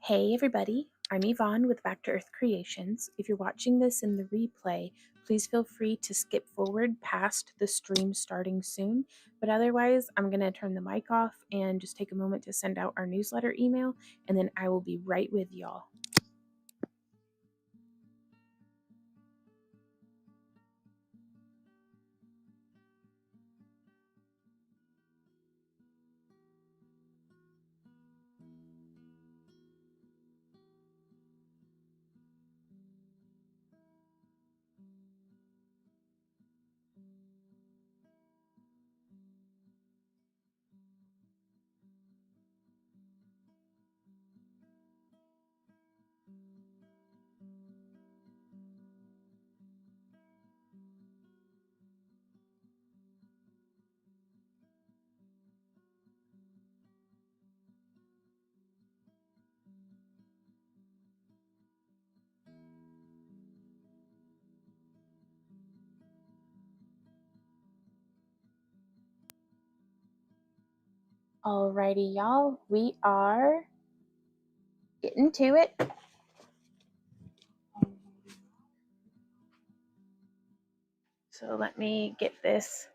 Hey everybody, I'm Yvonne with Back to Earth Creations. If you're watching this in the replay, please feel free to skip forward past the stream starting soon. But otherwise, I'm going to turn the mic off and just take a moment to send out our newsletter email, and then I will be right with y'all. Alrighty, y'all, we are getting to it. So let me get this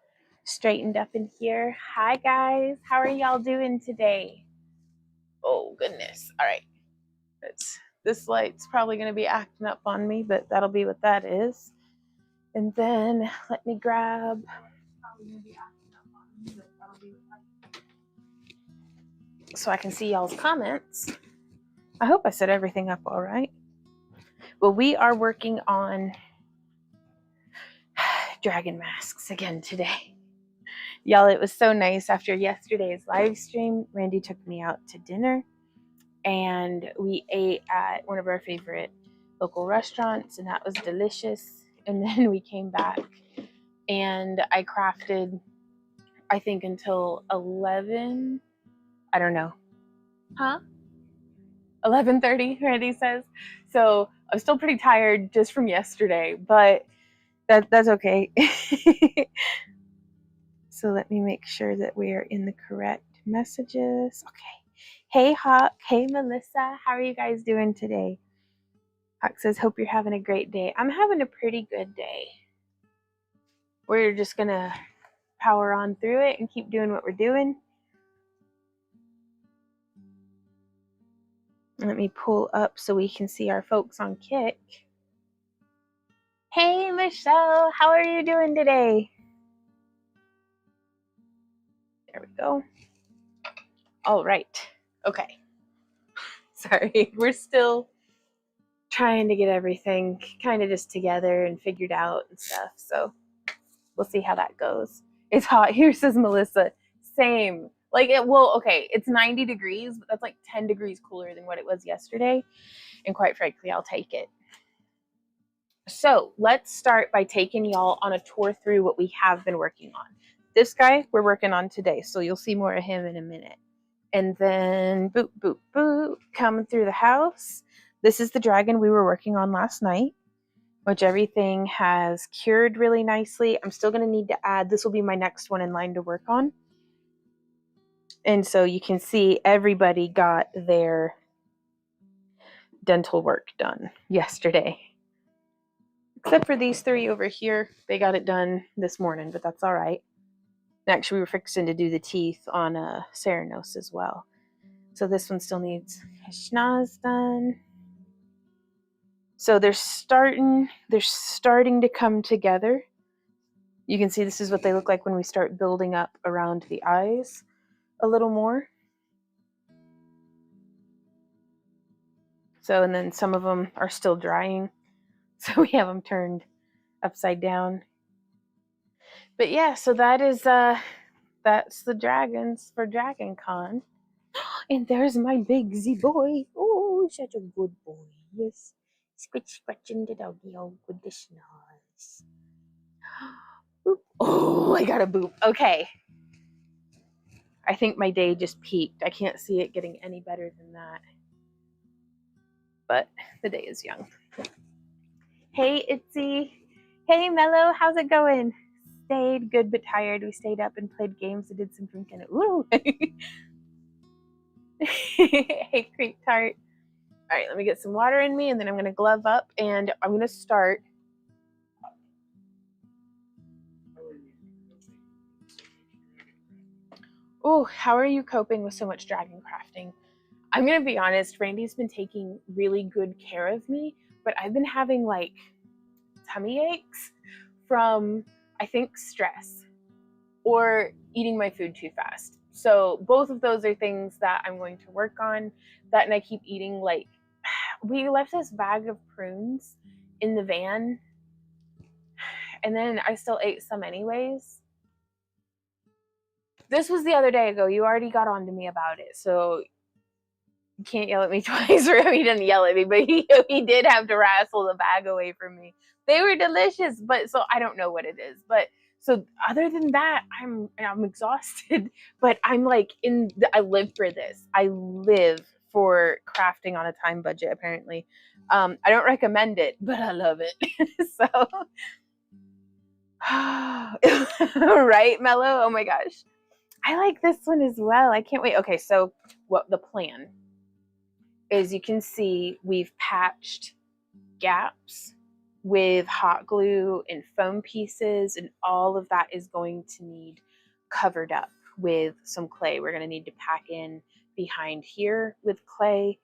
straightened up in here. Hi guys, how are y'all doing today? Oh goodness, all right. This light's probably going to be acting up on me, but that'll be what that is. And then let me grab. So I can see y'all's comments. I hope I set everything up all right. Well, we are working on dragon masks again today. Y'all, it was so nice after yesterday's live stream. Randy took me out to dinner and we ate at one of our favorite local restaurants, and that was delicious. And then we came back and I crafted, I think, until 11, I don't know. 11:30, Randy says. So I'm still pretty tired just from yesterday, but that's okay. So let me make sure that we are in the correct messages. Okay. Hey Hawk, hey Melissa, how are you guys doing today? Hawk says, hope you're having a great day. I'm having a pretty good day. We're just gonna power on through it and keep doing what we're doing. Let me pull up so we can see our folks on Kick. Hey Michelle, how are you doing today? There we go. All right. Okay. Sorry, we're still trying to get everything kind of just together and figured out and stuff. So we'll see how that goes. It's hot here, says Melissa. Same. Like okay, it's 90 degrees, but that's like 10 degrees cooler than what it was yesterday. And quite frankly, I'll take it. So let's start by taking y'all on a tour through what we have been working on. This guy we're working on today, so you'll see more of him in a minute. And then boop, boop, boop, coming through the house. This is the dragon we were working on last night, which everything has cured really nicely. I'm still going to need to add, this will be my next one in line to work on. And so you can see everybody got their dental work done yesterday. Except for these three over here. They got it done this morning, but that's all right. Actually, we were fixing to do the teeth on Ceranos as well. So this one still needs his schnoz done. So they're starting to come together. You can see this is what they look like when we start building up around the eyes a little more. So, and then some of them are still drying. So we have them turned upside down. But yeah, so that is that's the dragons for Dragoncon. And there's my big Z boy. Oh, such a good boy. Yes. Scratching the doggy hole with the schnoz. Boop. Oh, I got a boop. Okay. I think my day just peaked. I can't see it getting any better than that. But the day is young. Hey, Itzy. Hey, Mello. How's it going? Stayed good but tired. We stayed up and played games and did some drinking. Ooh. Hey, Creep Tart. All right, let me get some water in me, and then I'm going to glove up, and I'm going to start. Oh, how are you coping with so much dragon crafting? I'm going to be honest, Randy's been taking really good care of me, but I've been having like tummy aches from, I think, stress or eating my food too fast. So both of those are things that I'm going to work on. That, and I keep eating, like, we left this bag of prunes in the van, and then I still ate some anyways. This was the other day ago. You already got on to me about it, so you can't yell at me twice. Or he didn't yell at me, but he did have to wrestle the bag away from me. They were delicious, but so I don't know what it is. But so other than that, I'm exhausted, but I'm like I live for this. I live for crafting on a time budget, apparently. I don't recommend it, but I love it. So right, Mello? Oh my gosh. I like this one as well. I can't wait. Okay, so what the plan is, you can see we've patched gaps with hot glue and foam pieces, and all of that is going to need covered up with some clay. We're going to need to pack in behind here with clay.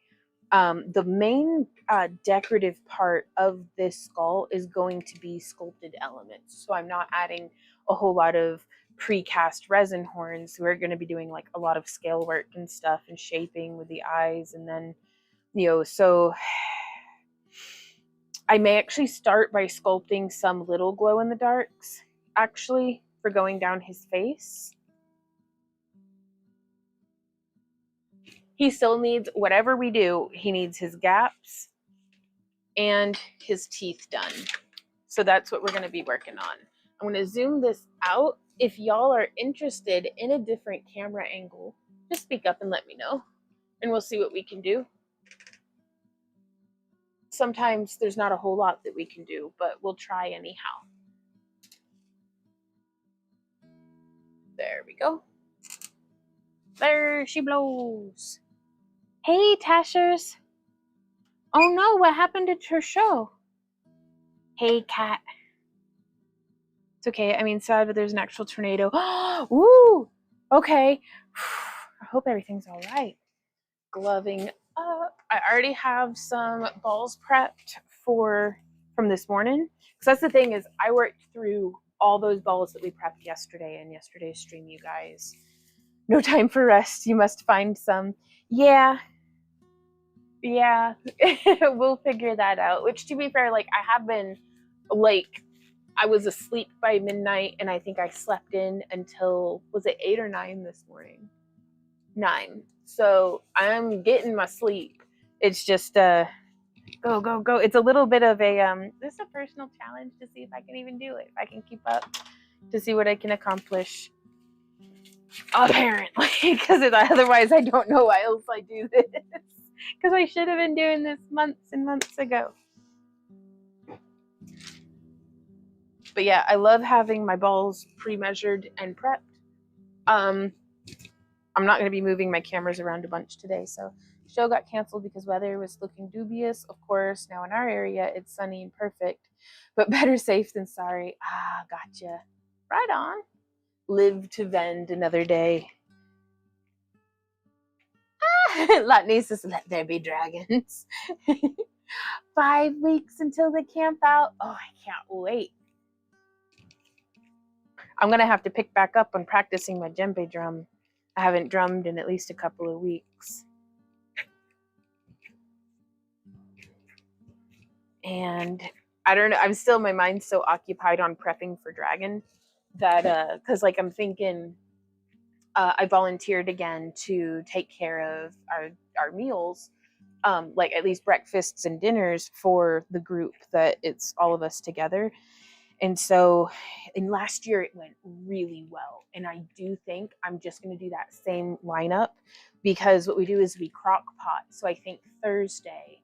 The main decorative part of this skull is going to be sculpted elements. So I'm not adding a whole lot of precast resin horns. We're going to be doing like a lot of scale work and stuff and shaping with the eyes. And then, so I may actually start by sculpting some little glow in the darks, actually, for going down his face. He still needs, whatever we do, he needs his gaps and his teeth done. So that's what we're going to be working on. I'm going to zoom this out. If y'all are interested in a different camera angle, just speak up and let me know, and we'll see what we can do. Sometimes there's not a whole lot that we can do, but we'll try anyhow. There we go. There she blows. Hey, Tashers. Oh no, what happened to her show? Hey, cat. It's okay. I mean, sad, but there's an actual tornado. Woo! Okay. I hope everything's all right. Gloving up. I already have some balls prepped from this morning. Because that's the thing, is I worked through all those balls that we prepped yesterday in yesterday's stream, you guys. No time for rest. You must find some. Yeah. We'll figure that out. Which, to be fair, like, I have been, like, I was asleep by midnight, and I think I slept in until, was it 8 or 9 this morning? 9. So I'm getting my sleep. It's just go. It's a little bit of a this is a personal challenge to see if I can even do it, if I can keep up, to see what I can accomplish. Apparently, because otherwise I don't know why else I do this. Because I should have been doing this months and months ago. But yeah, I love having my balls pre-measured and prepped. I'm not going to be moving my cameras around a bunch today, so the show got canceled because weather was looking dubious. Of course, now in our area, it's sunny and perfect, but better safe than sorry. Ah, gotcha. Right on. Live to vend another day. Latney says, let there be dragons. 5 weeks until the camp out. Oh, I can't wait. I'm going to have to pick back up on practicing my djembe drum. I haven't drummed in at least a couple of weeks. And I don't know, I'm still, my mind's so occupied on prepping for Dragon that, because like I'm thinking, I volunteered again to take care of our meals, like at least breakfasts and dinners for the group that it's all of us together. And so in last year, it went really well. And I do think I'm just going to do that same lineup, because what we do is we crock pot. So I think Thursday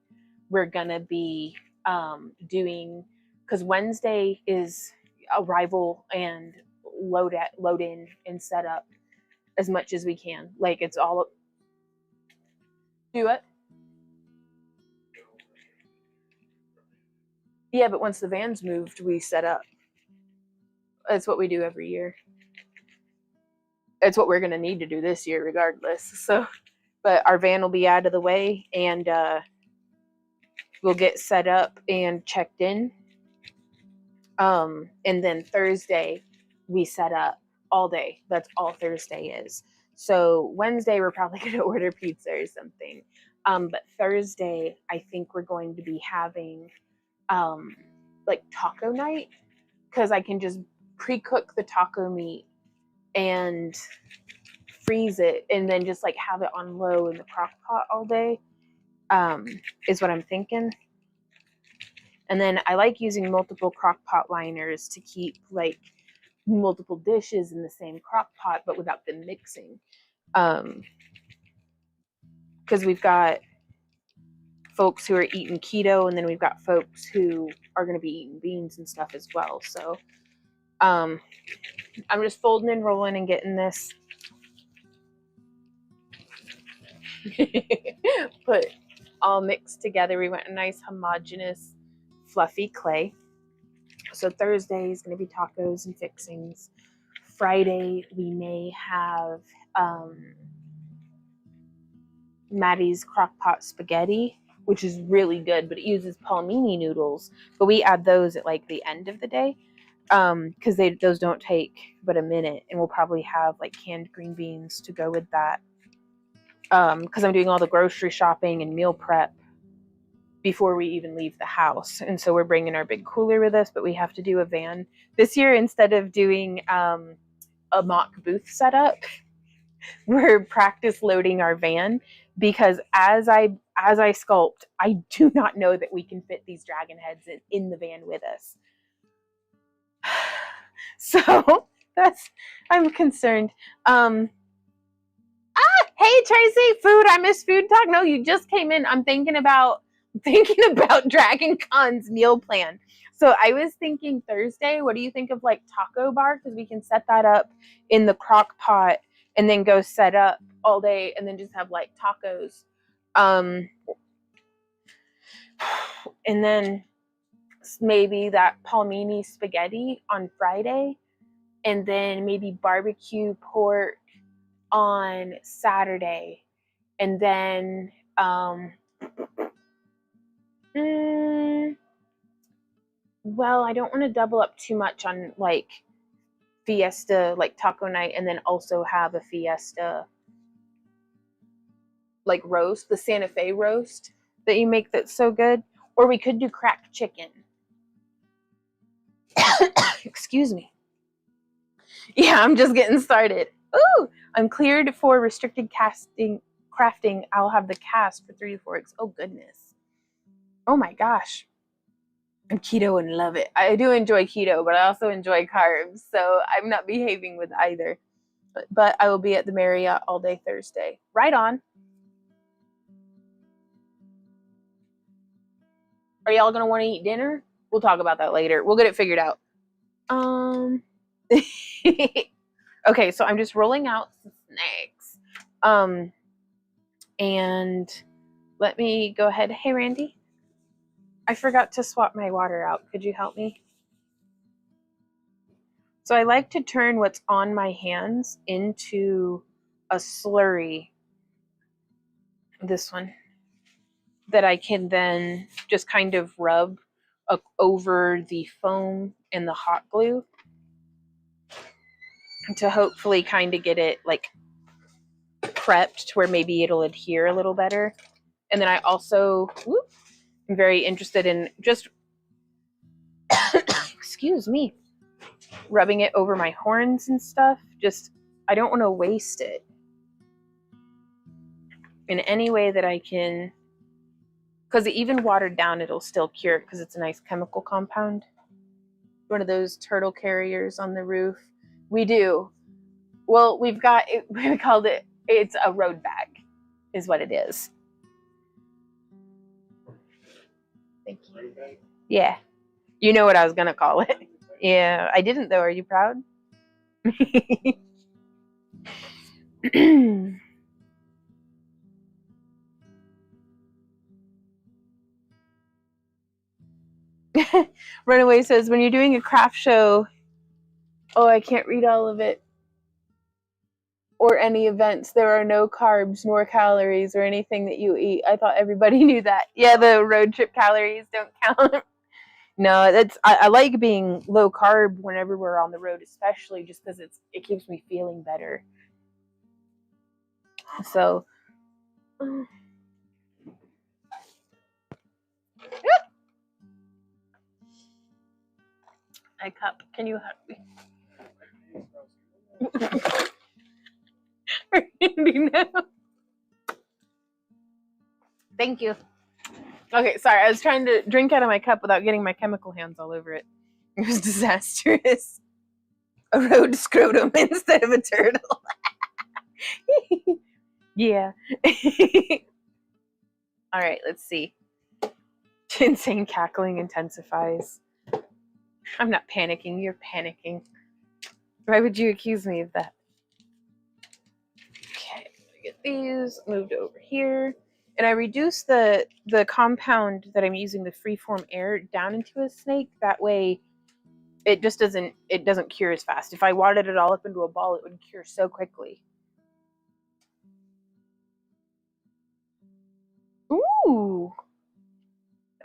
we're going to be doing, because Wednesday is arrival and load in and set up as much as we can. Like, it's all do it. Yeah, but once the van's moved, we set up. That's what we do every year. It's what we're going to need to do this year regardless. So, but our van will be out of the way, and we'll get set up and checked in. And then Thursday we set up all day. That's all Thursday is. So Wednesday we're probably going to order pizza or something. But Thursday I think we're going to be having like taco night, because I can just pre-cook the taco meat and freeze it and then just like have it on low in the crock pot all day, is what I'm thinking. And then I like using multiple crock pot liners to keep like multiple dishes in the same crock pot, but without them mixing. Because we've got folks who are eating keto, and then we've got folks who are going to be eating beans and stuff as well. So I'm just folding and rolling and getting this put all mixed together. We want a nice homogeneous fluffy clay. So Thursday is going to be tacos and fixings. Friday we may have Maddie's crockpot spaghetti, which is really good, but it uses palmini noodles, but we add those at like the end of the day, because those don't take but a minute, and we'll probably have like canned green beans to go with that, because I'm doing all the grocery shopping and meal prep before we even leave the house. And so we're bringing our big cooler with us, but we have to do a van this year. Instead of doing a mock booth setup, we're practice loading our van, because as I sculpt, I do not know that we can fit these dragon heads in the van with us. So I'm concerned. Hey Tracy, food. I miss food talk. No, you just came in. I'm thinking about Dragoncon's meal plan. So I was thinking Thursday, what do you think of like taco bar? Because we can set that up in the crock pot and then go set up all day and then just have like tacos. And then maybe that palmini spaghetti on Friday, and then maybe barbecue pork on Saturday, and then well, I don't want to double up too much on like fiesta, like taco night, and then also have a fiesta like roast, the Santa Fe roast that you make that's so good. Or we could do cracked chicken. Excuse me. Yeah, I'm just getting started. Ooh, I'm cleared for restricted crafting. I'll have the cast for 3 to 4 weeks. Oh goodness. Oh my gosh. I'm keto and love it. I do enjoy keto, but I also enjoy carbs, so I'm not behaving with either. But I will be at the Marriott all day Thursday. Right on. Are y'all gonna want to eat dinner? We'll talk about that later. We'll get it figured out. Okay, so I'm just rolling out some snacks. And let me go ahead. Hey, Randy. I forgot to swap my water out. Could you help me? So I like to turn what's on my hands into a slurry. This one. That I can then just kind of rub over the foam and the hot glue to hopefully kind of get it like prepped to where maybe it'll adhere a little better. And then I also am very interested in just excuse me, rubbing it over my horns and stuff. Just, I don't want to waste it in any way that I can, because even watered down it'll still cure because it's a nice chemical compound. One of those turtle carriers on the roof. We do. Well, we've got it, we called it, it's a road bag is what it is. Thank you. Yeah. You know what I was going to call it. Yeah, I didn't though. Are you proud? Runaway says, when you're doing a craft show, oh, I can't read all of it, or any events, there are no carbs nor calories or anything that you eat. I thought everybody knew that. Yeah, the road trip calories don't count. No, I like being low carb whenever we're on the road, especially just because it keeps me feeling better. So my cup, can you help me? Thank you. Okay, sorry, I was trying to drink out of my cup without getting my chemical hands all over it. It was disastrous. A road scrotum instead of a turtle. Yeah. All right, let's see. Insane cackling intensifies. I'm not panicking, you're panicking. Why would you accuse me of that? Okay, get these moved over here. And I reduced the compound that I'm using, the freeform air, down into a snake. That way it doesn't cure as fast. If I wadded it all up into a ball, it would cure so quickly. Ooh.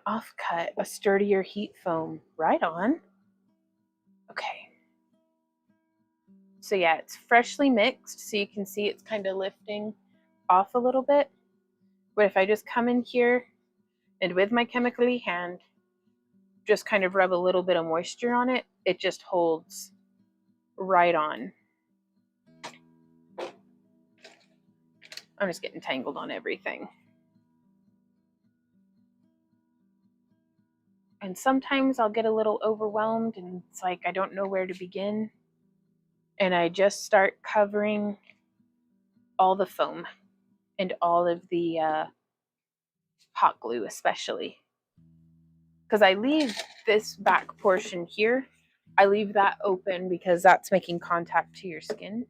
Offcut, a sturdier heat foam. Right on. Okay. So yeah, it's freshly mixed, so you can see it's kind of lifting off a little bit. But if I just come in here and with my chemically hand, just kind of rub a little bit of moisture on it, it just holds right on. I'm just getting tangled on everything. And sometimes I'll get a little overwhelmed and it's like I don't know where to begin. And I just start covering all the foam and all of the hot glue especially. Because I leave this back portion here, I leave that open because that's making contact to your skin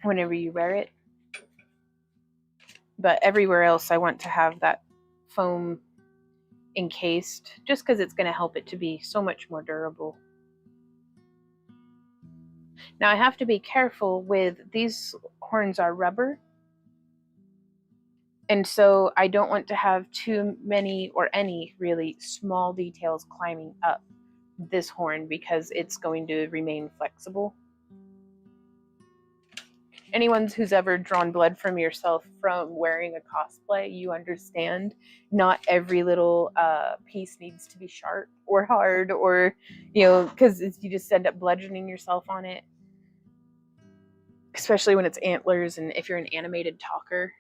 whenever you wear it. But everywhere else I want to have that foam encased just because it's going to help it to be so much more durable. Now I have to be careful with these horns are rubber, and so I don't want to have too many or any really small details climbing up this horn because it's going to remain flexible. Anyone who's ever drawn blood from yourself from wearing a cosplay, you understand not every little piece needs to be sharp or hard, or because you just end up bludgeoning yourself on it, especially when it's antlers and if you're an animated talker.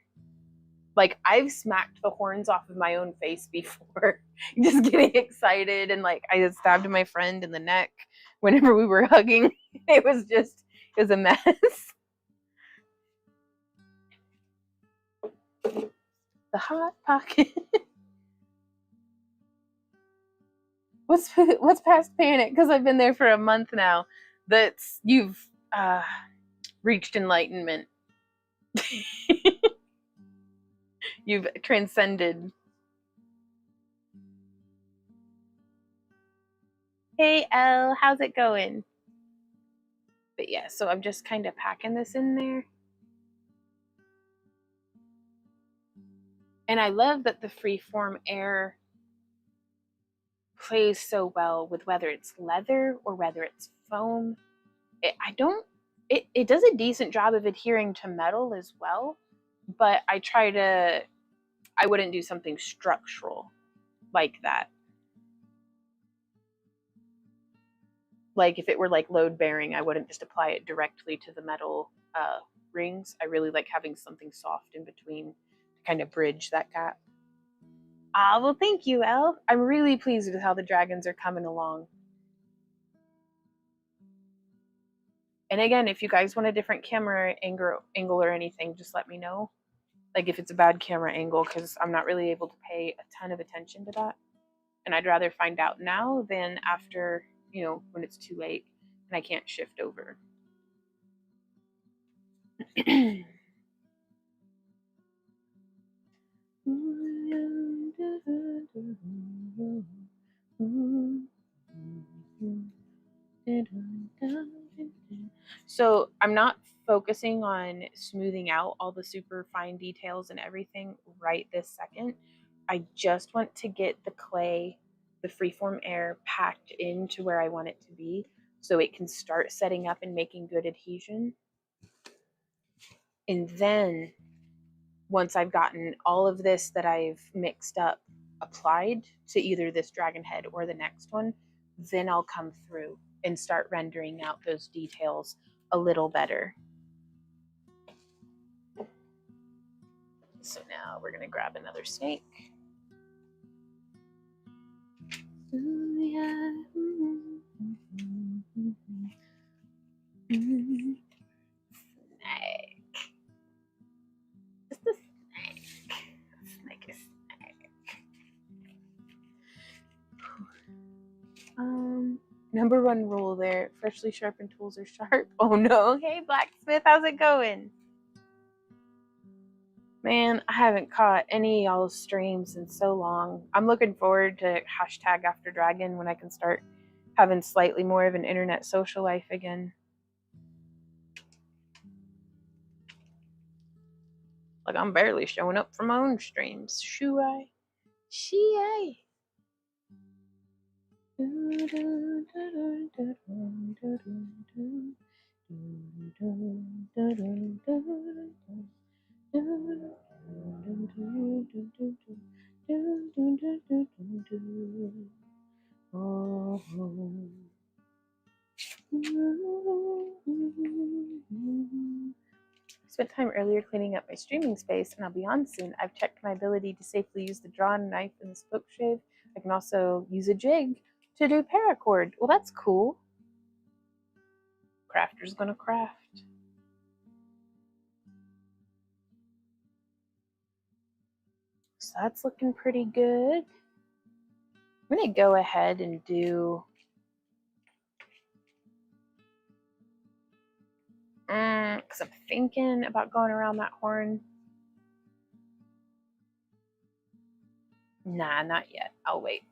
Like, I've smacked the horns off of my own face before, just getting excited, and like I just stabbed my friend in the neck whenever we were hugging. It was a mess. The hot pocket. What's past panic? Because I've been there for a month now. You've reached enlightenment. You've transcended. Hey Elle, how's it going? But yeah, so I'm just kind of packing this in there. And I love that the freeform air plays so well with whether it's leather or whether it's foam. It does a decent job of adhering to metal as well, but I wouldn't do something structural like that. Like if it were like load bearing, I wouldn't just apply it directly to the metal rings. I really like having something soft in between to kind of bridge that gap. Well, thank you, Elle. I'm really pleased with how the dragons are coming along. And again, if you guys want a different camera angle or anything, just let me know. Like if it's a bad camera angle, because I'm not really able to pay a ton of attention to that. And I'd rather find out now than after, when it's too late and I can't shift over. So I'm not focusing on smoothing out all the super fine details and everything right this second. I just want to get the clay, the freeform air packed into where I want it to be so it can start setting up and making good adhesion. And then once I've gotten all of this that I've mixed up applied to either this dragon head or the next one, then I'll come through and start rendering out those details a little better. So now we're going to grab another snake. Snake. Just a snake. Snake is snake. Number one rule there, freshly sharpened tools are sharp. Oh no. Hey blacksmith, how's it going? Man, I haven't caught any of y'all's streams in so long. I'm looking forward to #AfterDragon when I can start having slightly more of an internet social life again. Like I'm barely showing up for my own streams. Shoo-I. She-I. Spent time earlier cleaning up my streaming space, and I'll be on soon. I've checked my ability to safely use the drawn knife and the spoke shave. I can also use a jig to do paracord. Well, that's cool. Crafter's gonna craft. So that's looking pretty good. I'm gonna go ahead and do because I'm thinking about going around that horn. Nah, not yet. I'll wait.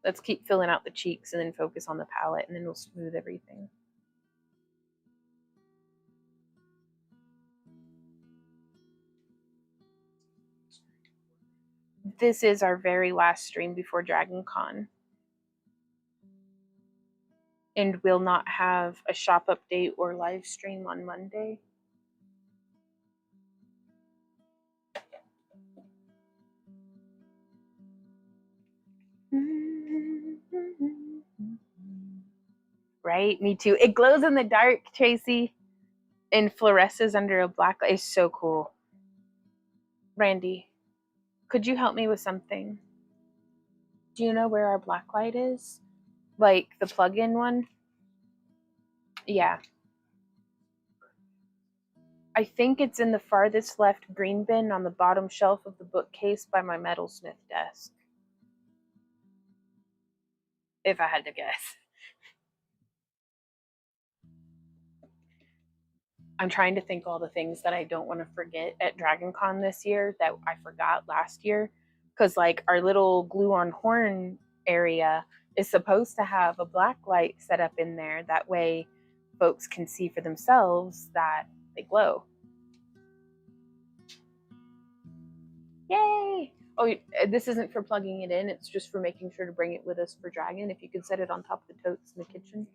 Let's keep filling out the cheeks and then focus on the palette, and then we'll smooth everything. This is our very last stream before Dragoncon. And we'll not have a shop update or live stream on Monday. Right? Me too. It glows in the dark, Tracy, and fluoresces under a black light. It's so cool. Randy, could you help me with something? Do you know where our black light is? Like the plug-in one? Yeah. I think it's in the farthest left green bin on the bottom shelf of the bookcase by my metalsmith desk. If I had to guess. I'm trying to think all the things that I don't want to forget at Dragoncon this year that I forgot last year. Because like our little glue on horn area is supposed to have a black light set up in there. That way folks can see for themselves that they glow. Yay! Oh, this isn't for plugging it in. It's just for making sure to bring it with us for Dragon. If you could set it on top of the totes in the kitchen.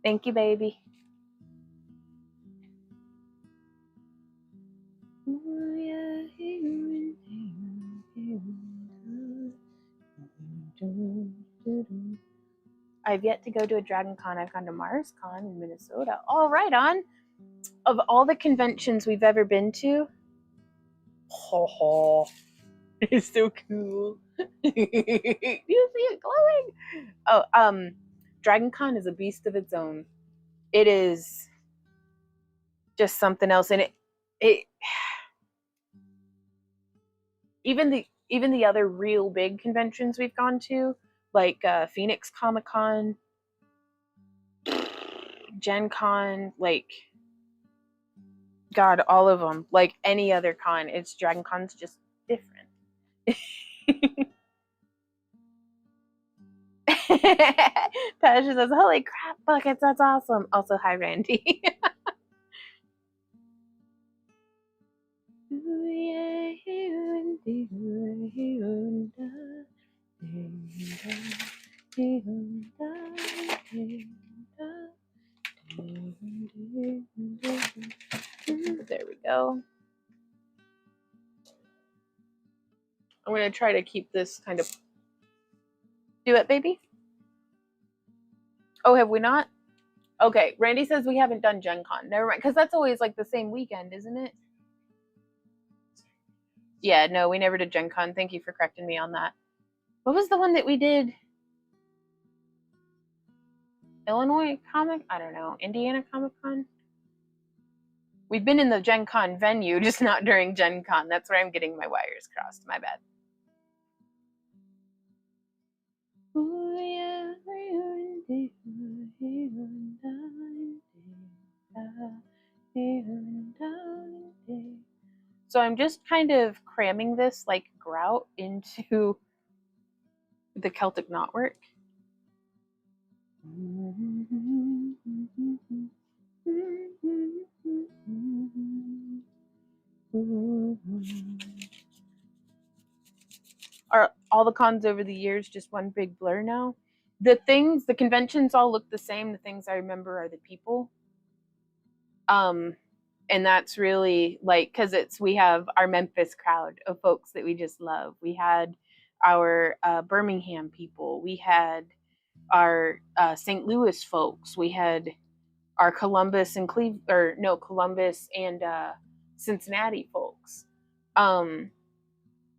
Thank you, baby. I've yet to go to a Dragoncon. I've gone to MarsCon in Minnesota. All right, on. Of all the conventions we've ever been to, it's so cool. You see it glowing? Oh, Dragoncon is a beast of its own. It is just something else, and it even the other real big conventions we've gone to, like Phoenix Comic Con, Gen Con, like God, all of them, like any other con, it's Dragoncon's just different. Tasha says, holy crap, buckets, that's awesome. Also, hi, Randy. There we go. I'm going to try to keep this kind of... Do it, baby? Oh, have we not? Okay, Randy says we haven't done Gen Con. Never mind, because that's always like the same weekend, isn't it? Yeah, no, we never did Gen Con. Thank you for correcting me on that. What was the one that we did? Illinois Comic? I don't know. Indiana Comic Con? We've been in the Gen Con venue, just not during Gen Con. That's where I'm getting my wires crossed. My bad. So I'm just kind of cramming this like grout into the Celtic knotwork. Are all the cons over the years just one big blur now? The conventions all look the same. The things I remember are the people. And that's really like, because we have our Memphis crowd of folks that we just love. We had our Birmingham people. We had our St. Louis folks. We had our Columbus and Columbus and Cincinnati folks.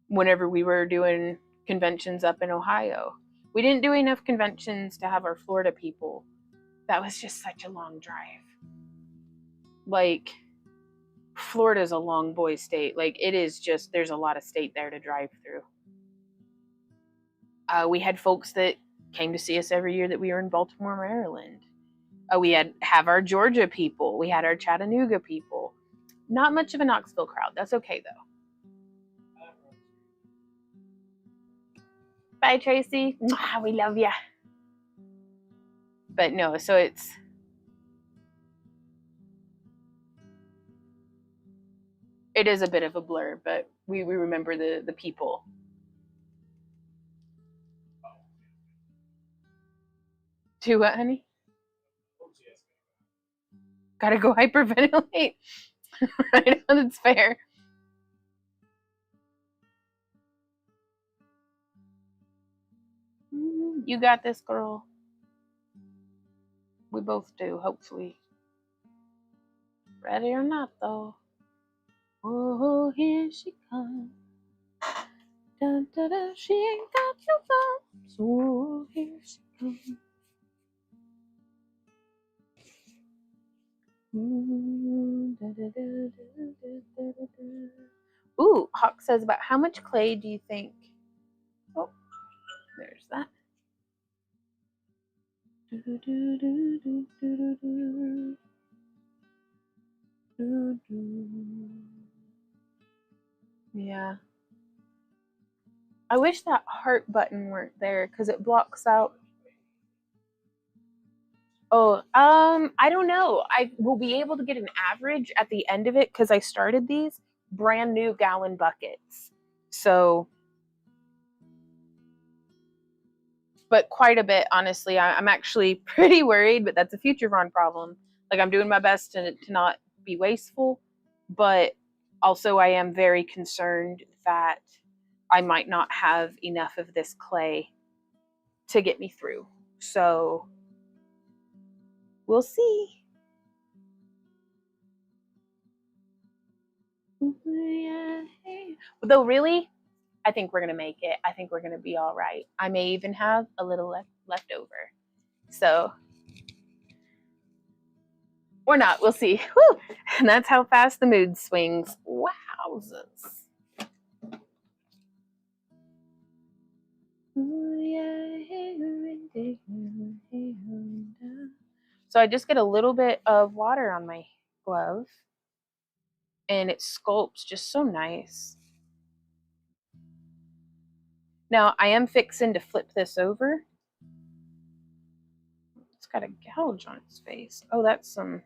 Whenever we were doing conventions up in Ohio, we didn't do enough conventions to have our Florida people. That was just such a long drive. Like, Florida's a long boy state. Like, it is just, there's a lot of state there to drive through. We had folks that came to see us every year that we were in Baltimore, Maryland. We have our Georgia people. We had our Chattanooga people. Not much of a Knoxville crowd. That's okay, though. Bye, Tracy. We love ya. But no, so it is a bit of a blur, but we remember the people. To what, honey? Gotta go hyperventilate. I know, that's fair. You got this, girl. We both do, hopefully. Ready or not, though. Oh, here she comes. Dun, dun, dun. She ain't got no thumbs. Oh, here she comes. Ooh, Hawk says, about how much clay do you think? Oh, there's that. Yeah. I wish that heart button weren't there because it blocks out. Oh, I don't know. I will be able to get an average at the end of it because I started these brand new gallon buckets. So, but quite a bit, honestly. I'm actually pretty worried, but that's a future Ron problem. Like, I'm doing my best to not be wasteful, but also I am very concerned that I might not have enough of this clay to get me through. So we'll see. Though really, I think we're gonna make it. I think we're gonna be all right. I may even have a little left over. So, or not, we'll see. Whew. And that's how fast the mood swings. Wowzers. So I just get a little bit of water on my glove and it sculpts just so nice. Now I am fixing to flip this over. Let's got a gouge on its face. Oh, that's some...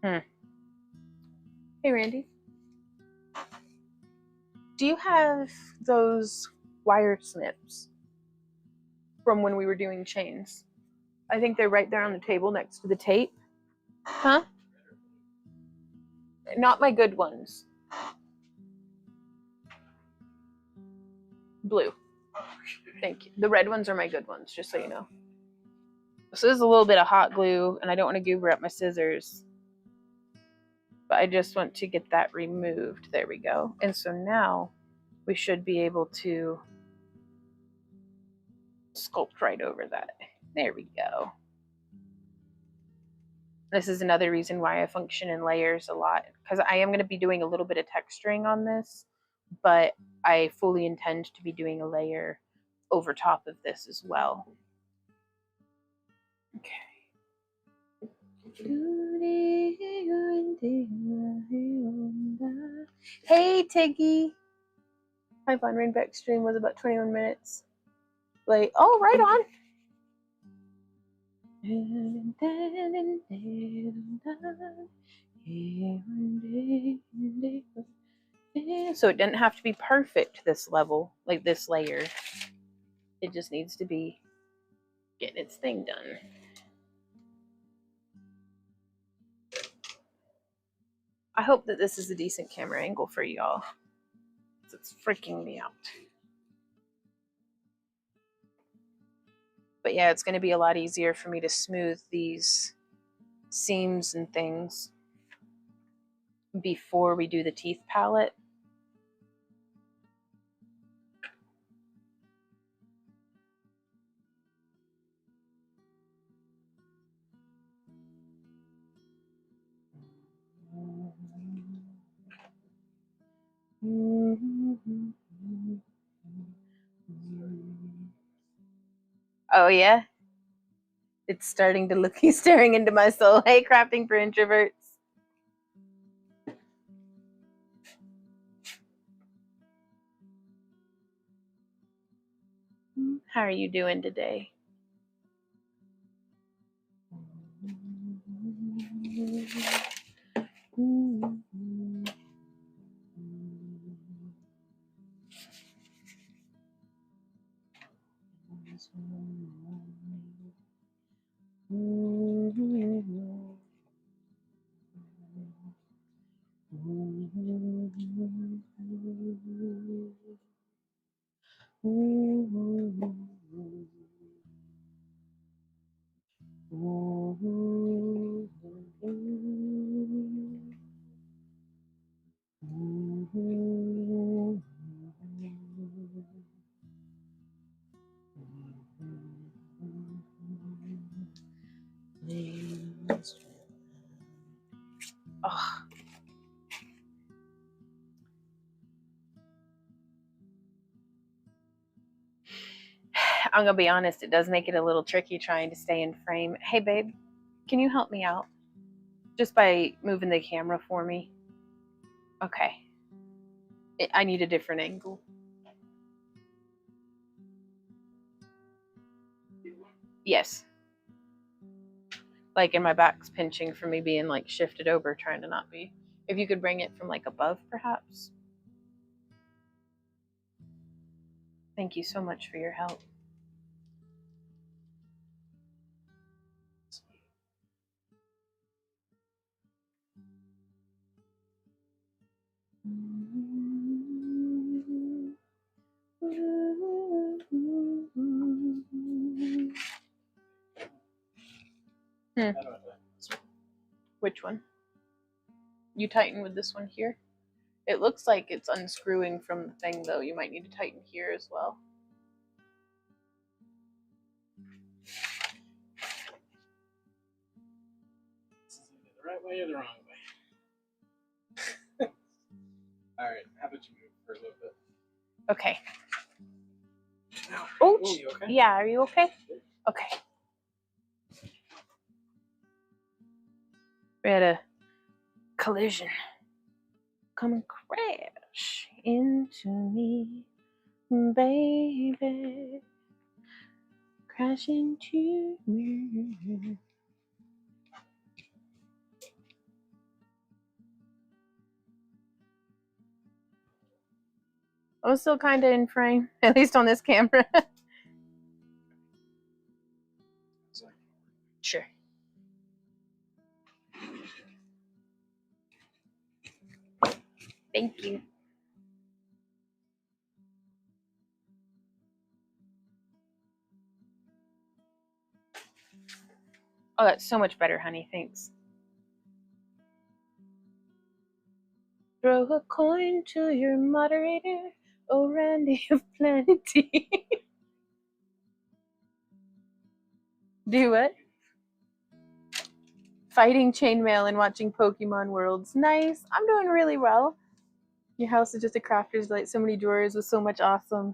Hey, Randy. Do you have those wire snips from when we were doing chains? I think they're right there on the table next to the tape. Huh? Not my good ones. Blue. Thank you. The red ones are my good ones, just so you know. So this is a little bit of hot glue, and I don't want to goober up my scissors. But I just want to get that removed. There we go. And so now we should be able to sculpt right over that. There we go. This is another reason why I function in layers a lot, because I am going to be doing a little bit of texturing on this, but I fully intend to be doing a layer over top of this as well. Okay. Hey, Tiggy. My Fun Rainback stream was about 21 minutes late. Oh, right on. So it doesn't have to be perfect this level, like this layer. It just needs to be getting its thing done. I hope that this is a decent camera angle for y'all. It's freaking me out. But yeah, it's going to be a lot easier for me to smooth these seams and things before we do the teeth palette. Oh yeah? It's starting to look, he's staring into my soul. Hey, crafting for introverts. How are you doing today? Oh. I'm gonna be honest, it does make it a little tricky trying to stay in frame. Hey babe, can you help me out? Just by moving the camera for me. Okay. I need a different angle. Yes. Like, and my back's pinching from me being like shifted over, trying to not be. If you could bring it from like above, perhaps. Thank you so much for your help. Which one? You tighten with this one here? It looks like it's unscrewing from the thing though. You might need to tighten here as well. The right way or the wrong way? Alright, how about you move for a little bit? Okay. Oh, you okay? Yeah, are you okay? Okay. We had a collision. Come and crash into me. baby, crashing to me. I was still kind of in frame, at least on this camera. Sure. Thank you. Oh, that's so much better, honey. Thanks. Throw a coin to your moderator, oh Randy of plenty. Do what? Fighting chainmail and watching Pokemon Worlds. Nice. I'm doing really well. Your house is just a crafter's delight. So many drawers with so much awesome.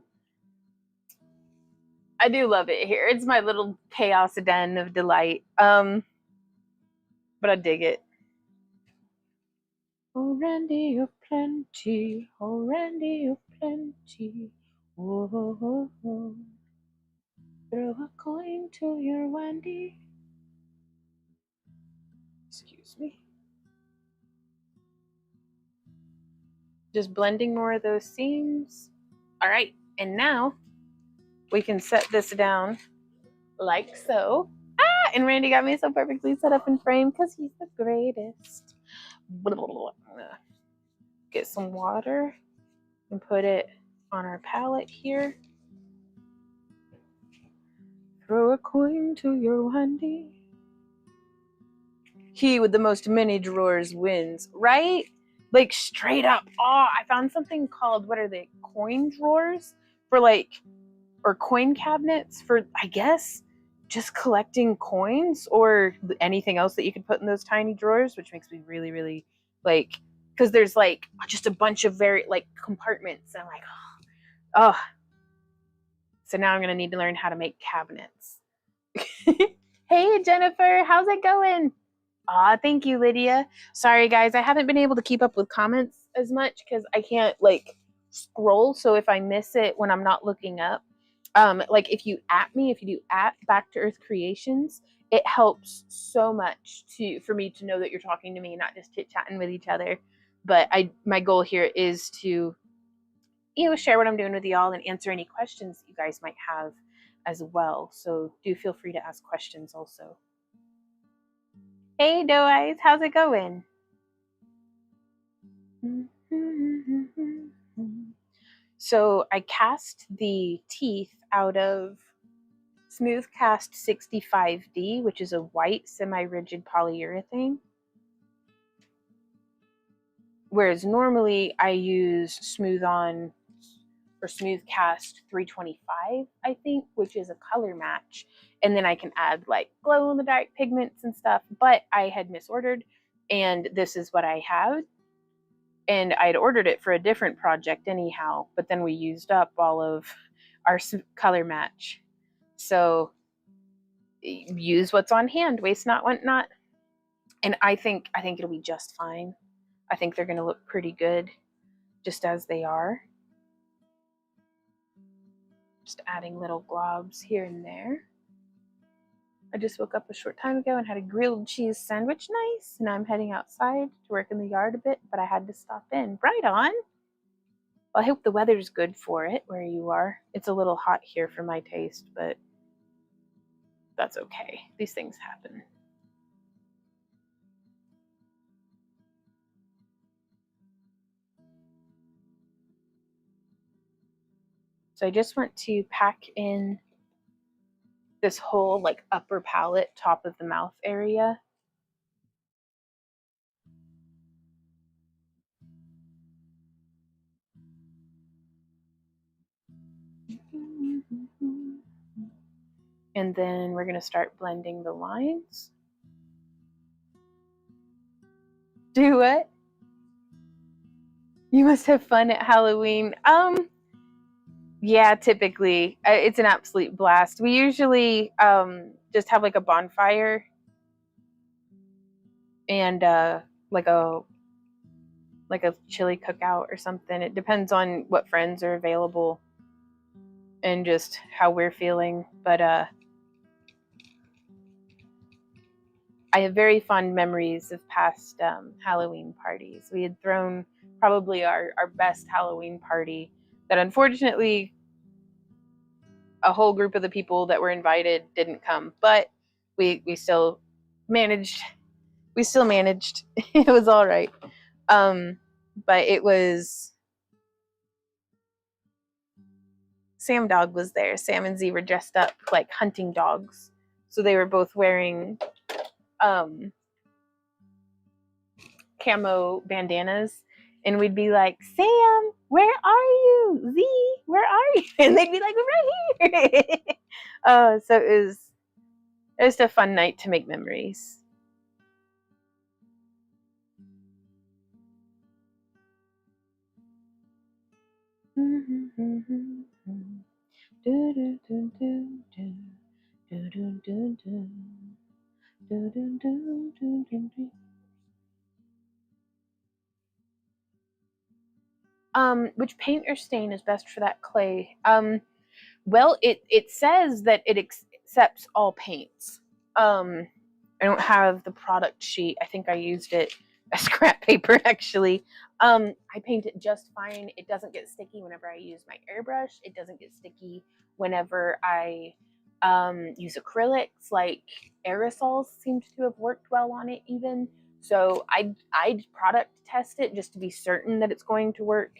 I do love it here. It's my little chaos den of delight. But I dig it. Oh, Randy of plenty. Oh, Randy of plenty. Oh, oh, oh. Throw a coin to your Wendy. Excuse me. Just blending more of those seams. All right, and now we can set this down like so. Ah, and Randy got me so perfectly set up in frame because he's the greatest. Get some water and put it on our palette here. Throw a coin to your Wendy. He with the most many drawers wins, right? Like straight up. Oh, I found something called, what are they? Coin drawers for like, or coin cabinets for, I guess, just collecting coins or anything else that you could put in those tiny drawers, which makes me really, really like, because there's like just a bunch of very like compartments. And I'm like, oh. So now I'm going to need to learn how to make cabinets. Hey, Jennifer, how's it going? Aw, thank you, Lydia. Sorry, guys, I haven't been able to keep up with comments as much because I can't like scroll. So if I miss it when I'm not looking up, like if you do at Back to Earth Creations, it helps so much for me to know that you're talking to me, not just chit chatting with each other. But my goal here is to, share what I'm doing with y'all and answer any questions that you guys might have as well. So do feel free to ask questions also. Hey, Doe Eyes, how's it going? So I cast the teeth out of Smooth Cast 65D, which is a white semi-rigid polyurethane. Whereas normally I use Smooth On or Smooth Cast 325, I think, which is a color match. And then I can add like glow in the dark pigments and stuff, but I had misordered and this is what I have. And I'd ordered it for a different project anyhow, but then we used up all of our color match. So use what's on hand, waste not, want not. And I think it'll be just fine. I think they're going to look pretty good just as they are. Just adding little globs here and there. I just woke up a short time ago and had a grilled cheese sandwich. Nice. Now I'm heading outside to work in the yard a bit, but I had to stop in. Right on. Well, I hope the weather's good for it where you are. It's a little hot here for my taste, but that's okay. These things happen. So I just want to pack in this whole like upper palate, top of the mouth area. And then we're going to start blending the lines. Do what? You must have fun at Halloween. Yeah, typically it's an absolute blast. We usually just have like a bonfire and like a chili cookout or something. It depends on what friends are available. and just how we're feeling. But I have very fond memories of past Halloween parties. We had thrown probably our best Halloween party that unfortunately a whole group of the people that were invited didn't come, but we still managed. We still managed. It was all right. But it was Sam Dog was there. Sam and Z were dressed up like hunting dogs, so they were both wearing camo bandanas, and we'd be like, Sam, where are you? Z, where are you? And they'd be like, we're right here. So it was a fun night to make memories. Which paint or stain is best for that clay? Well, it says that it accepts all paints. I don't have the product sheet. I think I used it as scrap paper actually. I paint it just fine. It doesn't get sticky whenever I use my airbrush. It doesn't get sticky whenever I use acrylics. Like aerosols seem to have worked well on it even. So I'd product test it just to be certain that it's going to work.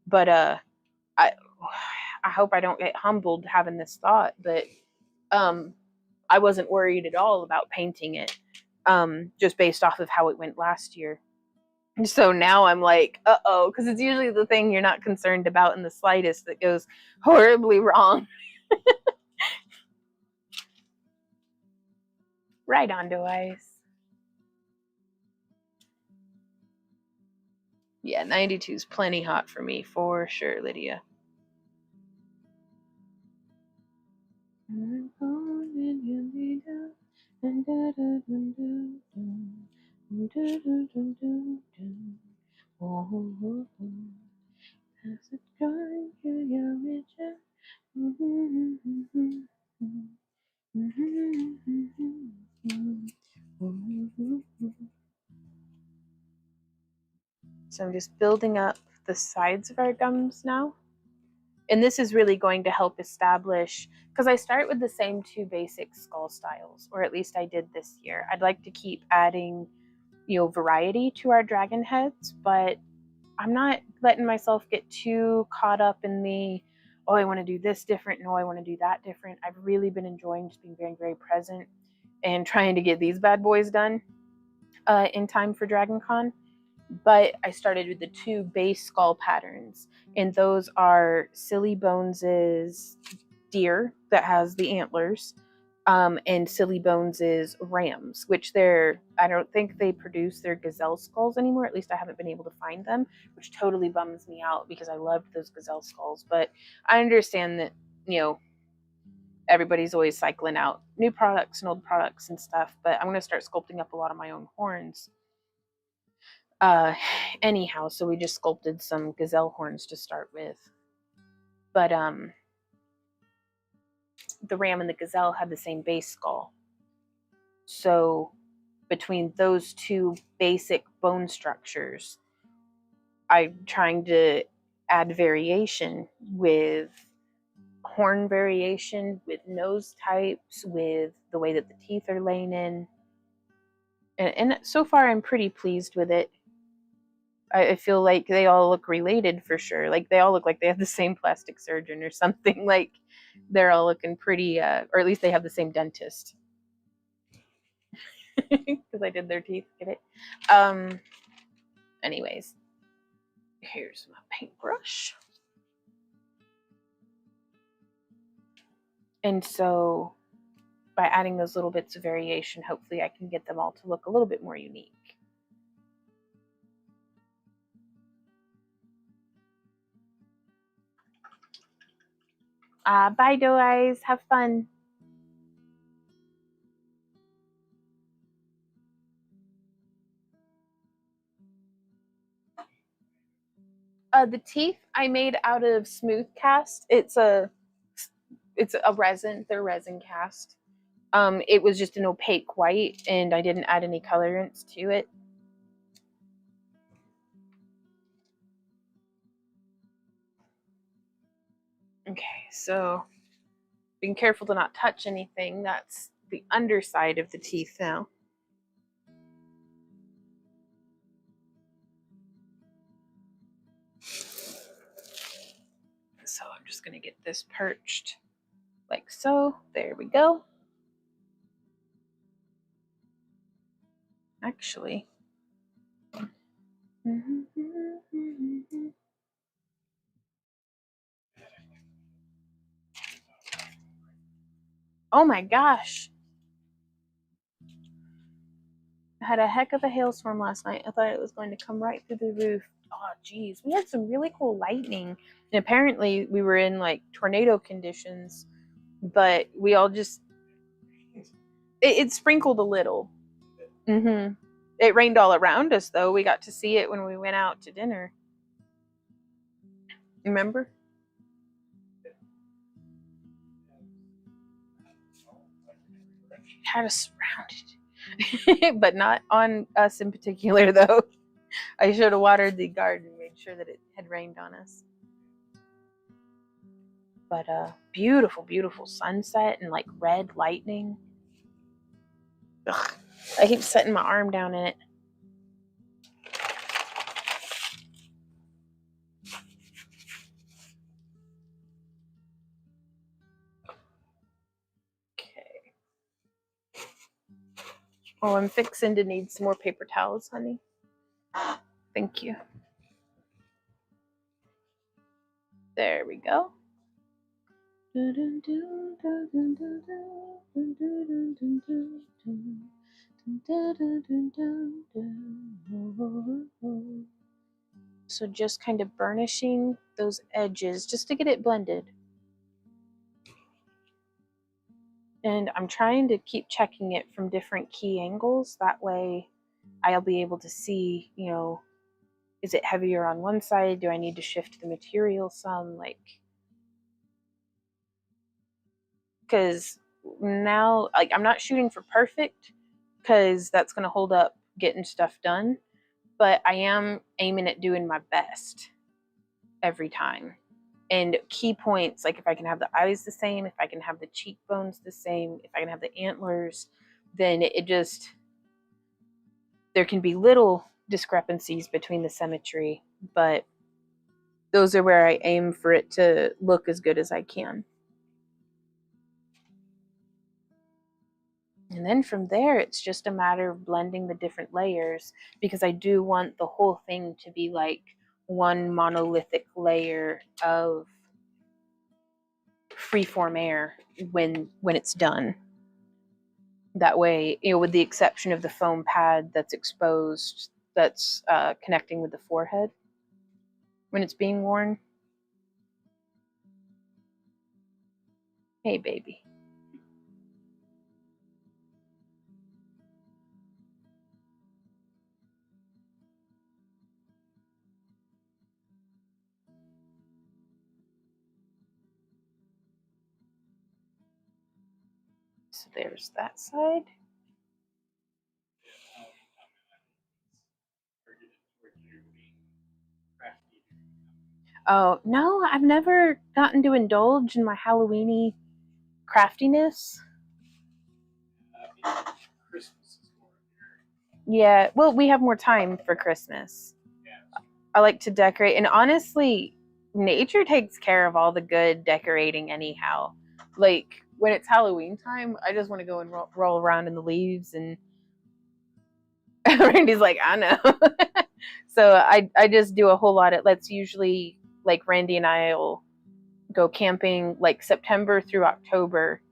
But I hope I don't get humbled having this thought, but I wasn't worried at all about painting it, just based off of how it went last year. So now I'm like, uh-oh, because it's usually the thing you're not concerned about in the slightest that goes horribly wrong. Right on to ice. Yeah, 92 is plenty hot for me, for sure, Lydia. So I'm just building up the sides of our gums now. And this is really going to help establish, because I start with the same two basic skull styles, or at least I did this year. I'd like to keep adding, variety to our dragon heads, but I'm not letting myself get too caught up in the, oh, I want to do this different. No, I want to do that different. I've really been enjoying just being very, very present and trying to get these bad boys done in time for Dragoncon. But I started with the two base skull patterns, and those are Silly Bones's deer that has the antlers, and Silly Bones's rams, which I don't think they produce their gazelle skulls anymore. At least I haven't been able to find them, which totally bums me out because I loved those gazelle skulls. But I understand that, everybody's always cycling out new products and old products and stuff, but I'm going to start sculpting up a lot of my own horns. Anyhow, so we just sculpted some gazelle horns to start with. But the ram and the gazelle had the same base skull. So between those two basic bone structures, I'm trying to add variation with horn variation, with nose types, with the way that the teeth are laying in. And so far I'm pretty pleased with it. I feel like they all look related for sure. Like they all look like they have the same plastic surgeon or something. Like they're all looking pretty, or at least they have the same dentist. Because I did their teeth, get it? Anyways, here's my paintbrush. And so by adding those little bits of variation, hopefully I can get them all to look a little bit more unique. Bye, doe-eyes. Have fun. The teeth I made out of smooth cast. It's a It's a resin. They're resin cast. It was just an opaque white, and I didn't add any colorants to it. Okay, so being careful to not touch anything. That's the underside of the teeth now. So I'm just going to get this perched like so. There we go. Actually. Oh my gosh. I had a heck of a hailstorm last night. I thought it was going to come right through the roof. Oh geez, we had some really cool lightning. And apparently we were in like tornado conditions, but we all just, it sprinkled a little. It rained all around us though. We got to see it when we went out to dinner. Remember? Had us surrounded. But not on us in particular though. I should have watered the garden, made sure that it had rained on us. But beautiful, beautiful sunset and like red lightning. Ugh, I keep setting my arm down in it. Okay. Oh, I'm fixing to need some more paper towels, honey. Thank you. There we go. So just kind of burnishing those edges just to get it blended. And I'm trying to keep checking it from different key angles. That way I'll be able to see, you know, is it heavier on one side? Do I need to shift the material some? Like, because now, like, I'm not shooting for perfect because that's going to hold up getting stuff done. But I am aiming at doing my best every time. And key points, like if I can have the eyes the same, if I can have the cheekbones the same, if I can have the antlers, then it just, there can be little discrepancies between the symmetry, but those are where I aim for it to look as good as I can. And then from there, it's just a matter of blending the different layers, because I do want the whole thing to be like one monolithic layer of freeform air when it's done. That way, you know, with the exception of the foam pad that's exposed, that's connecting with the forehead when it's being worn. Hey, baby. So there's that side. Oh, no, I've never gotten to indulge in my Halloweeny craftiness. Yeah, well, we have more time for Christmas. I like to decorate, and honestly, nature takes care of all the good decorating anyhow. Like, when it's Halloween time, I just want to go and roll around in the leaves, and Randy's like, I know. So I just do a whole lot of, that's usually, like, Randy and I will go camping, like, September through October,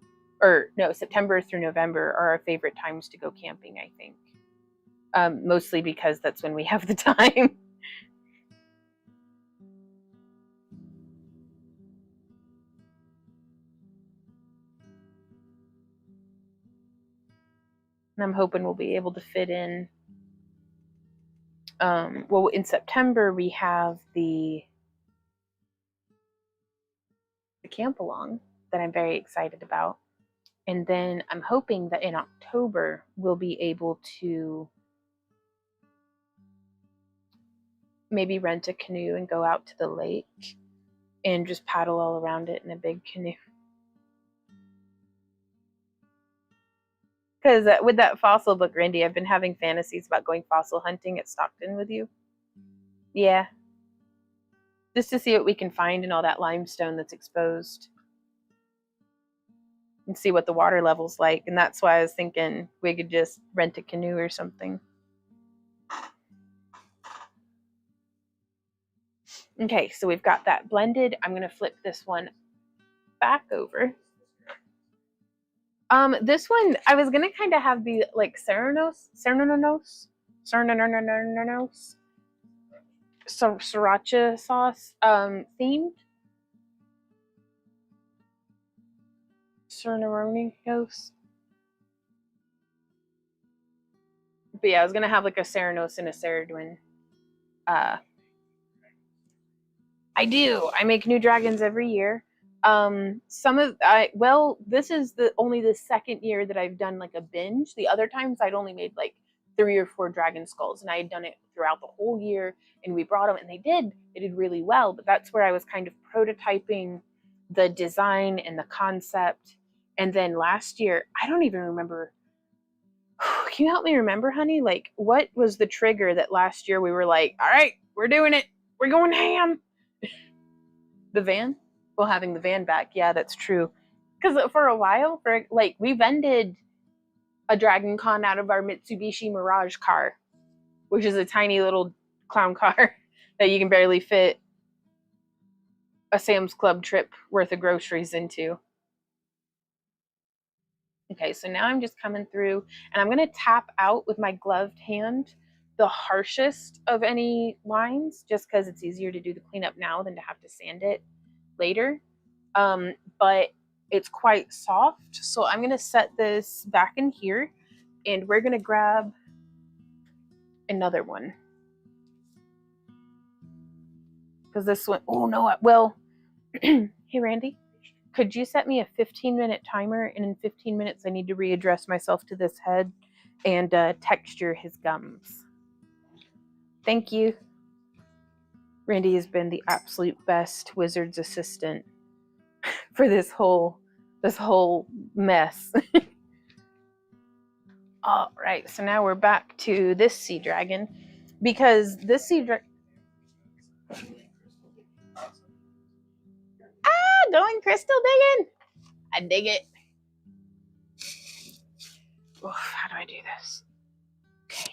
or no, September through November are our favorite times to go camping, I think. Mostly because that's when we have the time. And I'm hoping we'll be able to fit in. Well, in September we have the camp along. that I'm very excited about. And then I'm hoping that in October we'll be able to maybe rent a canoe and go out to the lake and just paddle all around it in a big canoe. Because with that fossil book, Randy, I've been having fantasies about going fossil hunting at Stockton with you. Yeah. Just to see what we can find in all that limestone that's exposed. And see what the water level's like. And that's why I was thinking we could just rent a canoe or something. Okay, so we've got that blended. I'm going to flip this one back over. This one, I was going to kind of have the like Sriracha sauce themed. Serrano's. But yeah, I was going to have like a Serranos and a Ceridwen. I do. I make new dragons every year. This is only the second year that I've done like a binge. The other times I'd only made like 3 or 4 dragon skulls, and I had done it throughout the whole year, and we brought them and they did really well. But that's where I was kind of prototyping the design and the concept. And then last year, I don't even remember. Can you help me remember, honey? Like, what was the trigger that last year we were like, all right, we're doing it. We're going ham. The van? Well, having the van back. Yeah, that's true. Because for a while, we vended a Dragoncon out of our Mitsubishi Mirage car, which is a tiny little clown car that you can barely fit a Sam's Club trip worth of groceries into. Okay, so now I'm just coming through, and I'm going to tap out with my gloved hand the harshest of any lines, just because it's easier to do the cleanup now than to have to sand it later. But it's quite soft, so I'm going to set this back in here, and we're going to grab another one. Because this one, oh no, well, hey Randy, could you set me a 15-minute timer, and in 15 minutes I need to readdress myself to this head and texture his gums. Thank you. Randy has been the absolute best wizard's assistant for this whole mess. All right, so now we're back to this sea dragon, because this sea dragon. Going crystal digging. I dig it. Oof, how do I do this? Okay.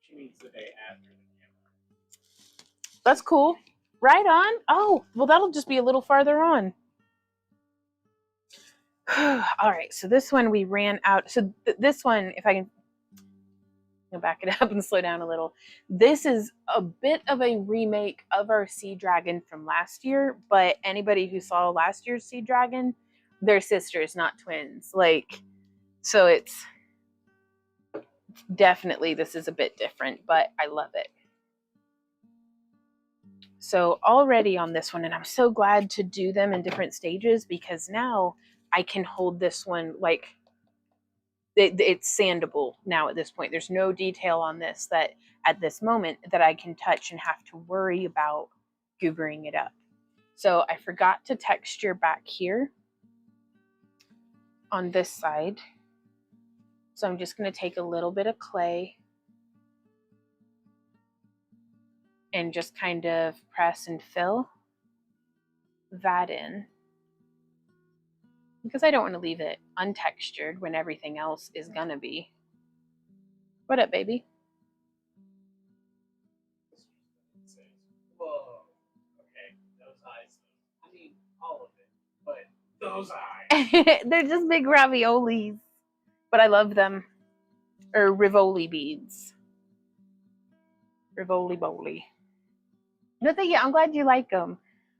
She needs the day after the camera. That's cool. Right on. Oh, well, that'll just be a little farther on. All right, so this one we ran out. So this one, if I can back it up and slow down a little. This is a bit of a remake of our sea dragon from last year, but anybody who saw last year's sea dragon, they're sisters, not twins. Like, so it's definitely, this is a bit different, but I love it. So already on this one, and I'm so glad to do them in different stages, because now I can hold this one like it's sandable now at this point. There's no detail on this that at this moment that I can touch and have to worry about goobering it up. So I forgot to texture back here on this side. So I'm just going to take a little bit of clay and just kind of press and fill that in, because I don't want to leave it untextured when everything else is going to be. What up, baby? Whoa. Okay, those eyes. I mean, all of it, but those eyes. They're just big raviolis, but I love them. Or Rivoli beads. Rivoli boli. No, thank you. I'm glad you like them.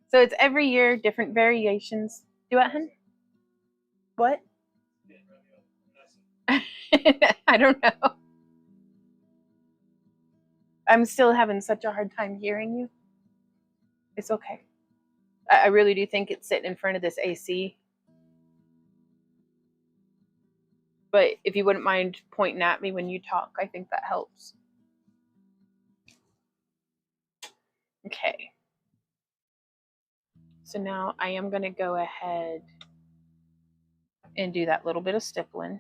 So it's every year, different variations. Do what, hun? What? I don't know. I'm still having such a hard time hearing you. It's okay. I really do think it's sitting in front of this AC. But if you wouldn't mind pointing at me when you talk, I think that helps. Okay. So now I am going to go ahead and do that little bit of stippling.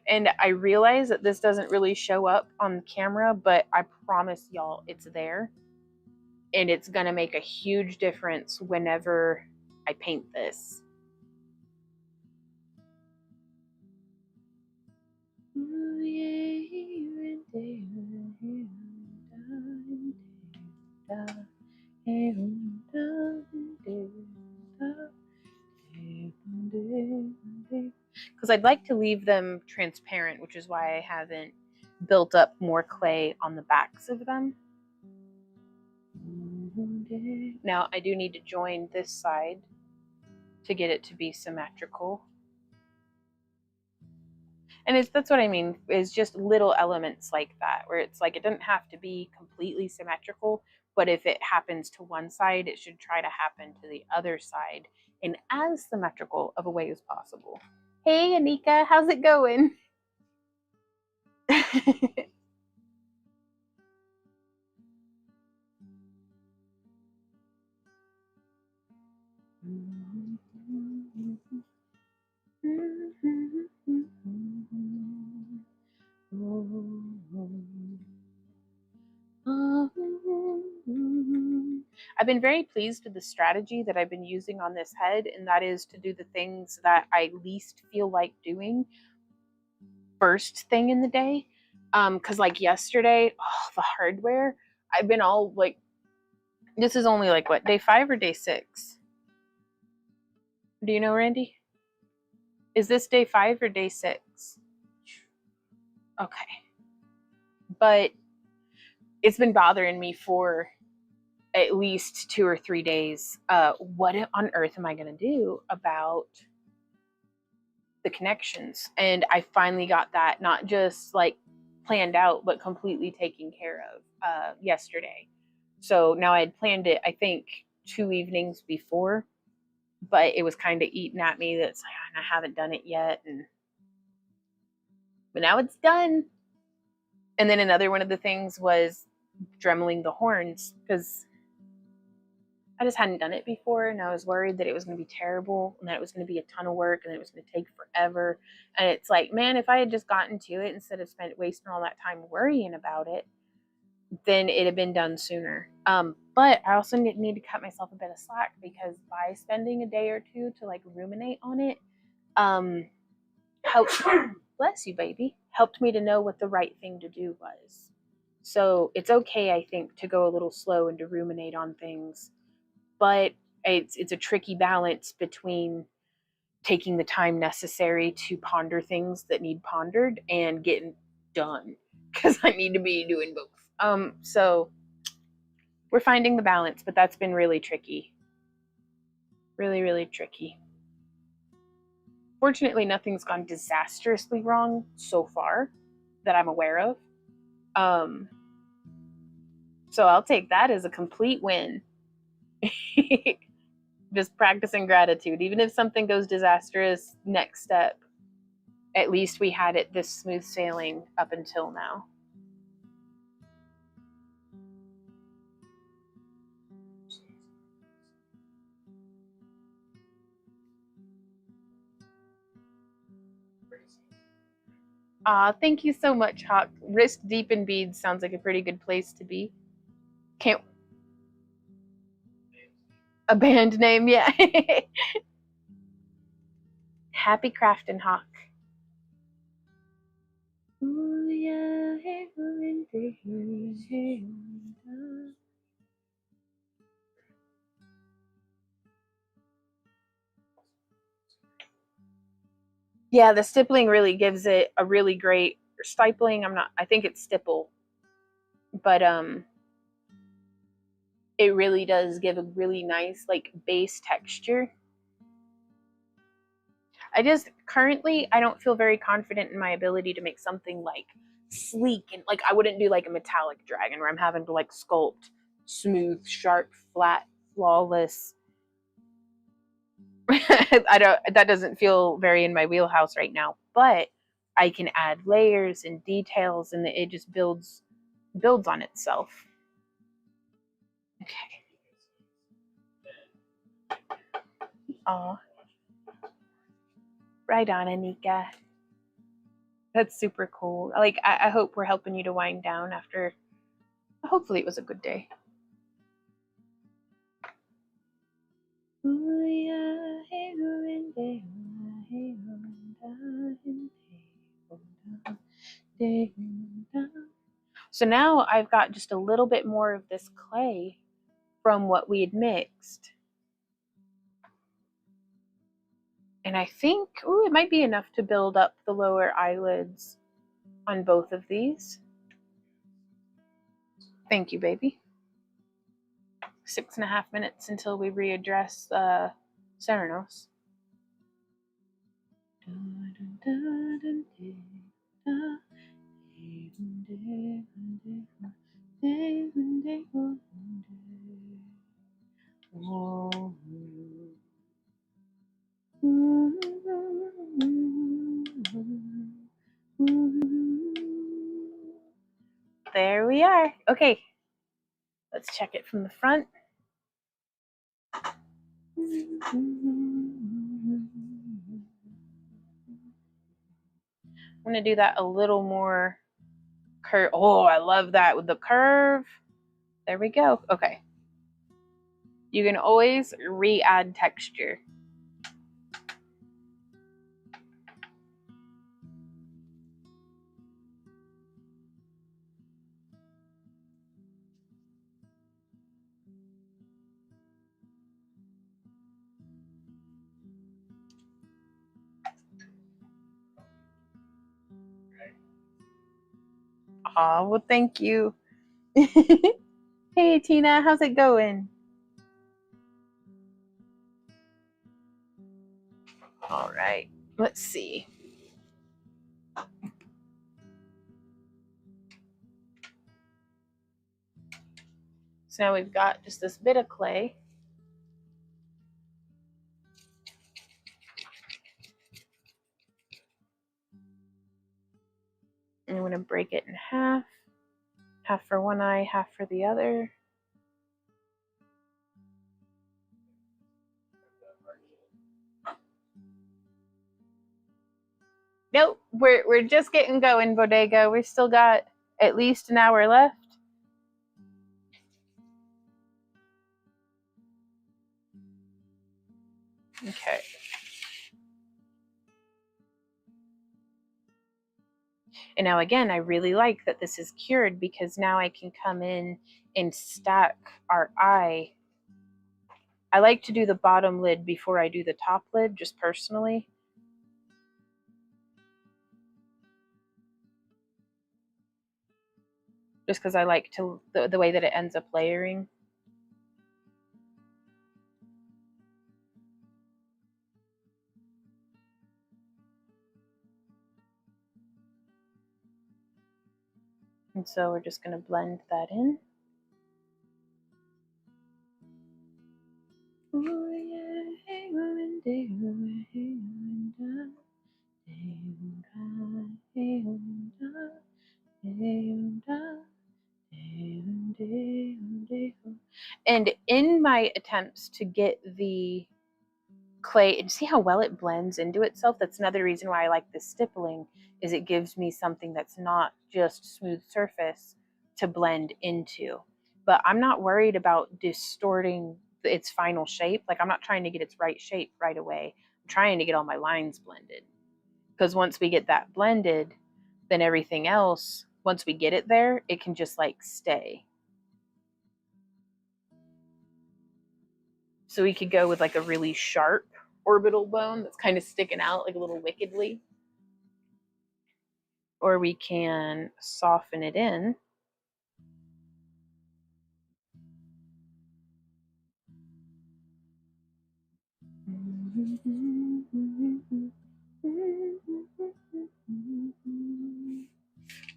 And I realize that this doesn't really show up on camera, but I promise y'all it's there. And it's going to make a huge difference whenever I paint this. Because I'd like to leave them transparent, which is why I haven't built up more clay on the backs of them. Now I do need to join this side to get it to be symmetrical. And that's what I mean, is just little elements like that, where it's like it doesn't have to be completely symmetrical, but if it happens to one side, it should try to happen to the other side in as symmetrical of a way as possible. Hey, Anika, how's it going? I've been very pleased with the strategy that I've been using on this head, and that is to do the things that I least feel like doing first thing in the day. Because like yesterday, the hardware, I've been all like, this is only like what, day 5 or day 6? Do you know, Randy? Is this day 5 or day 6? Okay. But it's been bothering me for at least 2 or 3 days. What on earth am I going to do about the connections? And I finally got that not just like planned out, but completely taken care of yesterday. So now I had planned it, I think, 2 evenings before, but it was kind of eating at me that's like, I haven't done it yet. But now it's done. And then another one of the things was dremeling the horns, because I just hadn't done it before, and I was worried that it was going to be terrible and that it was going to be a ton of work and that it was going to take forever. And it's like, man, if I had just gotten to it instead of wasting all that time worrying about it, then it had been done sooner. But I also need to cut myself a bit of slack, because by spending a day or two to like ruminate on it, helped, bless you, baby, helped me to know what the right thing to do was. So it's okay, I think, to go a little slow and to ruminate on things. But it's a tricky balance between taking the time necessary to ponder things that need pondered and getting done, because I need to be doing both. So we're finding the balance, but that's been really tricky. Really, really tricky. Fortunately, nothing's gone disastrously wrong so far that I'm aware of. So I'll take that as a complete win. Just practicing gratitude. Even if something goes disastrous, next step, at least we had it this smooth sailing up until now. Thank you so much, Hawk. Wrist deep in beads sounds like a pretty good place to be. Can't. A band name, yeah. Happy crafting, Hawk. Ooh, yeah. Yeah, the stippling really gives it a really great, stippling, I think it's stipple, but it really does give a really nice like base texture. Currently I don't feel very confident in my ability to make something like sleek, and like I wouldn't do like a metallic dragon where I'm having to like sculpt smooth, sharp, flat, flawless. That doesn't feel very in my wheelhouse right now, but I can add layers and details and it just builds on itself. Okay. Oh, right on, Anika. That's super cool. Like, I hope we're helping you to wind down after. Hopefully, it was a good day. So now I've got just a little bit more of this clay from what we had mixed. And I think, it might be enough to build up the lower eyelids on both of these. Thank you, baby. 6.5 minutes until we readdress Serenos. There we are. Okay, let's check it from the front. I'm going to do that a little more curve. Oh, I love that with the curve. There we go. Okay. You can always re-add texture. Oh, well, thank you. Hey, Tina, how's it going? All right, let's see. So now we've got just this bit of clay. And I'm going to break it in half. Half for one eye, half for the other. Nope, we're just getting going, Bodega. We've still got at least an hour left. Okay. And now again, I really like that this is cured because now I can come in and stack our eye. I like to do the bottom lid before I do the top lid, just personally. Just because I like to the way that it ends up layering. And so we're just going to blend that in. And in my attempts to get the clay and see how well it blends into itself, that's another reason why I like this stippling, is it gives me something that's not just smooth surface to blend into. But I'm not worried about distorting its final shape. Like, I'm not trying to get its right shape right away. I'm trying to get all my lines blended, because once we get that blended, then everything else, once we get it there, it can just like stay. So we could go with like a really sharp orbital bone that's kind of sticking out like a little wickedly. Or we can soften it in.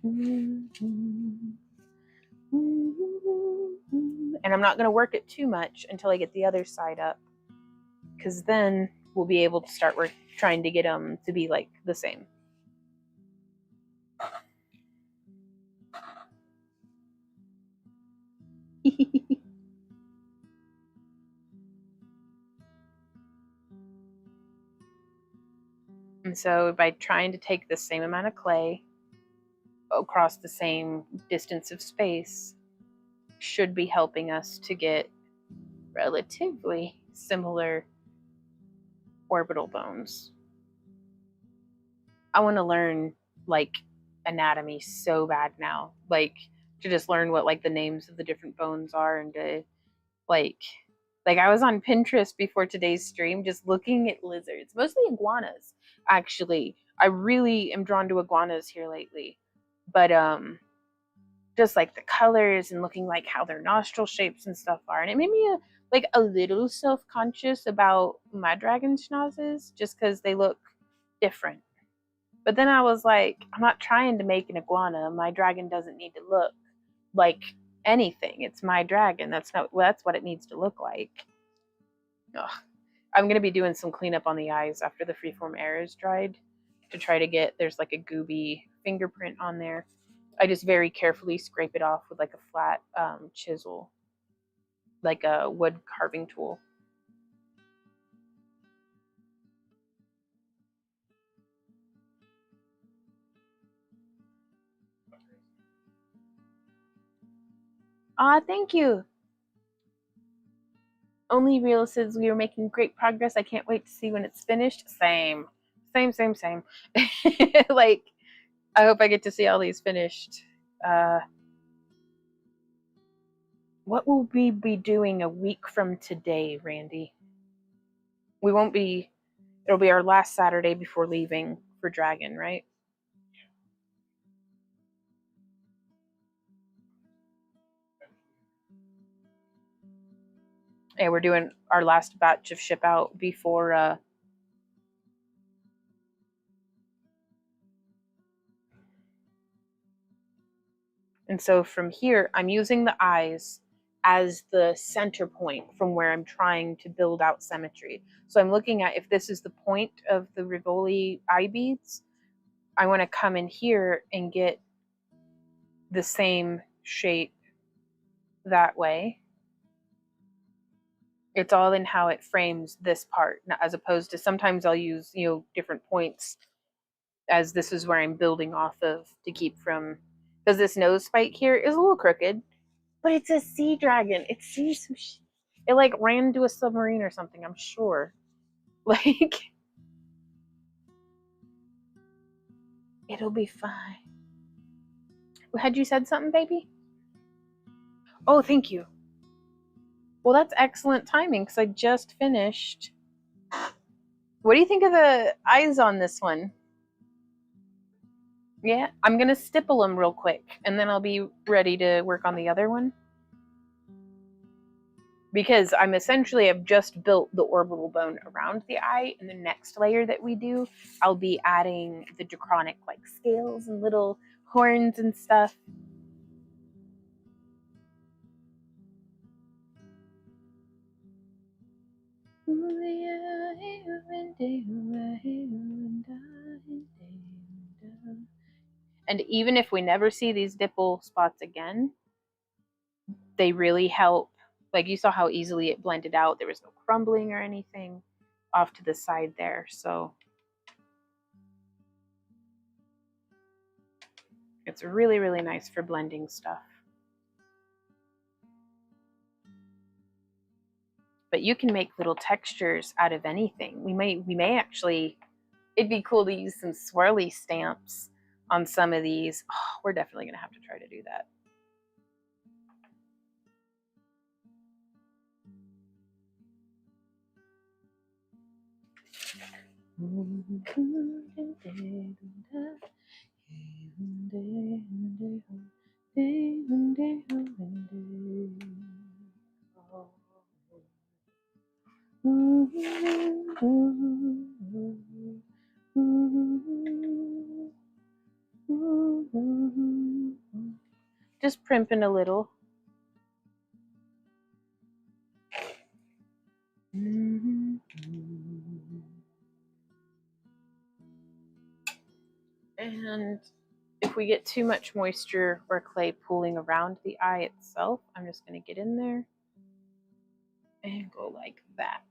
And I'm not going to work it too much until I get the other side up, because then we'll be able to start trying to get them to be like the same. And so by trying to take the same amount of clay across the same distance of space should be helping us to get relatively similar orbital bones. I want to learn like anatomy so bad now, like to just learn what like the names of the different bones are, and to like I was on Pinterest before today's stream just looking at lizards, mostly iguanas actually. I really am drawn to iguanas here lately, but just like the colors and looking like how their nostril shapes and stuff are, and it made me like a little self-conscious about my dragon schnauzes just because they look different. But then I was like, I'm not trying to make an iguana. My dragon doesn't need to look like anything. It's my dragon. That's what it needs to look like. Ugh. I'm gonna be doing some cleanup on the eyes after the freeform air is dried to try to get, there's like a gooby fingerprint on there. I just very carefully scrape it off with like a flat chisel, like a wood carving tool. Thank you. Only Real says we are making great progress. I can't wait to see when it's finished. Same. Like, I hope I get to see all these finished. What will we be doing a week from today, Randy? We won't be, it'll be our last Saturday before leaving for Dragon, right? Yeah, we're doing our last batch of ship out before and so from here, I'm using the eyes as the center point from where I'm trying to build out symmetry. So I'm looking at, if this is the point of the Rivoli eye beads, I want to come in here and get the same shape that way. It's all in how it frames this part, as opposed to sometimes I'll use, different points, as this is where I'm building off of to keep from, because this nose spike here is a little crooked, but it's a sea dragon. It sees some it like ran into a submarine or something, I'm sure. Like, it'll be fine. Had you said something, baby? Oh, thank you. Well, that's excellent timing because I just finished. What do you think of the eyes on this one? Yeah, I'm going to stipple them real quick and then I'll be ready to work on the other one. Because I'm essentially, have just built the orbital bone around the eye, and the next layer that we do, I'll be adding the draconic like scales and little horns and stuff. And even if we never see these dipple spots again, they really help. Like, you saw how easily it blended out. There was no crumbling or anything off to the side there. So it's really, really nice for blending stuff. But you can make little textures out of anything. We may actually, it'd be cool to use some swirly stamps on some of these. Oh, we're definitely gonna have to try to do that. Just primping a little. And if we get too much moisture or clay pooling around the eye itself, I'm just going to get in there and go like that.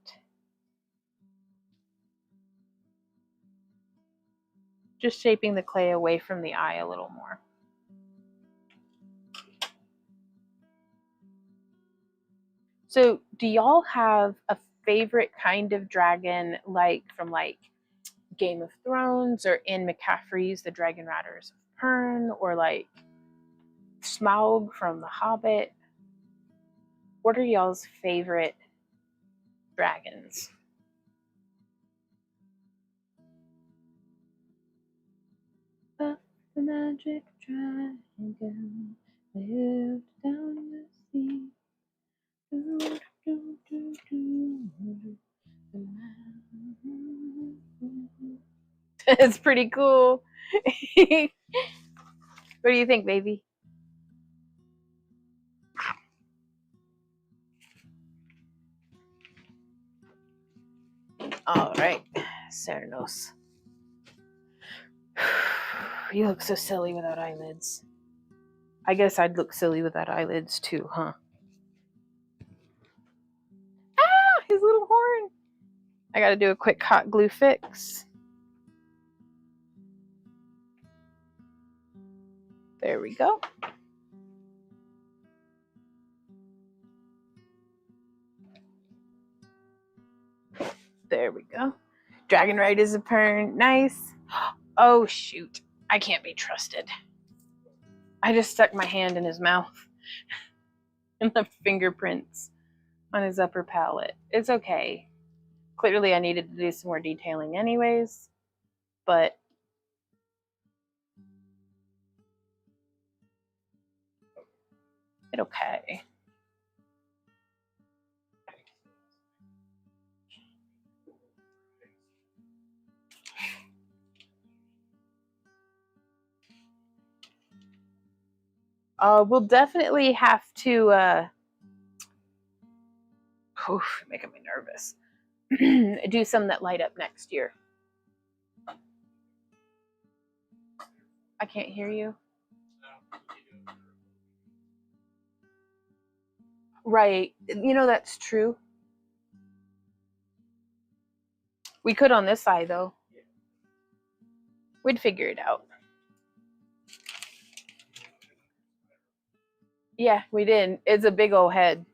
Just shaping the clay away from the eye a little more. So do y'all have a favorite kind of dragon, like from like Game of Thrones or Anne McCaffrey's The Dragon Riders of Pern, or like Smaug from The Hobbit? What are y'all's favorite dragons? The magic dragon lived down the sea. It's pretty cool. What do you think, baby? All right, Cernos. You look so silly without eyelids. I guess I'd look silly without eyelids too, huh? Ah, his little horn. I gotta do a quick hot glue fix. There we go. There we go. Dragon Riders of Pern. Nice. Oh, shoot. I can't be trusted. I just stuck my hand in his mouth and left fingerprints on his upper palate. It's okay. Clearly, I needed to do some more detailing anyways, but it's okay. We'll definitely have to, making me nervous, do some that light up next year. I can't hear you. Right. You know, that's true. We could on this side, though. We'd figure it out. Yeah, we did. It's a big old head.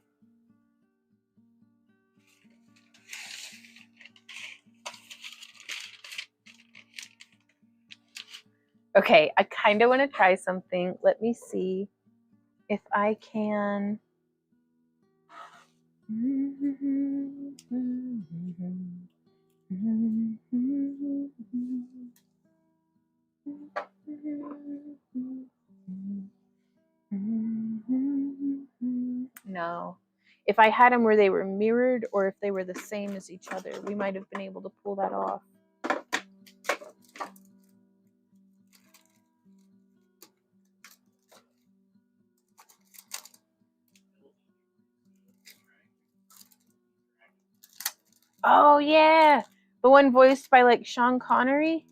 Okay, I kind of want to try something. Let me see if I can. No. If I had them where they were mirrored or if they were the same as each other, we might have been able to pull that off. Oh, yeah. The one voiced by like Sean Connery.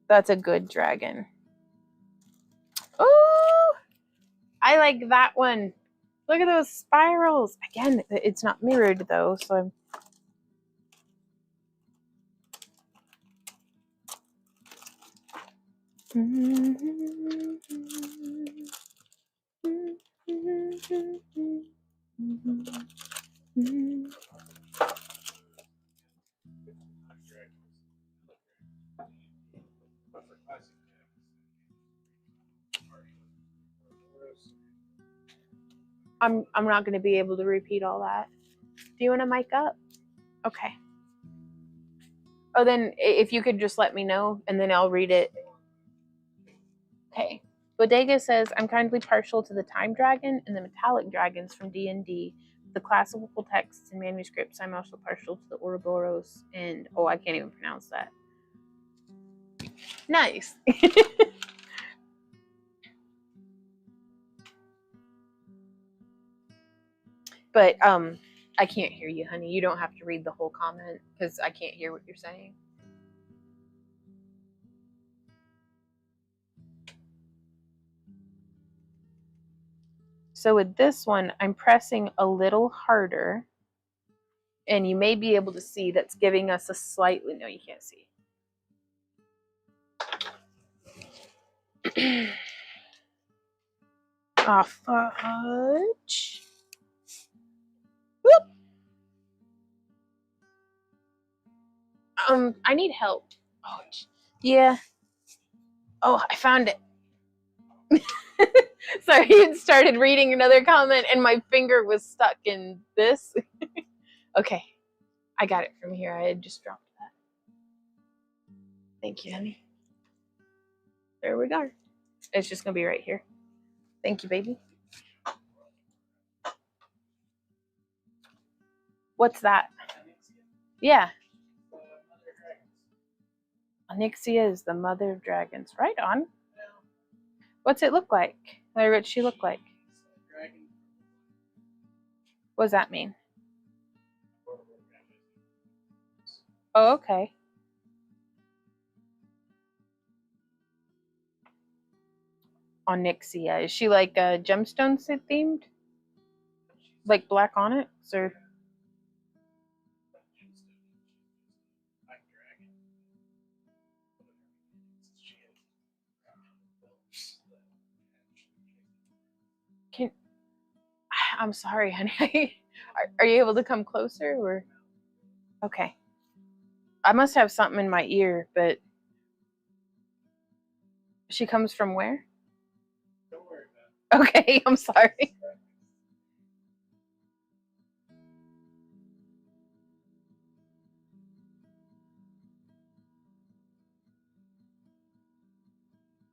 That's a good dragon. Oh, I like that one. Look at those spirals. Again, it's not mirrored though, so I'm... I'm not going to be able to repeat all that. Do you want to mic up? Okay. Oh, then if you could just let me know, and then I'll read it. Okay. Bodega says, I'm kindly partial to the Time Dragon and the Metallic Dragons from D&D. The classical texts and manuscripts, I'm also partial to the Ouroboros and... Oh, I can't even pronounce that. Nice. But I can't hear you, honey. You don't have to read the whole comment because I can't hear what you're saying. So with this one, I'm pressing a little harder, and you may be able to see that's giving us a slightly, no, you can't see. Ah, fudge. Whoop. I need help. Oh, yeah. Oh, I found it. Sorry, it started reading another comment and my finger was stuck in this. Okay, I got it from here. I had just dropped that. Thank you, honey. There we go. It's just gonna be right here. Thank you, baby. What's that? Yeah. Onyxia is the mother of dragons. Right on. What's it look like? Or what's she look like? What does that mean? Oh, okay. Onyxia. Is she like gemstone themed? Like black onyx or? I'm sorry, honey. Are you able to come closer or? Okay. I must have something in my ear, but she comes from where? Don't worry about it. Okay, I'm sorry.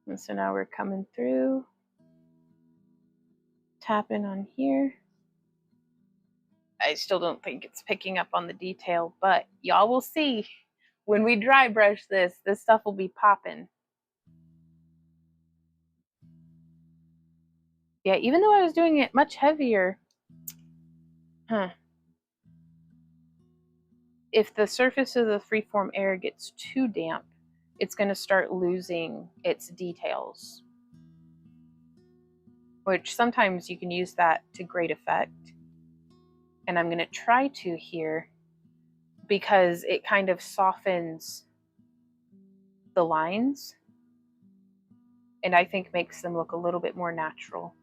And so now we're coming through, tapping on here. I still don't think it's picking up on the detail, but y'all will see when we dry brush this stuff will be popping. Yeah, even though I was doing it much heavier, if the surface of the freeform air gets too damp, it's going to start losing its details, which sometimes you can use that to great effect. And I'm going to try to here because it kind of softens the lines and I think makes them look a little bit more natural.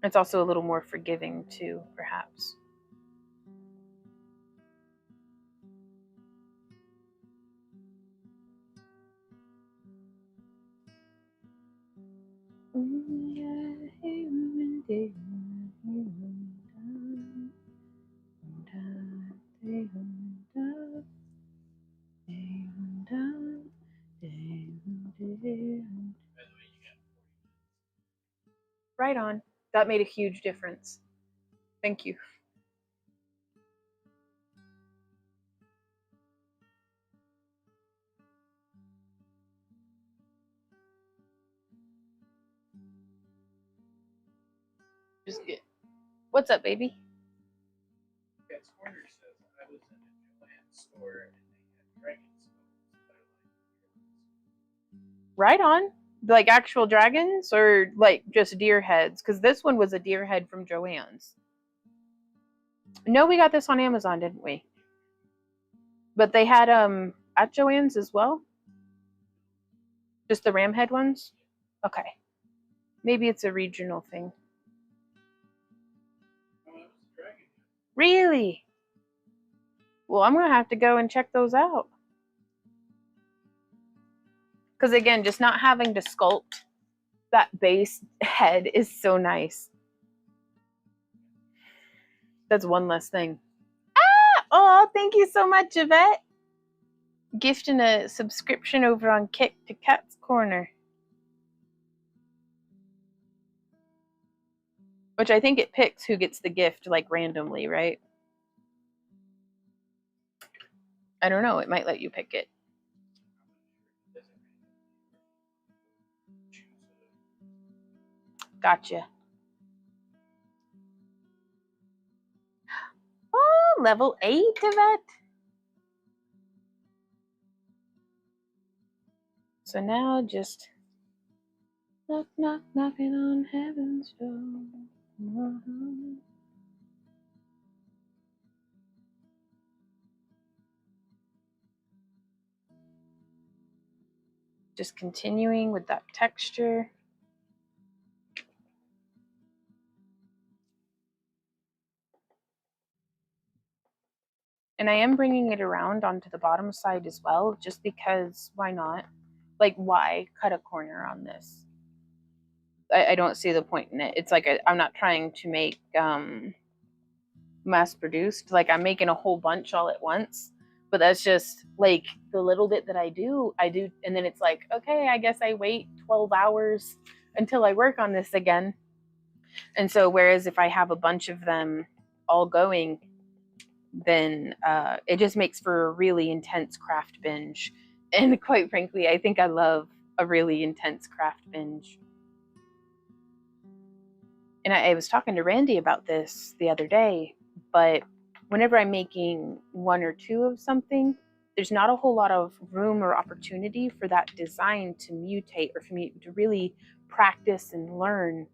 It's also a little more forgiving too, perhaps. Right on. That made a huge difference. Thank you. Just get. What's up, baby? Cat's Corner says I was in a Joann's store and they had dragon skulls. Right on. Like actual dragons or like just deer heads? Because this one was a deer head from Joann's. No, we got this on Amazon, didn't we? But they had at Joann's as well. Just the ram head ones? Okay. Maybe it's a regional thing. Oh, that was a dragon. Really? Well, I'm going to have to go and check those out. Because again, just not having to sculpt that base head is so nice. That's one less thing. Ah! Oh, thank you so much, Yvette. Gifting a subscription over on Kick to Cat's Corner. Which I think it picks who gets the gift, like, randomly, right? I don't know. It might let you pick it. Gotcha. level 8, Yvette? So now just knock, knock, knocking on heaven's door. Just continuing with that texture. And I am bringing it around onto the bottom side as well, just because why not? Like, why cut a corner on this? I don't see the point in it. It's like I'm not trying to make mass produced. Like, I'm making a whole bunch all at once. But that's just like the little bit that I do. And then it's like, okay, I guess I wait 12 hours until I work on this again. And so, whereas if I have a bunch of them all going, then it just makes for a really intense craft binge. And quite frankly, I think I love a really intense craft binge. And I was talking to Randy about this the other day, but whenever I'm making one or two of something, there's not a whole lot of room or opportunity for that design to mutate or for me to really practice and learn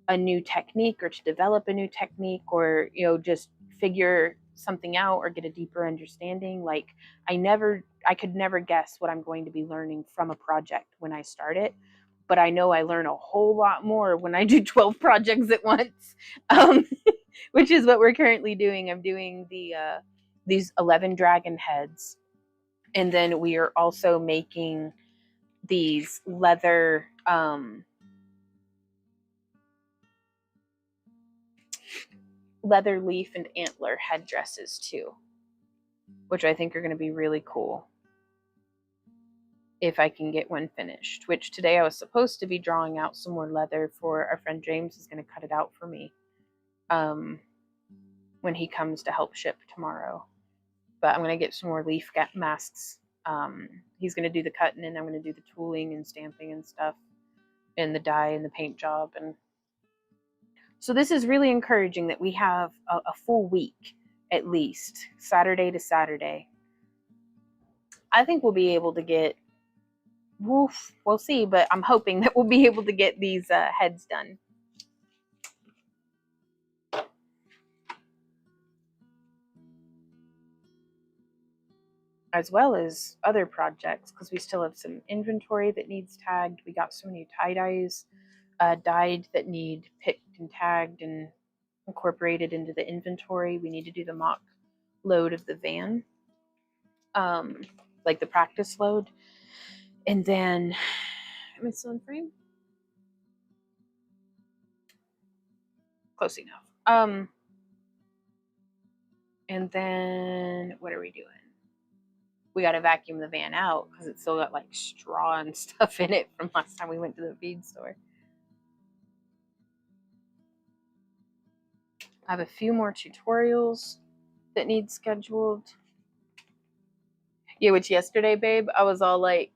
a new technique or to develop a new technique or, just figure something out or get a deeper understanding. Like I could never guess what I'm going to be learning from a project when I start it. But I know I learn a whole lot more when I do 12 projects at once, which is what we're currently doing. I'm doing these 11 dragon heads. And then we are also making these leather leaf and antler headdresses too, which I think are going to be really cool if I can get one finished, which today I was supposed to be drawing out some more leather for our friend James is going to cut it out for me when he comes to help ship tomorrow. But I'm going to get some more leaf masks. He's going to do the cutting and I'm going to do the tooling and stamping and stuff and the dye and the paint job. And so this is really encouraging that we have a full week at least, Saturday to Saturday. I think we'll be able to get, we'll see, but I'm hoping that we'll be able to get these heads done. As well as other projects, because we still have some inventory that needs tagged. We got some new tie-dyes dyed that need picked and tagged and incorporated into the inventory. We need to do the mock load of the van, like the practice load. And then, am I still in frame? Close enough. And then what are we doing? We got to vacuum the van out because it's still got like straw and stuff in it from last time we went to the feed store. I have a few more tutorials that need scheduled. Yeah, which yesterday, babe, I was all like,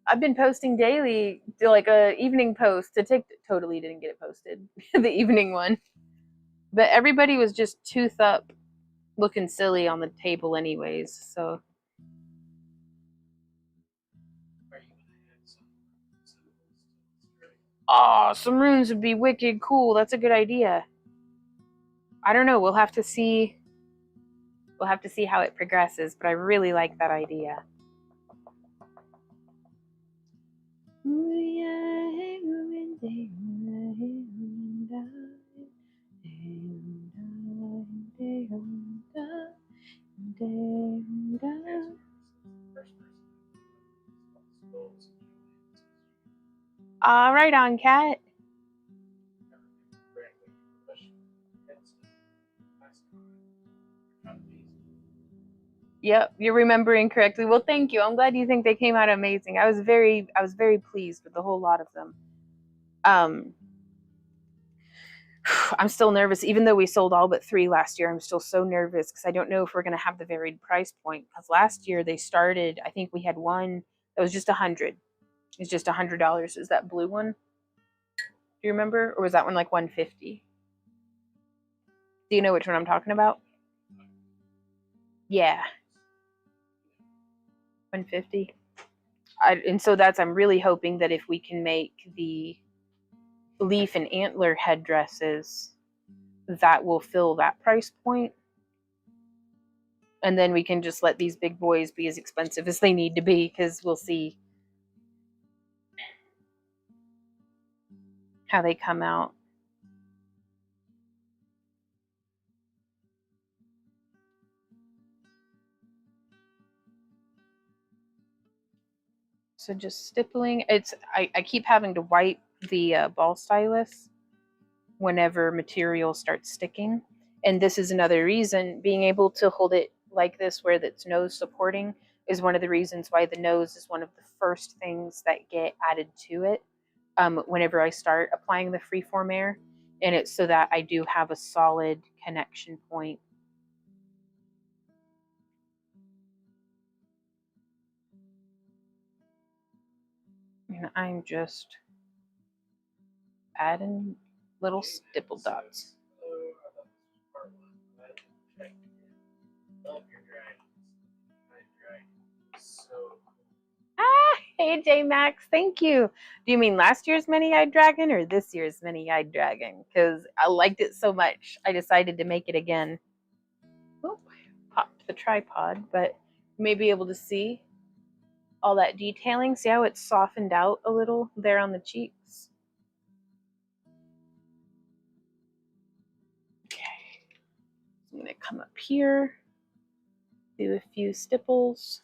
I've been posting daily, like a evening post to take. Totally didn't get it posted, the evening one. But everybody was just tooth up, looking silly on the table, anyways. So. Oh, some runes would be wicked cool. That's a good idea. I don't know. We'll have to see. We'll have to see how it progresses, but I really like that idea. All right, on Cat. Yep, you're remembering correctly. Well, thank you. I'm glad you think they came out amazing. I was very pleased with the whole lot of them. I'm still nervous, even though we sold all but 3 last year. I'm still so nervous because I don't know if we're going to have the varied price point. Because last year they started, I think we had one that was just $100. It's just $100. Is that blue one? Do you remember, or was that one like $150? Do you know which one I'm talking about? Yeah, 150. And so I'm really hoping that if we can make the leaf and antler headdresses, that will fill that price point. And then we can just let these big boys be as expensive as they need to be, because we'll see how they come out. So just stippling. I keep having to wipe the ball stylus whenever material starts sticking. And this is another reason, being able to hold it like this where it's nose supporting is one of the reasons why the nose is one of the first things that get added to it whenever I start applying the freeform air. And it's so that I do have a solid connection point. And I'm just adding little stipple dots. Ah, hey J Max, thank you. Do you mean last year's many-eyed dragon or this year's many-eyed dragon? Because I liked it so much, I decided to make it again. Oh, popped the tripod, but you may be able to see all that detailing. See how it's softened out a little there on the cheeks? Okay, I'm gonna come up here, do a few stipples,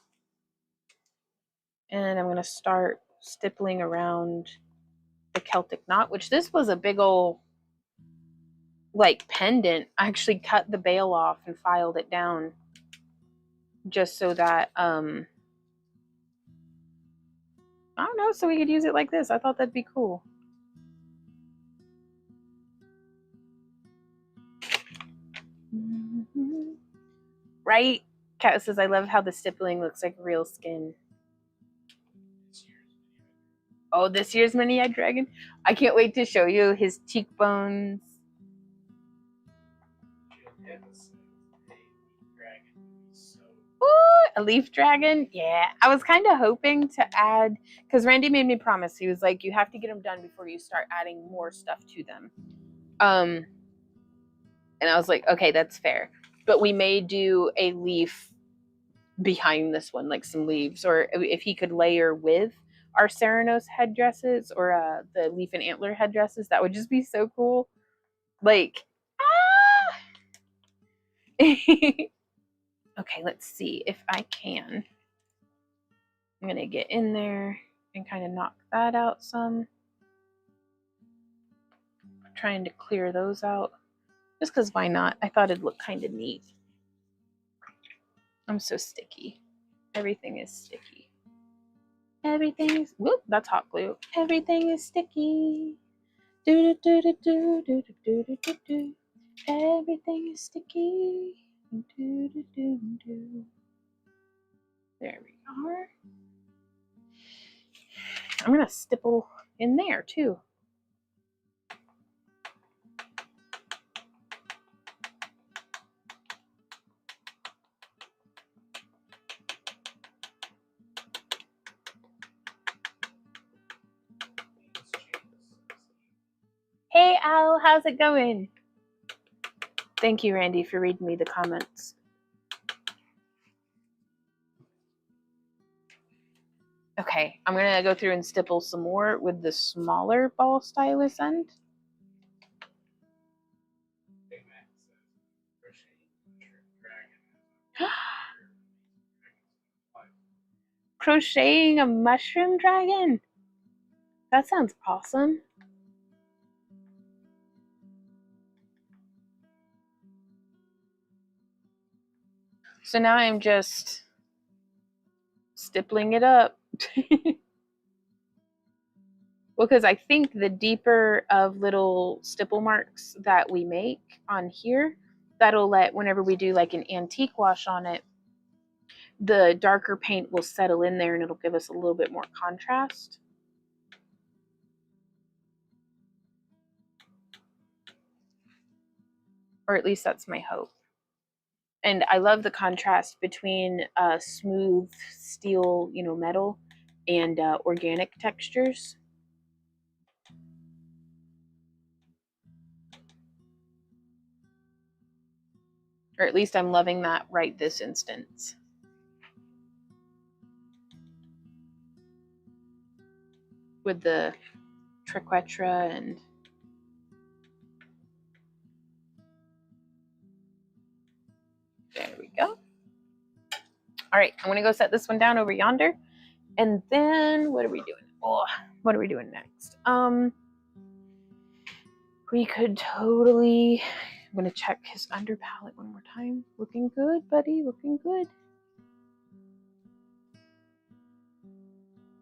and I'm gonna start stippling around the Celtic knot, which this was a big old like pendant. I actually cut the bail off and filed it down just so that I don't know, so we could use it like this. I thought that'd be cool. Right? Kat says, I love how the stippling looks like real skin. Oh, this year's mini-eyed dragon? I can't wait to show you his cheekbones. Ooh, a leaf dragon? Yeah, I was kind of hoping to add, because Randy made me promise. He was like, you have to get them done before you start adding more stuff to them. And I was like, okay, that's fair. But we may do a leaf behind this one, like some leaves, or if he could layer with our Ceranos headdresses or the leaf and antler headdresses, that would just be so cool. Like, ah! Okay, let's see if I can. I'm gonna get in there and kind of knock that out some. I'm trying to clear those out, just because why not? I thought it'd look kind of neat. I'm so sticky. Everything is sticky. Everything is, whoop, that's hot glue. Everything is sticky. Do do do do do do do do do do. Everything is sticky. Do do do do. There we are. I'm gonna stipple in there too. Hey Al, how's it going? Thank you, Randy, for reading me the comments. Okay, I'm gonna go through and stipple some more with the smaller ball stylus end. Crocheting a mushroom dragon? That sounds awesome. So now I'm just stippling it up. Well, because I think the deeper of little stipple marks that we make on here, that'll let, whenever we do like an antique wash on it, the darker paint will settle in there and it'll give us a little bit more contrast. Or at least that's my hope. And I love the contrast between smooth steel, metal, and organic textures. Or at least I'm loving that right this instance. With the triquetra and there we go. All right, I'm gonna go set this one down over yonder. And then what are we doing? Oh, what are we doing next? We could totally, I'm gonna check his under palette one more time. Looking good, buddy, looking good.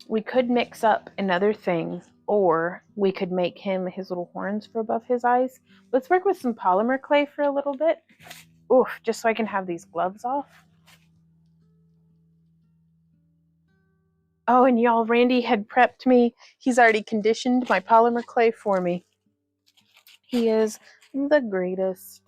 We could mix up another thing, or we could make him his little horns for above his eyes. Let's work with some polymer clay for a little bit. Oof, just so I can have these gloves off. Oh, and y'all, Randy had prepped me. He's already conditioned my polymer clay for me. He is the greatest.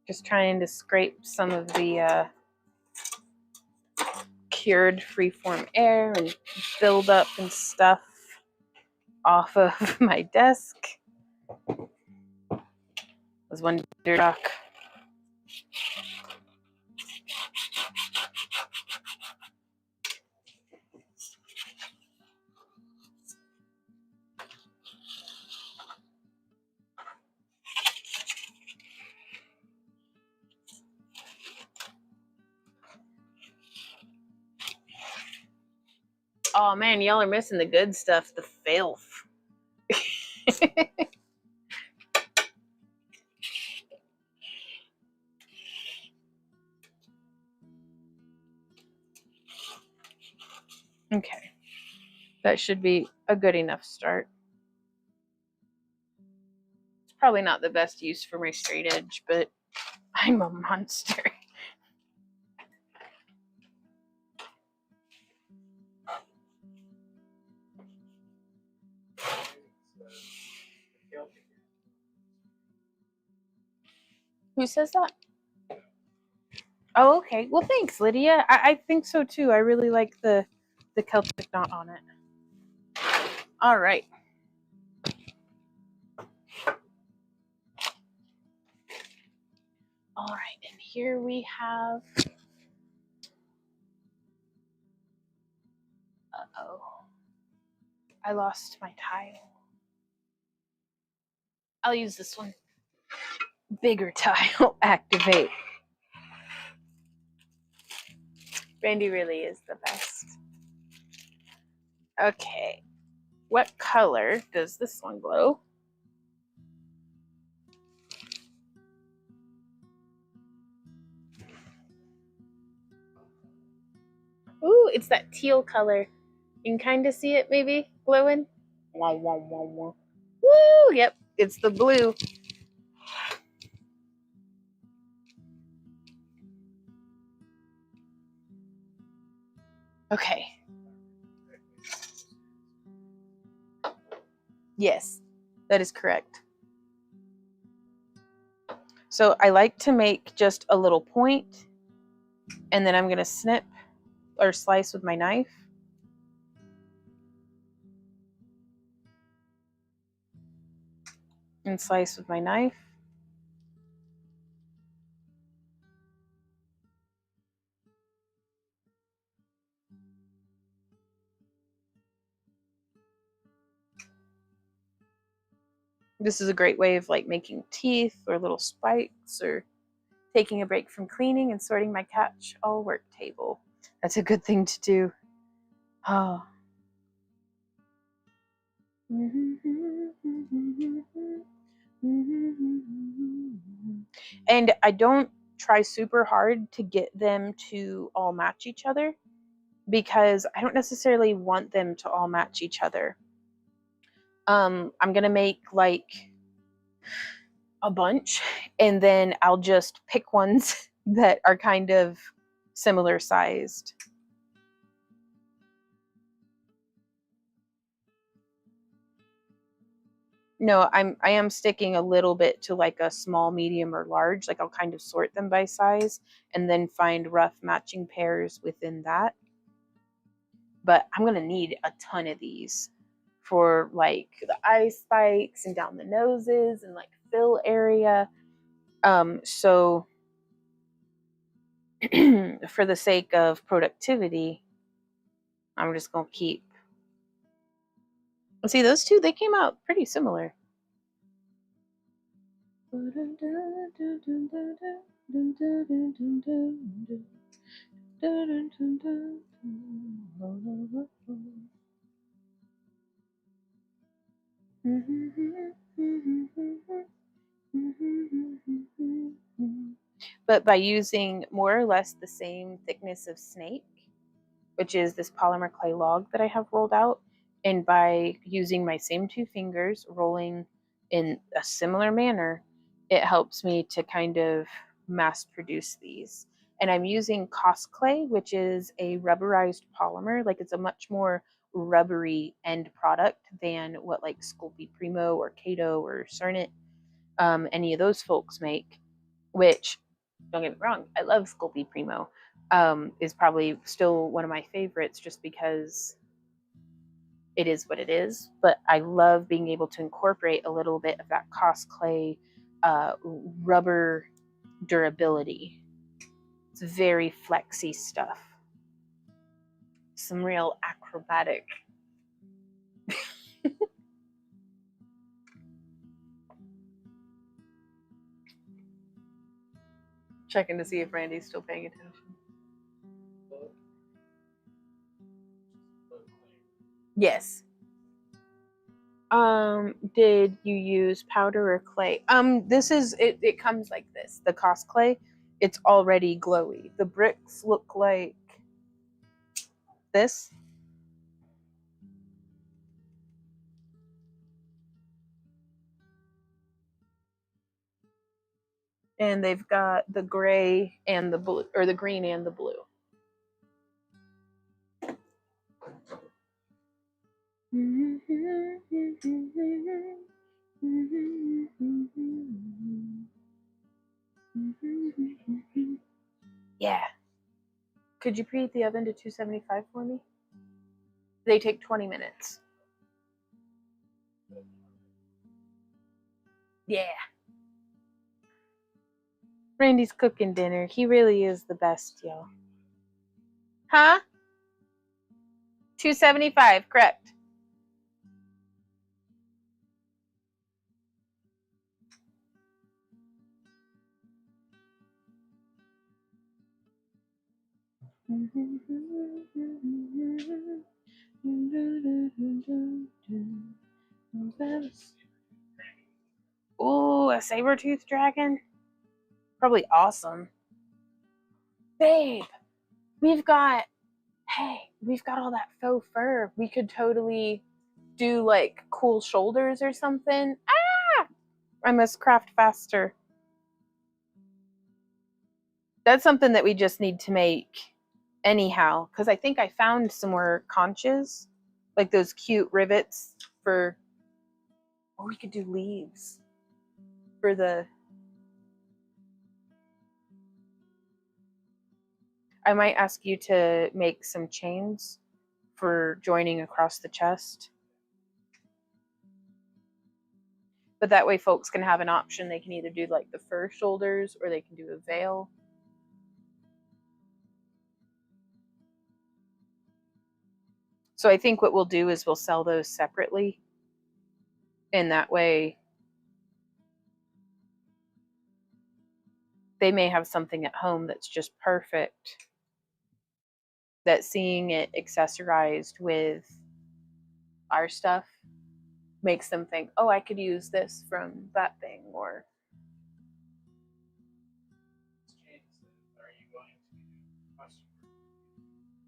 Just trying to scrape some of the cured freeform air and build up and stuff off of my desk. Was one duck. Oh man, y'all are missing the good stuff, the filth. Okay, that should be a good enough start. It's probably not the best use for my straight edge, but I'm a monster. Who says that? Oh, okay. Well, thanks, Lydia. I think so too. I really like the Celtic knot on it. All right. All right, and here we have. Uh-oh. I lost my tile. I'll use this one. Bigger tile. Activate. Randy really is the best. Okay. What color does this one glow? Ooh, it's that teal color. You can kind of see it maybe glowing. Wah, wah, wah, wah. Woo! Yep, it's the blue. Okay. Yes, that is correct. So I like to make just a little point, and then I'm going to snip or slice with my knife. And slice with my knife. This is a great way of like making teeth or little spikes or taking a break from cleaning and sorting my catch-all work table. That's a good thing to do. Oh. And I don't try super hard to get them to all match each other because I don't necessarily want them to all match each other. I'm gonna make like a bunch and then I'll just pick ones that are kind of similar sized. No, I am sticking a little bit to like a small, medium, or large. Like I'll kind of sort them by size and then find rough matching pairs within that. But I'm gonna need a ton of these for like the eye spikes and down the noses and like fill area. So for the sake of productivity, I'm just gonna keep. See, those two, they came out pretty similar. But by using more or less the same thickness of snake, which is this polymer clay log that I have rolled out, and by using my same two fingers rolling in a similar manner, it helps me to kind of mass produce these. And I'm using Cos clay, which is a rubberized polymer. Like it's a much more rubbery end product than what like Sculpting Primo or Kato or Cernit, any of those folks make, which, don't get me wrong, I love Sculpting Primo. Is probably still one of my favorites just because it is what it is. But I love being able to incorporate a little bit of that Cos clay rubber durability. It's very flexy stuff. Some real acrobatic. Checking to see if Randy's still paying attention. Yes. Did you use powder or clay? This is it comes like this. The Cos clay, it's already glowy. The bricks look like this. And they've got the gray and the blue, or the green and the blue. Yeah. Could you preheat the oven to 275 for me? They take 20 minutes. Yeah. Randy's cooking dinner. He really is the best, y'all. Huh? 275, correct. Ooh, a saber-tooth dragon? Probably awesome. Babe, we've got all that faux fur. We could totally do like cool shoulders or something. Ah! I must craft faster. That's something that we just need to make anyhow, because I think I found some more conches, like those cute rivets for, or we could do leaves for the, I might ask you to make some chains for joining across the chest. But that way folks can have an option. They can either do like the fur shoulders or they can do a veil. So I think what we'll do is we'll sell those separately. And that way they may have something at home that's just perfect, that seeing it accessorized with our stuff makes them think, oh, I could use this from that thing. Or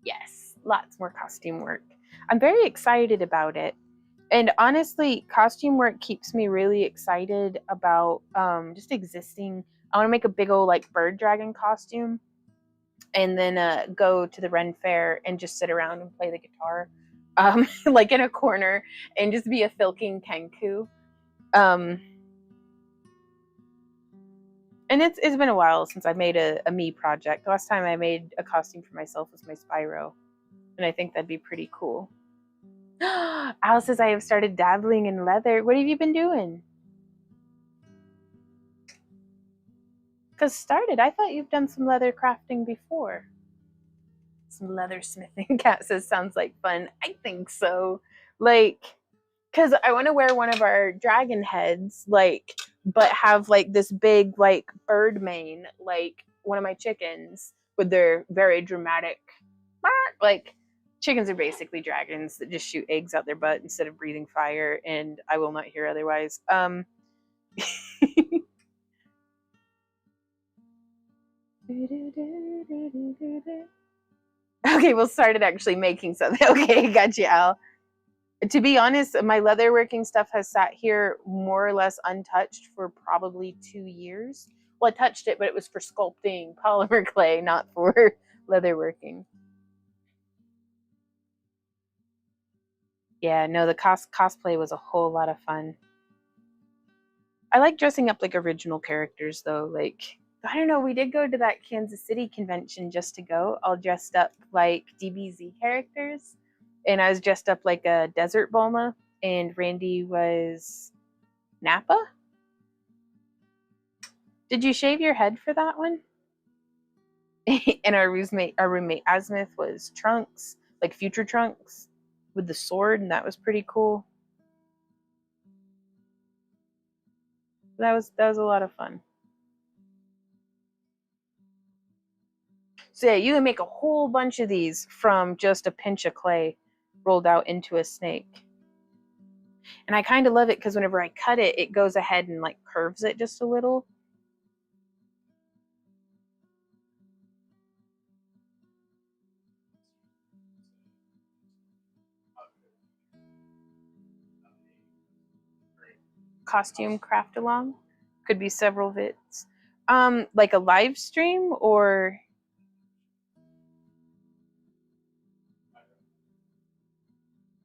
yes, lots more costume work. I'm very excited about it. And honestly, costume work keeps me really excited about just existing I want to make a big old like bird dragon costume, and then go to the Ren Fair and just sit around and play the guitar, like in a corner, and just be a filking Kenku. And it's been a while since I made a me project. The last time I made a costume for myself was my Spyro, and I think that'd be pretty cool. Alice says I have started dabbling in leather. What have you been doing? Because started, I thought you've done some leather crafting before. Some leather smithing. Cat says sounds like fun. I think so. Like, because I want to wear one of our dragon heads, like, but have like this big like bird mane, like one of my chickens with their very dramatic, like, chickens are basically dragons that just shoot eggs out their butt instead of breathing fire, and I will not hear otherwise. Okay, we'll start it actually making something. Okay, got you, Al. To be honest, my leatherworking stuff has sat here more or less untouched for probably 2 years. Well, I touched it, but it was for sculpting polymer clay, not for leatherworking. Yeah, no, the cosplay was a whole lot of fun. I like dressing up like original characters, though. Like, I don't know, we did go to that Kansas City convention just to go, all dressed up like DBZ characters. And I was dressed up like a desert Bulma, and Randy was Nappa. Did you shave your head for that one? And our roommate Asmith was Trunks, like future Trunks, with the sword, and that was pretty cool. That was a lot of fun. So yeah, you can make a whole bunch of these from just a pinch of clay rolled out into a snake. And I kind of love it because whenever I cut it, it goes ahead and like curves it just a little. Costume craft along. Could be several vids. Like a live stream or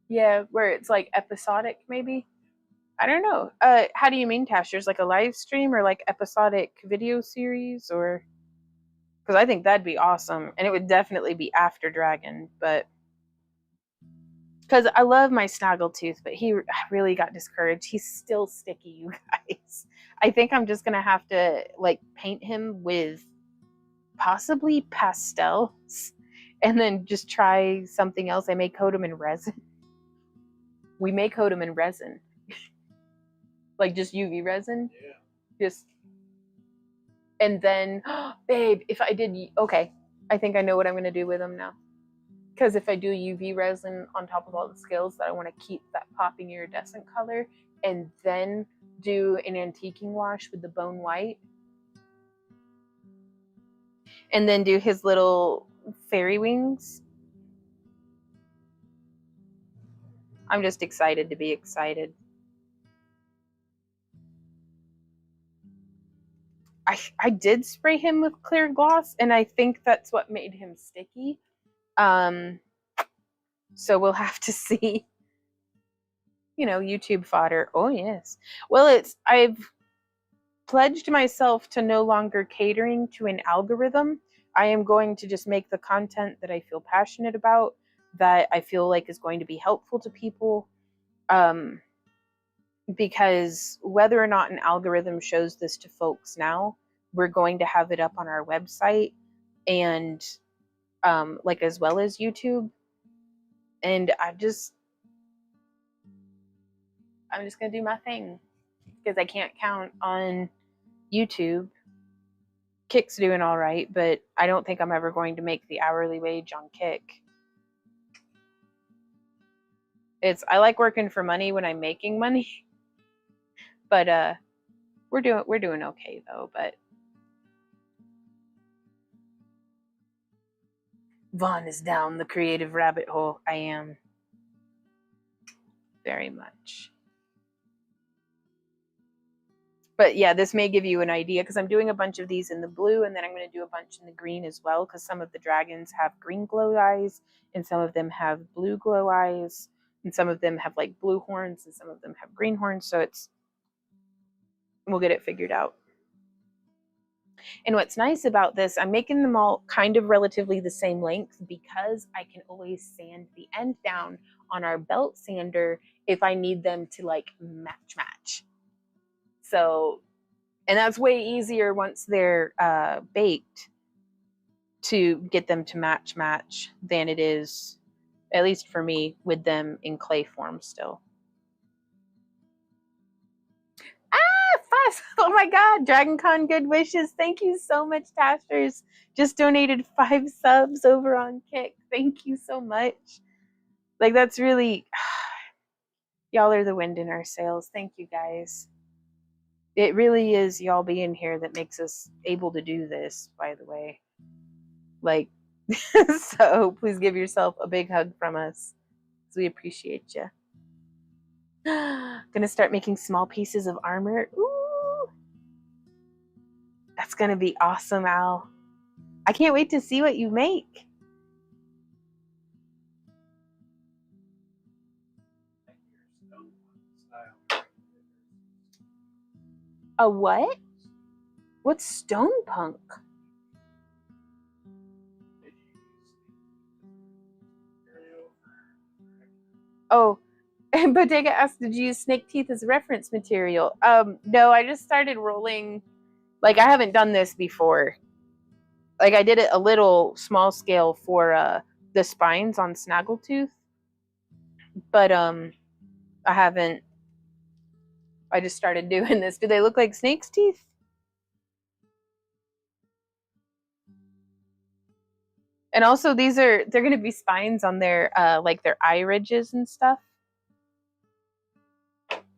yeah, where it's like episodic maybe. I don't know. How do you mean, Tashers? Like a live stream or like episodic video series, or because I think that'd be awesome, and it would definitely be after Dragon, but because I love my Snaggletooth, but he really got discouraged. He's still sticky, you guys. I think I'm just gonna have to like paint him with possibly pastels, and then just try something else. I may coat him in resin. We may coat him in resin, like just UV resin. Yeah. Just and then, babe, if I did, okay, I think I know what I'm gonna do with him now. Because if I do UV resin on top of all the scales, that I want to keep that popping iridescent color, and then do an antiquing wash with the bone white, and then do his little fairy wings. I'm just excited to be excited. I did spray him with clear gloss, and I think that's what made him sticky. So we'll have to see. You know, YouTube fodder. Oh yes. Well, I've pledged myself to no longer catering to an algorithm. I am going to just make the content that I feel passionate about, that I feel like is going to be helpful to people. Because whether or not an algorithm shows this to folks now, we're going to have it up on our website and like as well as YouTube. And I'm just gonna do my thing because I can't count on YouTube. Kick's doing all right, but I don't think I'm ever going to make the hourly wage on Kick. I like working for money when I'm making money, but we're doing okay though. But Vaughn is down the creative rabbit hole. I am very much. But yeah, this may give you an idea because I'm doing a bunch of these in the blue, and then I'm going to do a bunch in the green as well, because some of the dragons have green glow eyes and some of them have blue glow eyes, and some of them have like blue horns and some of them have green horns. So we'll get it figured out. And what's nice about this, I'm making them all kind of relatively the same length because I can always sand the end down on our belt sander if I need them to like match. So, and that's way easier once they're baked to get them to match than it is, at least for me, with them in clay form still. Oh my God, Dragoncon good wishes. Thank you so much, Tasters. Just donated 5 subs over on Kick. Thank you so much. Like, that's really, y'all are the wind in our sails. Thank you, guys. It really is y'all being here that makes us able to do this, by the way. Like, so please give yourself a big hug from us. We appreciate you. Gonna start making small pieces of armor. Ooh, that's gonna be awesome, Al. I can't wait to see what you make. A what? What's stone punk? Oh, and Bodega asked, did you use snake teeth as reference material? No, I just started rolling. Like, I haven't done this before. Like, I did it a little small scale for the spines on Snaggletooth, but I haven't. I just started doing this. Do they look like snake's teeth? And also, they're going to be spines on their like their eye ridges and stuff.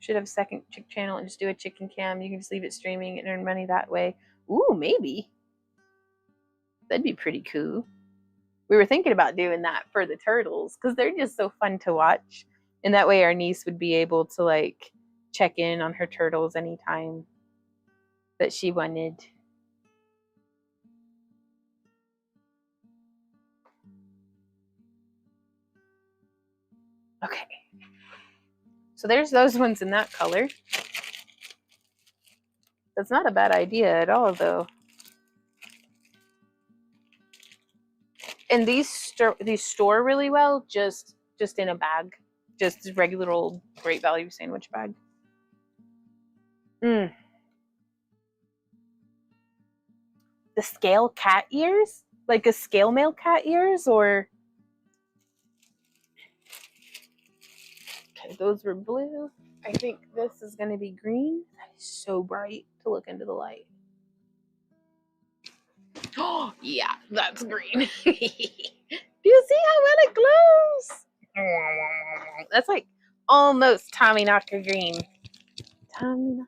Should have a second chick channel and just do a chicken cam. You can just leave it streaming and earn money that way. Ooh, maybe. That'd be pretty cool. We were thinking about doing that for the turtles because they're just so fun to watch. And that way our niece would be able to like check in on her turtles anytime that she wanted. Okay. So there's those ones in that color. That's not a bad idea at all, though. And these store really well just in a bag, just regular old Great Value sandwich bag. The scale cat ears, like a scale mail cat ears, or okay, those were blue. I think this is going to be green. That is so bright to look into the light. Oh, yeah, that's green. Do you see how well it glows? That's like almost Tommy Knocker green. Tommy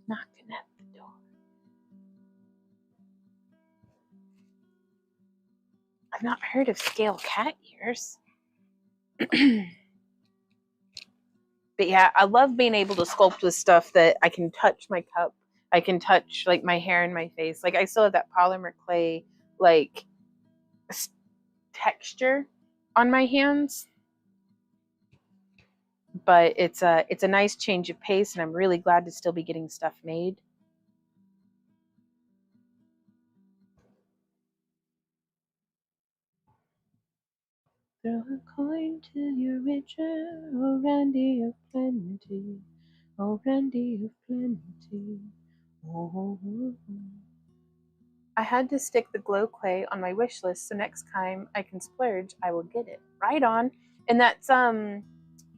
knocking at the door. I've not heard of scale cat ears. But yeah, I love being able to sculpt with stuff that I can touch my cup. I can touch like my hair and my face. Like I still have that polymer clay like texture on my hands. But it's a nice change of pace, and I'm really glad to still be getting stuff made. Throw a coin to your richer, oh Randy of plenty, oh Randy of plenty. Oh. I had to stick the glow clay on my wish list, so next time I can splurge, I will get it. Right on. And that's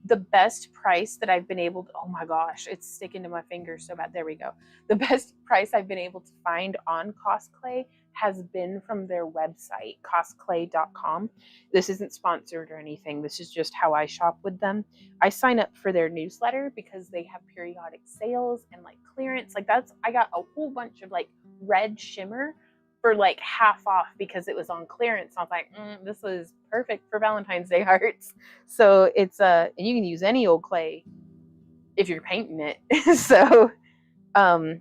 the best price that I've been able to, oh my gosh, it's sticking to my fingers so bad. There we go. The best price I've been able to find on Cosclay has been from their website, cosclay.com. This isn't sponsored or anything. This is just how I shop with them. I sign up for their newsletter because they have periodic sales and like clearance. Like I got a whole bunch of like red shimmer for like half off because it was on clearance. I was like, this is perfect for Valentine's Day hearts. So it's and you can use any old clay if you're painting it. So That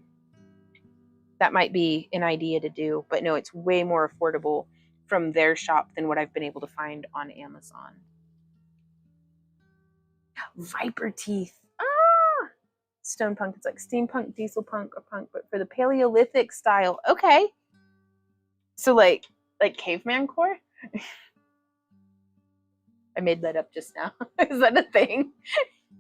might be an idea to do, but no, it's way more affordable from their shop than what I've been able to find on Amazon. Viper teeth. Ah! Stone punk. It's like steampunk, diesel punk, or punk, but for the Paleolithic style. Okay. So like caveman core? I made that up just now. Is that a thing?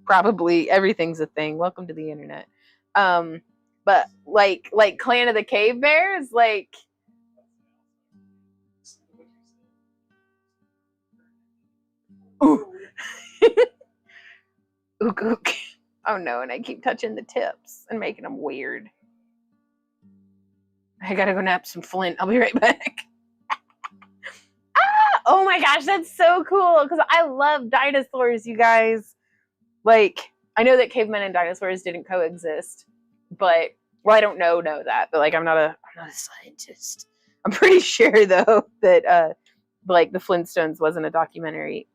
Probably everything's a thing. Welcome to the internet. But like Clan of the Cave Bears, like ooh. Ook ook. Oh no, and I keep touching the tips and making them weird. I gotta go nap some flint. I'll be right back. Ah! Oh my gosh, that's so cool because I love dinosaurs, you guys. Like, I know that cavemen and dinosaurs didn't coexist, but well, I don't know that, but like I'm not a scientist. I'm pretty sure though that like the Flintstones wasn't a documentary.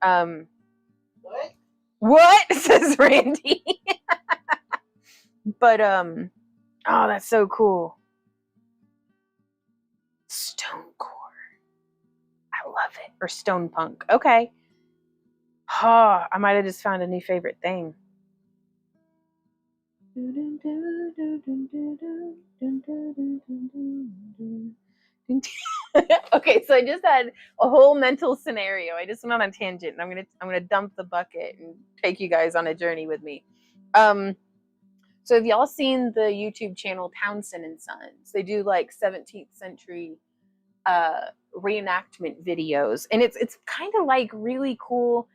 What says Randy? But oh, that's so cool. Stone core. I love it. Or stone punk. Okay. Oh, I might have just found a new favorite thing. Okay, so I just had a whole mental scenario. I just went on a tangent, and I'm gonna dump the bucket and take you guys on a journey with me. So have y'all seen the YouTube channel Townsend and Sons? They do like 17th century reenactment videos, and it's kind of like really cool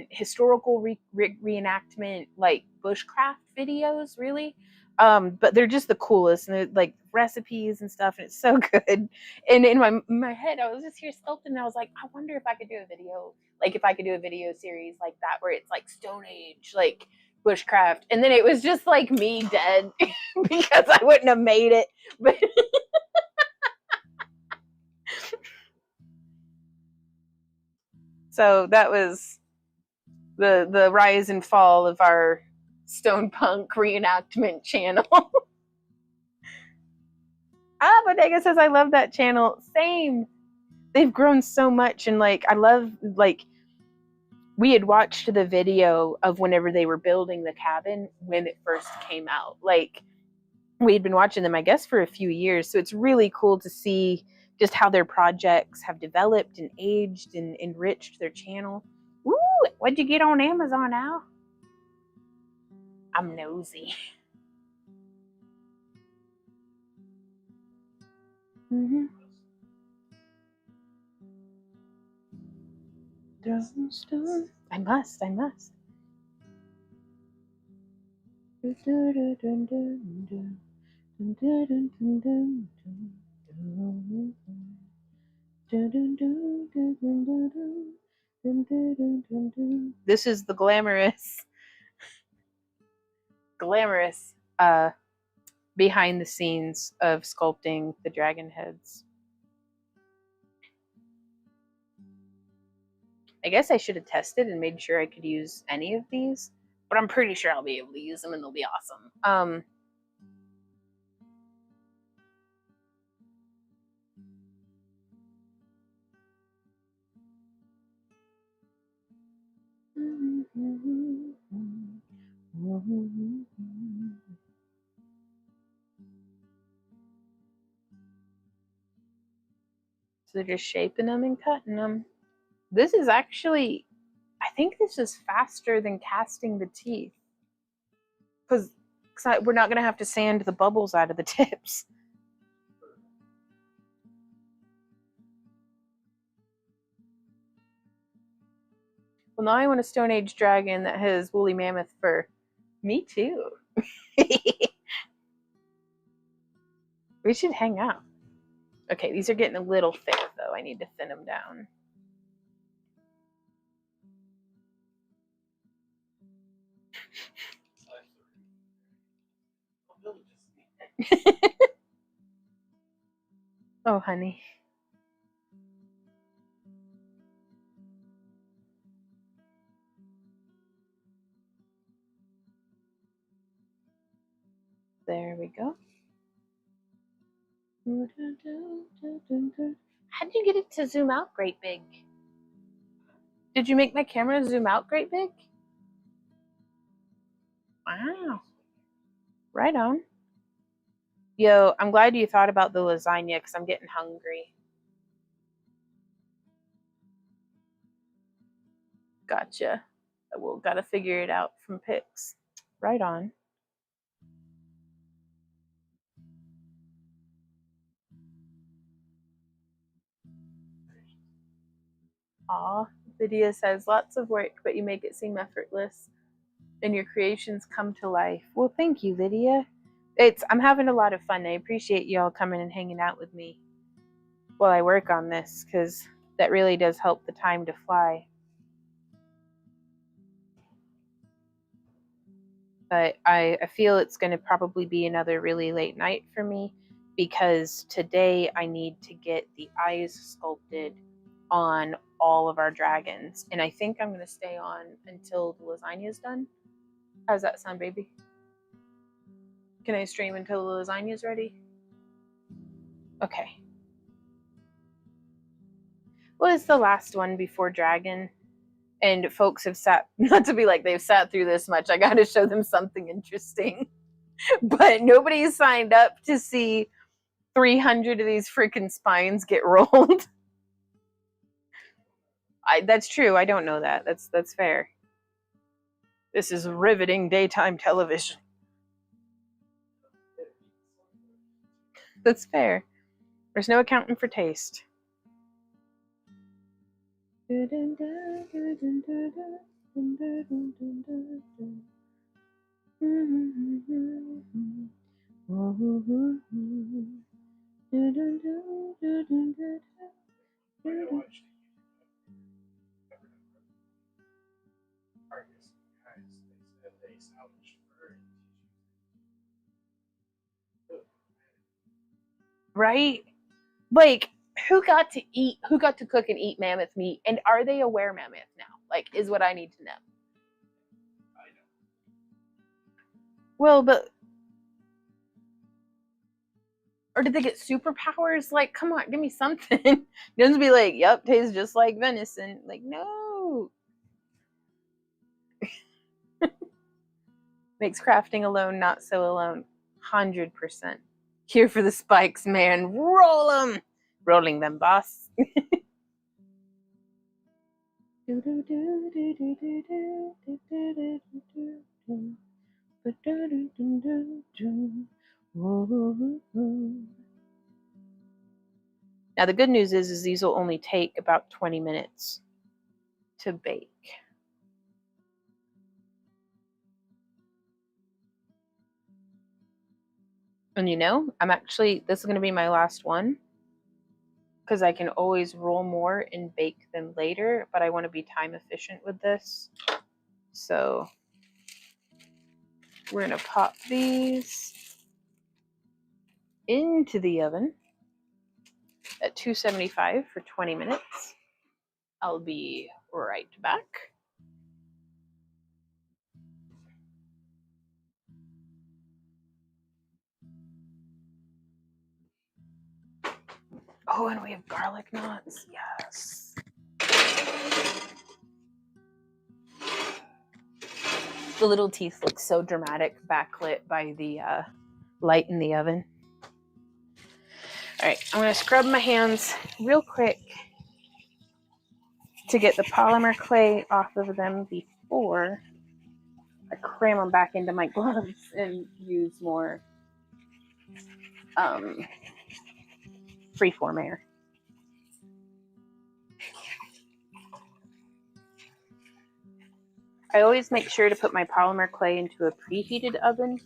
historical reenactment, like bushcraft videos, really. But they're just the coolest, and they're like recipes and stuff, and it's so good. And in my head, I was just here sculpting, and I was like, I wonder if I could do a video, like if I could do a video series like that, where it's like Stone Age, like bushcraft, and then it was just like me dead because I wouldn't have made it. But so that was the rise and fall of our stone punk reenactment channel. Bodega says I love that channel. Same. They've grown so much, and like I love, like we had watched the video of whenever they were building the cabin when it first came out. Like we had been watching them, I guess, for a few years. So it's really cool to see just how their projects have developed and aged and enriched their channel. Woo! What'd you get on Amazon, Al? I'm nosy. Mm-hmm. I must. This is the glamorous behind the scenes of sculpting the dragon heads. I guess I should have tested and made sure I could use any of these, but I'm pretty sure I'll be able to use them and they'll be awesome. So they're just shaping them and cutting them. This is actually, I think this is faster than casting the teeth. Because we're not going to have to sand the bubbles out of the tips. Well, now I want a Stone Age dragon that has woolly mammoth fur. Me too. We should hang out. Okay, these are getting a little thick, though. I need to thin them down. Oh, honey. There we go. How did you get it to zoom out great big? Did you make my camera zoom out great big? Wow. Right on. Yo, I'm glad you thought about the lasagna because I'm getting hungry. Gotcha. Well, gotta figure it out from pics. Right on. Aw, Lydia says, lots of work, but you make it seem effortless and your creations come to life. Well, thank you, Lydia. I'm having a lot of fun. I appreciate y'all coming and hanging out with me while I work on this, because that really does help the time to fly. But I feel it's going to probably be another really late night for me, because today I need to get the eyes sculpted on all of our dragons. And I think I'm going to stay on until the lasagna is done. How's that sound, baby? Can I stream until the lasagna is ready? Okay. Well, it's the last one before dragon. And folks have sat, not to be like they've sat through this much, I got to show them something interesting. But nobody signed up to see 300 of these freaking spines get rolled. That's true. I don't know that. That's fair. This is riveting daytime television. That's fair. There's no accounting for taste. Right? Like, who got to cook and eat mammoth meat, and are they aware mammoth now? Like, is what I need to know. Well, but or did they get superpowers? Like, come on, give me something. Don't be like, yep, tastes just like venison. Like, no. Makes crafting alone not so alone. 100%. Here for the spikes, man. Roll them. Rolling them, boss. Now the good news is these will only take about 20 minutes to bake. And you know, this is going to be my last one, because I can always roll more and bake them later, but I want to be time efficient with this. So we're going to pop these into the oven at 275 for 20 minutes. I'll be right back. Oh, and we have garlic knots. Yes. The little teeth look so dramatic, backlit by the light in the oven. All right, I'm going to scrub my hands real quick to get the polymer clay off of them before I cram them back into my gloves and use more freeform air. I always make sure to put my polymer clay into a preheated oven,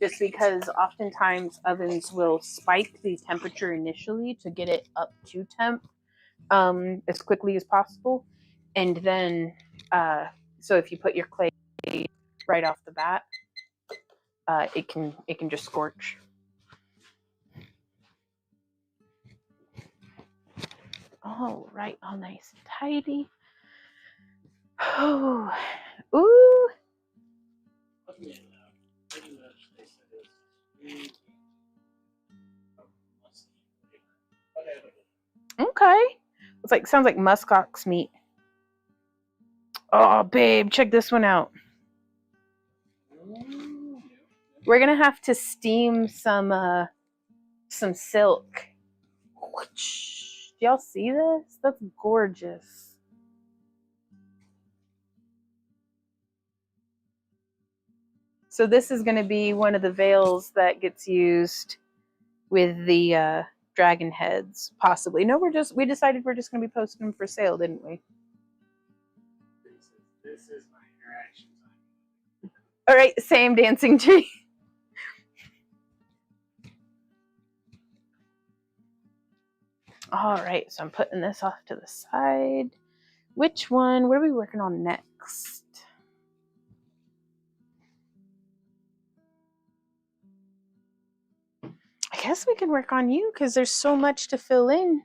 just because oftentimes ovens will spike the temperature initially to get it up to temp as quickly as possible. And then, so if you put your clay right off the bat, it can just scorch. All right, all nice and tidy. Oh, ooh. Okay. It's like, sounds like muskox meat. Oh, babe, check this one out. We're gonna have to steam some silk. Do y'all see this? That's gorgeous. So this is going to be one of the veils that gets used with the dragon heads, possibly. No, we decided we're just going to be posting them for sale, didn't we? This is my interaction time. All right, same dancing tree. All right, so I'm putting this off to the side. Which one? What are we working on next? I guess we can work on you because there's so much to fill in.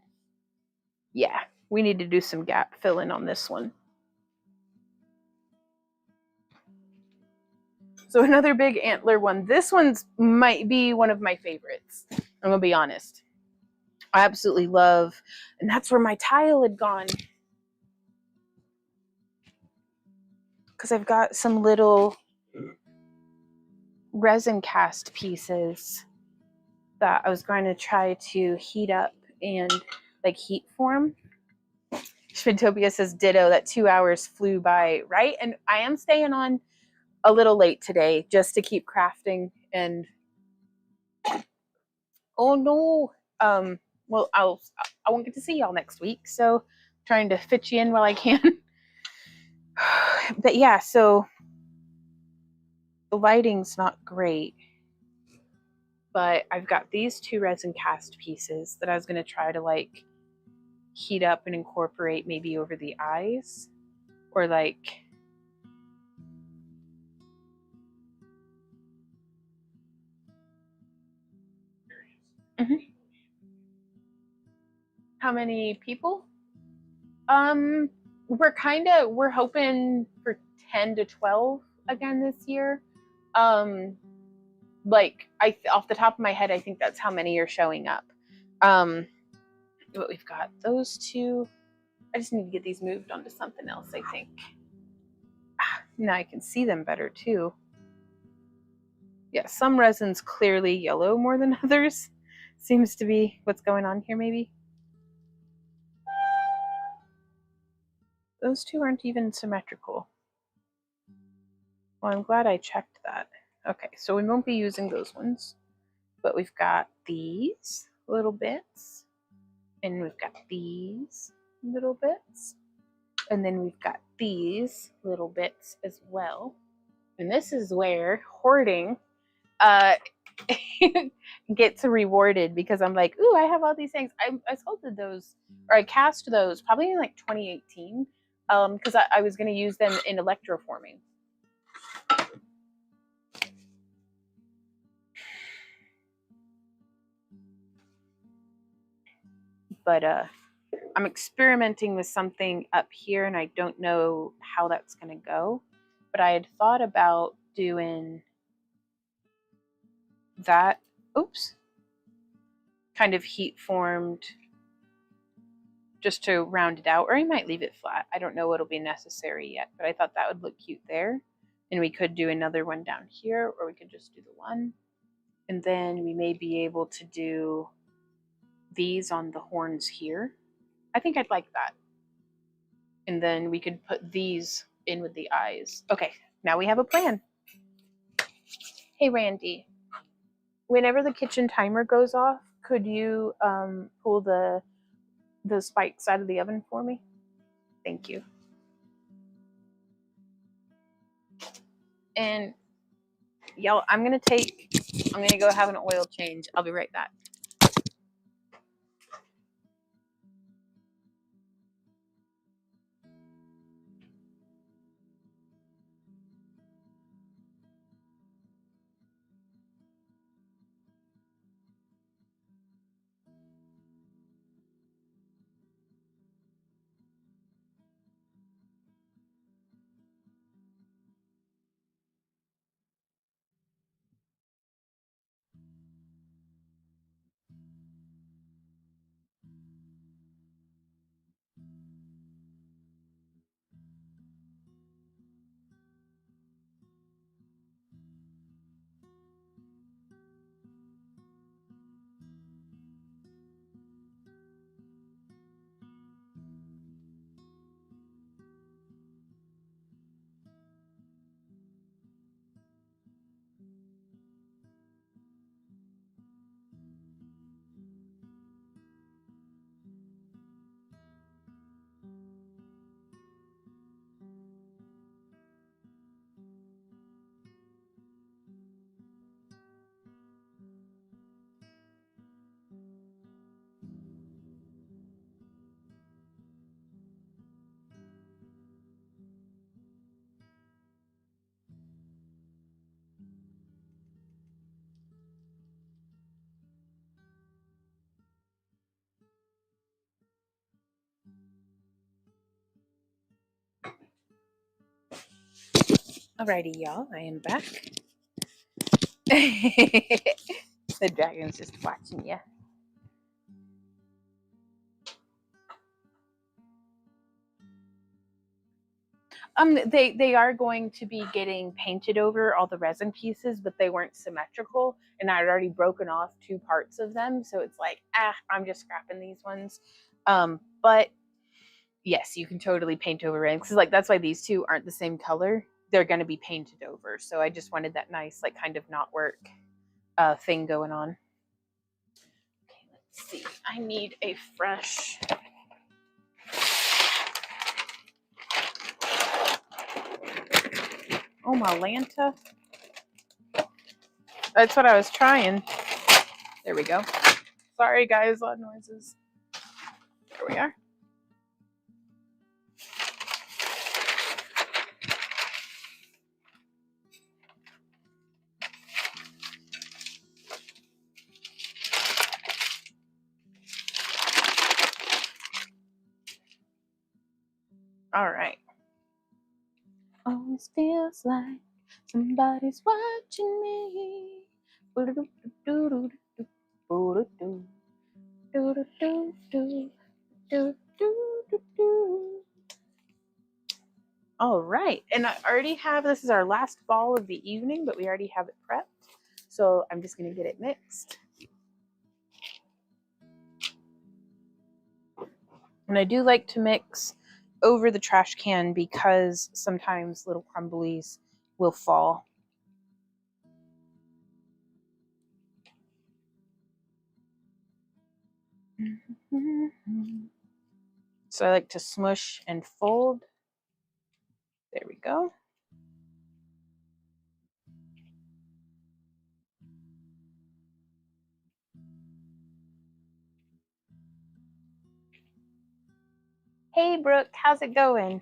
Yeah, we need to do some gap filling on this one. So another big antler one. This one's might be one of my favorites. I'm gonna be honest. I absolutely love, and that's where my tile had gone. Because I've got some little resin cast pieces that I was going to try to heat up and like heat form. Shvintopia says ditto, that 2 hours flew by, right? And I am staying on a little late today just to keep crafting and oh no. Well, I won't get to see y'all next week, so trying to fit you in while I can. But yeah, so the lighting's not great, but I've got these 2 resin cast pieces that I was going to try to like heat up and incorporate maybe over the eyes or like How many people? We're hoping for 10 to 12 again this year. Like off the top of my head, I think that's how many are showing up. But we've got those 2. I just need to get these moved onto something else, I think. Now I can see them better too. Yeah, some resin's clearly yellow more than others. Seems to be what's going on here, maybe. Those 2 aren't even symmetrical. Well, I'm glad I checked that. Okay, so we won't be using those ones, but we've got these little bits, and we've got these little bits, and then we've got these little bits as well. And this is where hoarding gets rewarded, because I'm like, ooh, I have all these things. I sculpted those, or I cast those probably in like 2018, because I was going to use them in electroforming. But I'm experimenting with something up here, and I don't know how that's going to go. But I had thought about doing that. Oops. Kind of heat formed just to round it out, or I might leave it flat. I don't know what'll be necessary yet, but I thought that would look cute there. And we could do another one down here, or we could just do the one. And then we may be able to do these on the horns here. I think I'd like that. And then we could put these in with the eyes. Okay, now we have a plan. Hey, Randy, whenever the kitchen timer goes off, could you pull the spikes out of the oven for me? Thank you. And y'all, I'm gonna go have an oil change. I'll be right back. Alrighty, y'all, I am back. The dragon's just watching you. They are going to be getting painted over, all the resin pieces, but they weren't symmetrical, and I had already broken off 2 parts of them, so it's like, I'm just scrapping these ones. But yes, you can totally paint over it, because like that's why these 2 aren't the same color. They're going to be painted over, so I just wanted that nice, like, kind of knotwork thing going on. Okay, let's see. I need a fresh. Oh, my Lanta. That's what I was trying. There we go. Sorry, guys, loud noises. There we are. All right. Always feels like somebody's watching me. All right, and I already have, this is our last ball of the evening, but we already have it prepped. So I'm just gonna get it mixed. And I do like to mix over the trash can because sometimes little crumblies will fall. So I like to smush and fold. There we go. Hey, Brooke, how's it going?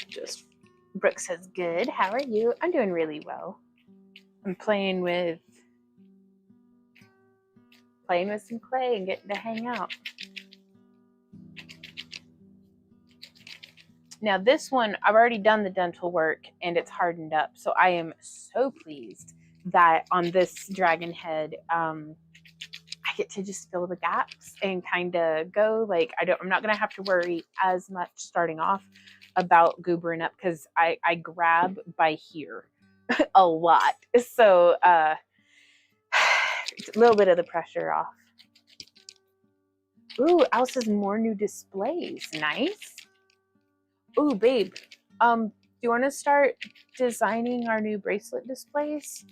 Just Brooke says, good. How are you? I'm doing really well. I'm playing with some clay and getting to hang out. Now this one, I've already done the dental work and it's hardened up. So I am so pleased that on this dragon head, I get to just fill the gaps and kind of go like, I'm not going to have to worry as much starting off about goobering up, because I grab by here a lot. So a little bit of the pressure off. Ooh, Alice says more new displays. Nice. Ooh, babe. Do you want to start designing our new bracelet displays?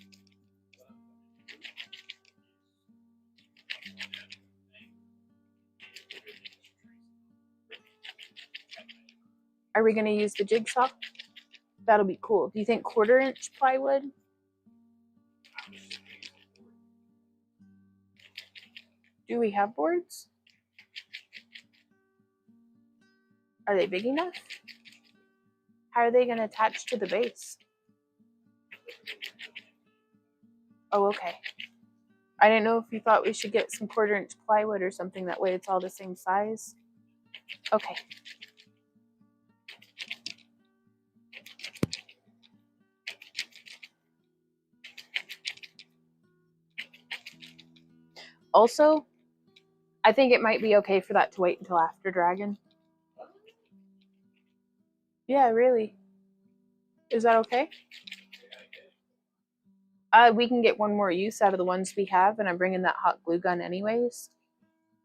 Are we going to use the jigsaw? That'll be cool. Do you think 1/4 inch plywood? Do we have boards? Are they big enough? How are they going to attach to the base? Oh, okay. I didn't know if you thought we should get some 1/4 inch plywood or something. That way it's all the same size. Okay. Also, I think it might be okay for that to wait until after Dragon. Yeah, really. Is that okay? We can get one more use out of the ones we have, and I'm bringing that hot glue gun anyways.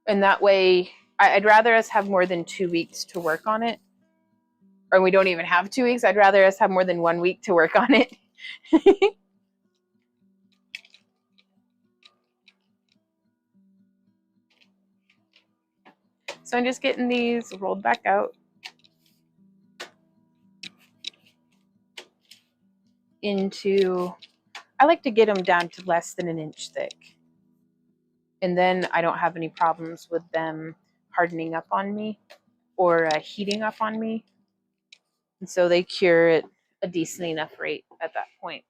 And that way, I'd rather us have more than 2 weeks to work on it. Or we don't even have 2 weeks. I'd rather us have more than 1 week to work on it. So I'm just getting these rolled back out into, I like to get them down to less than 1 inch thick. and then I don't have any problems with them hardening up on me or heating up on me. And so they cure at a decent enough rate at that point.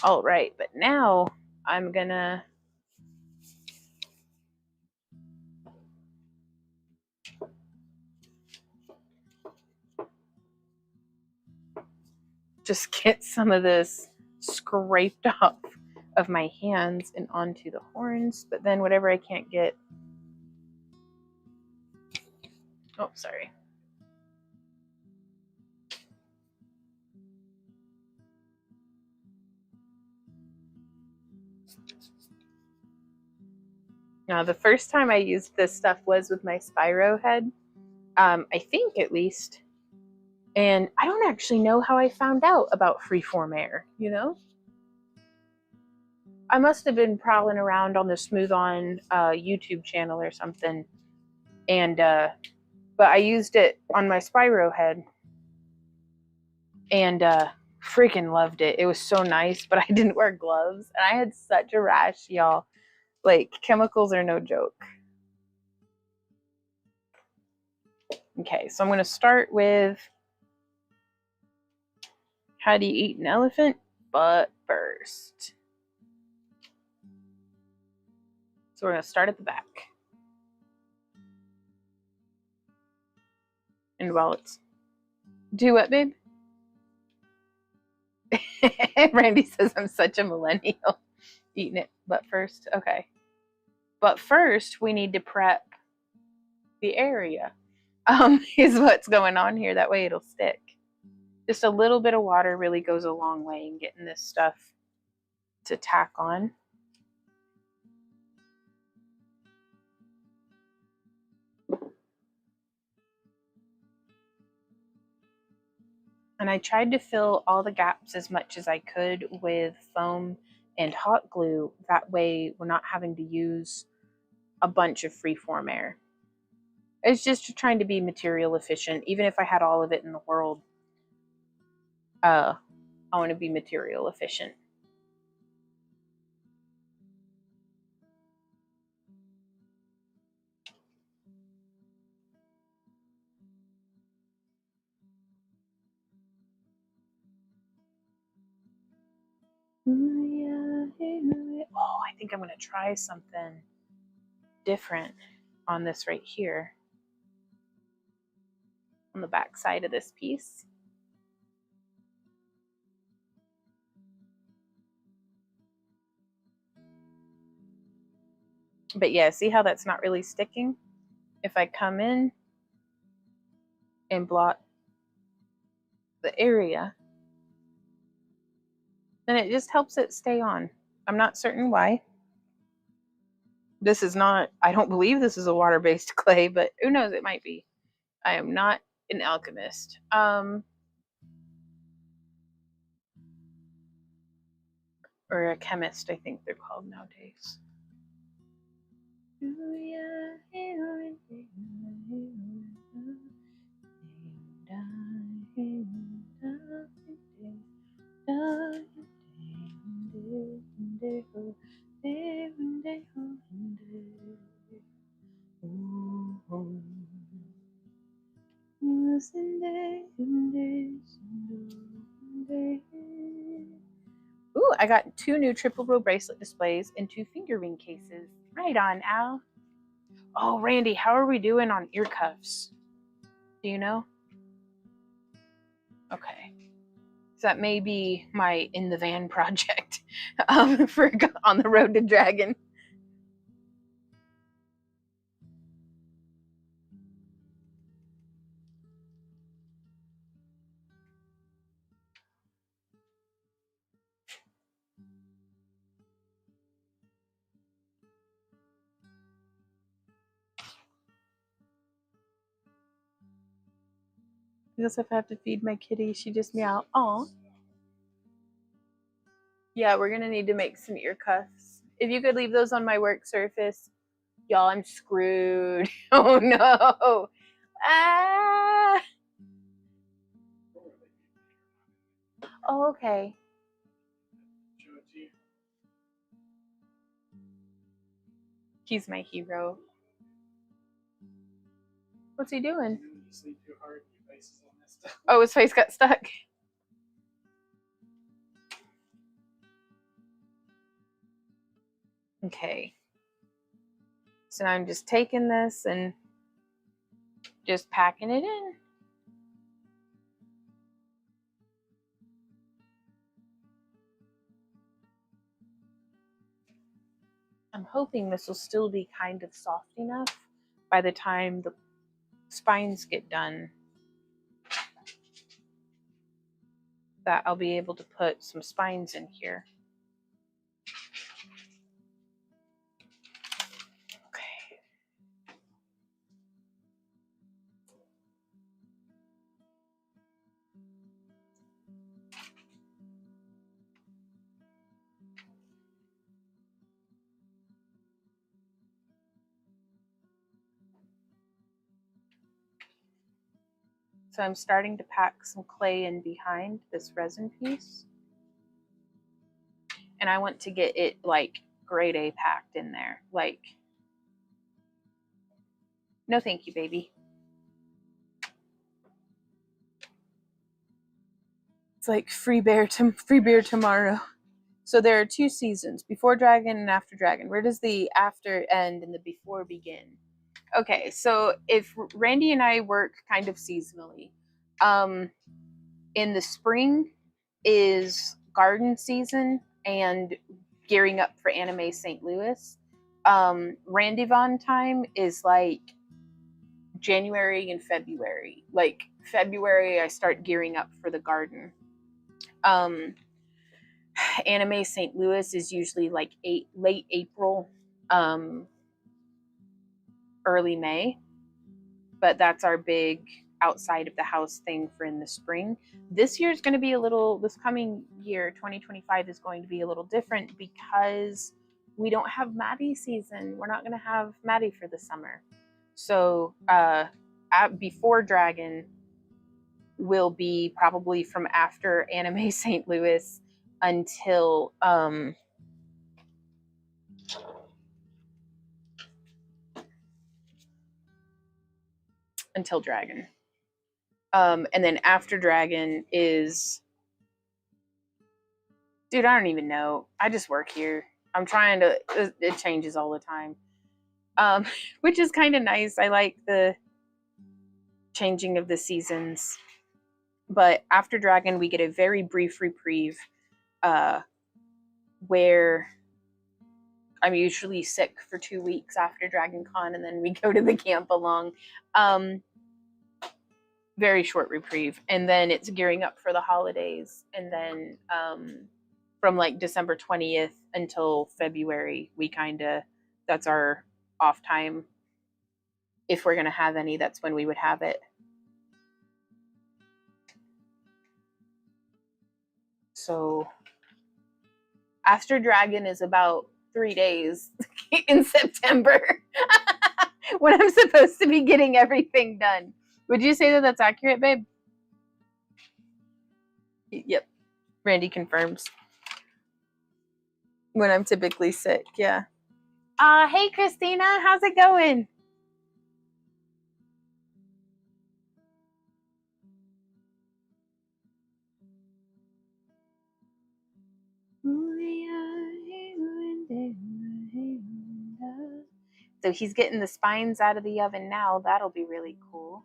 All right, but now I'm gonna just get some of this scraped off of my hands and onto the horns, but then whatever I can't get, oh, sorry. Now, the first time I used this stuff was with my Spyro head, I think at least. And I don't actually know how I found out about freeform air, you know? I must have been prowling around on the Smooth On YouTube channel or something. And, but I used it on my Spyro head. And freaking loved it. It was so nice, but I didn't wear gloves. And I had such a rash, y'all. Like, chemicals are no joke. Okay, so I'm going to start with how do you eat an elephant? Butt first. So we're going to start at the back. And while it's... Do what, babe? Randy says I'm such a millennial. Eating it butt first. Okay. But first, we need to prep the area. Is what's going on here. That way it'll stick. Just a little bit of water really goes a long way in getting this stuff to tack on. And I tried to fill all the gaps as much as I could with foam and hot glue. That way we're not having to use a bunch of freeform air. It's just trying to be material efficient. Even if I had all of it in the world, I want to be material efficient. Oh, I think I'm going to try something different on this right here. On the back side of this piece. But yeah, see how that's not really sticking? If I come in and blot the area, then it just helps it stay on. I'm not certain why. This is not, I don't believe this is a water-based clay, but who knows, it might be. I am not an alchemist. Or a chemist, I think they're called nowadays. Ooh, I got 2 new triple row bracelet displays and 2 finger ring cases. Right on, Al. Oh, Randy, how are we doing on ear cuffs? Do you know? Okay. So that may be my in the van project for on the road to Dragon. I guess if I have to feed my kitty, she just meow. Aw. Yeah, we're gonna need to make some ear cuffs. If you could leave those on my work surface, y'all, I'm screwed. Oh no. Ah. Oh, okay. He's my hero. What's he doing? You sleep too hard, your face is all messed up. Oh, his face got stuck. Okay. So now I'm just taking this and just packing it in. I'm hoping this will still be kind of soft enough by the time the spines get done that I'll be able to put some spines in here. Okay. So I'm starting to pack some clay in behind this resin piece. And I want to get it like grade A packed in there. Like, no thank you, baby. It's like free beer tomorrow. So there are two seasons, before dragon and after dragon. Where does the after end and the before begin? Okay, so if Randy and I work kind of seasonally, in the spring is garden season and gearing up for Anime St. Louis. Randy Von time is like January and February. Like February, I start gearing up for the garden. Anime St. Louis is usually like late April, early May, but that's our big outside of the house thing for in the spring. This year is going to be this coming year, 2025, is going to be a little different because we don't have Maddie season. We're not going to have Maddie for the summer. So before Dragon will be probably from after Anime St. Louis until Dragon. And then after Dragon is, dude, I don't even know. I just work here. I'm trying to, it changes all the time. Which is kind of nice. I like the changing of the seasons. But after Dragon, we get a very brief reprieve where I'm usually sick for 2 weeks after Dragoncon, and then we go to the camp along. Very short reprieve. And then it's gearing up for the holidays. And then from like December 20th until February, that's our off time. If we're going to have any, that's when we would have it. So after Dragon is about 3 days in September when I'm supposed to be getting everything done. Would you say that that's accurate, babe? Yep. Randy confirms. When I'm typically sick, yeah. Hey, Christina, how's it going? So he's getting the spines out of the oven now. That'll be really cool.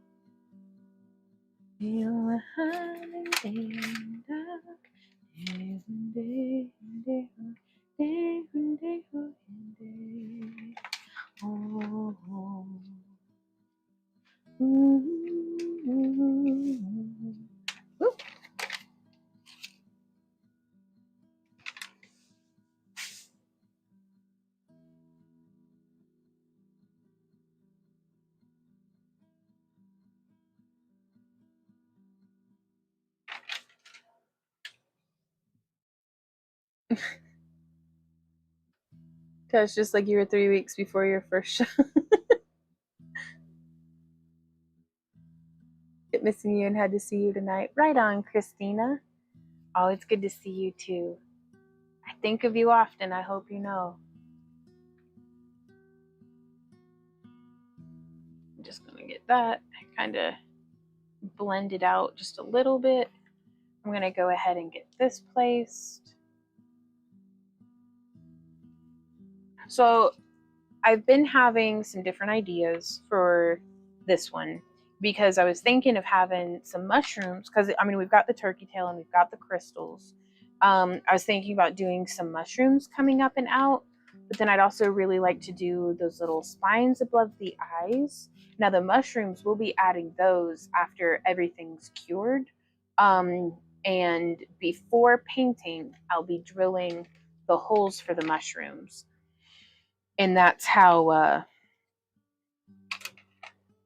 Cause just like you were 3 weeks before your first show. Get missing you and had to see you tonight. Right on, Christina. Oh, it's good to see you too. I think of you often, I hope you know. just gonna get that kind of blended out just a little bit. I'm gonna go ahead and get this placed. So I've been having some different ideas for this one because I was thinking of having some mushrooms, because I mean we've got the turkey tail and we've got the crystals. I was thinking about doing some mushrooms coming up and out, but then I'd also really like to do those little spines above the eyes. Now the mushrooms, we'll be adding those after everything's cured. And before painting, I'll be drilling the holes for the mushrooms. And that's how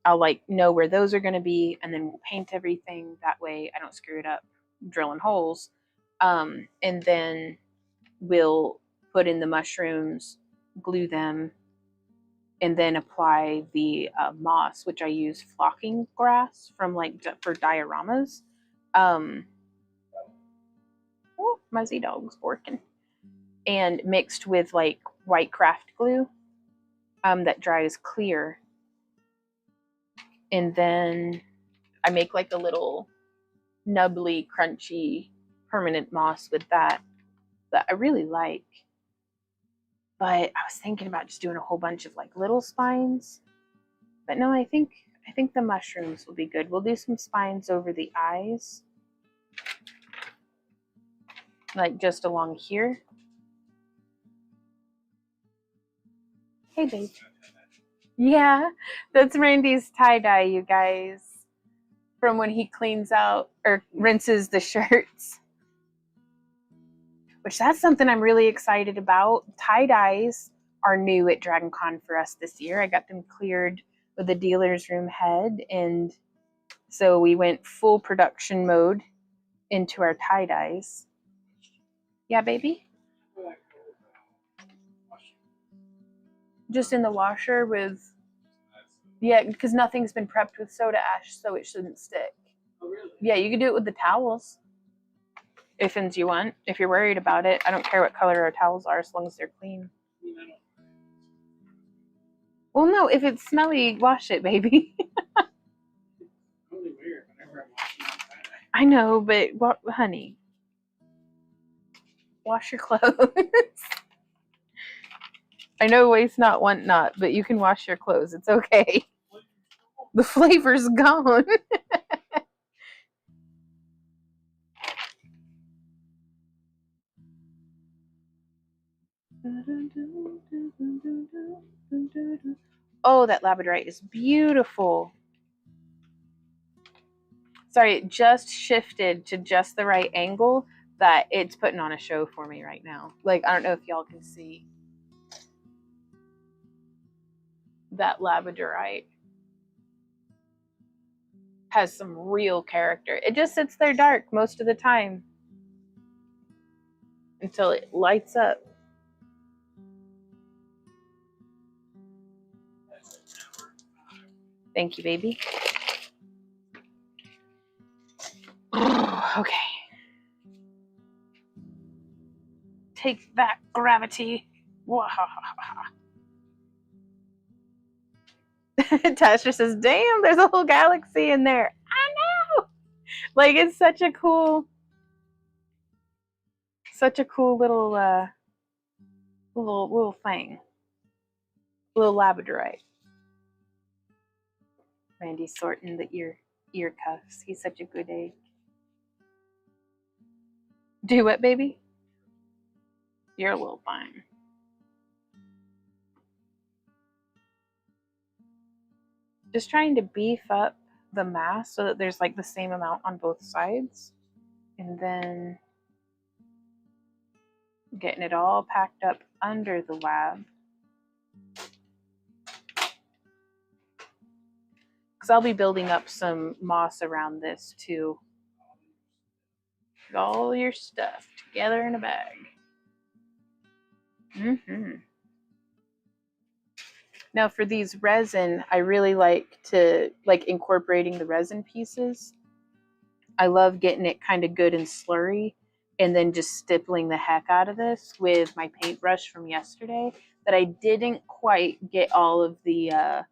I'll like know where those are going to be, and then we'll paint everything. That way I don't screw it up drilling holes. And then we'll put in the mushrooms, glue them, and then apply the moss, which I use flocking grass from like for dioramas. Oh, my Z dog's working. And mixed with like white craft glue that dries clear. And then I make like a little nubbly, crunchy, permanent moss with that I really like. But I was thinking about just doing a whole bunch of like little spines. But no, I think the mushrooms will be good. We'll do some spines over the eyes. Like just along here. Hey, babe. Yeah, that's Randy's tie-dye, you guys. From when he cleans out or rinses the shirts. Which that's something I'm really excited about. Tie-dyes are new at Dragoncon for us this year. I got them cleared with the dealer's room head, and so we went full production mode into our tie-dyes. Yeah, baby? Just in the washer with, yeah, because nothing's been prepped with soda ash, so it shouldn't stick. Oh, really? Yeah, you can do it with the towels. If you want. If you're worried about it, I don't care what color our towels are as long as they're clean. Well, no, if it's smelly, wash it, baby. Really weird whenever I'm washing outside. I know, but honey, wash your clothes. I know waste not, want not, but you can wash your clothes. It's okay. The flavor's gone. Oh, that labradorite is beautiful. Sorry, it just shifted to just the right angle that it's putting on a show for me right now. Like, I don't know if y'all can see that labradorite. Has some real character. It just sits there dark most of the time until it lights up. Thank you, baby. Okay. Take that, gravity. Tasha says, damn, there's a whole galaxy in there. I know. Like, it's such a cool little little thing. Little labradorite. Randy's sorting the ear cuffs. He's such a good egg. Do what, baby? You're a little fine. Just trying to beef up the mass so that there's like the same amount on both sides. And then getting it all packed up under the lab. Because I'll be building up some moss around this too. Get all your stuff together in a bag. Now for these resin, I really like to incorporating the resin pieces. I love getting it kind of good and slurry and then just stippling the heck out of this with my paintbrush from yesterday that I didn't quite get all of the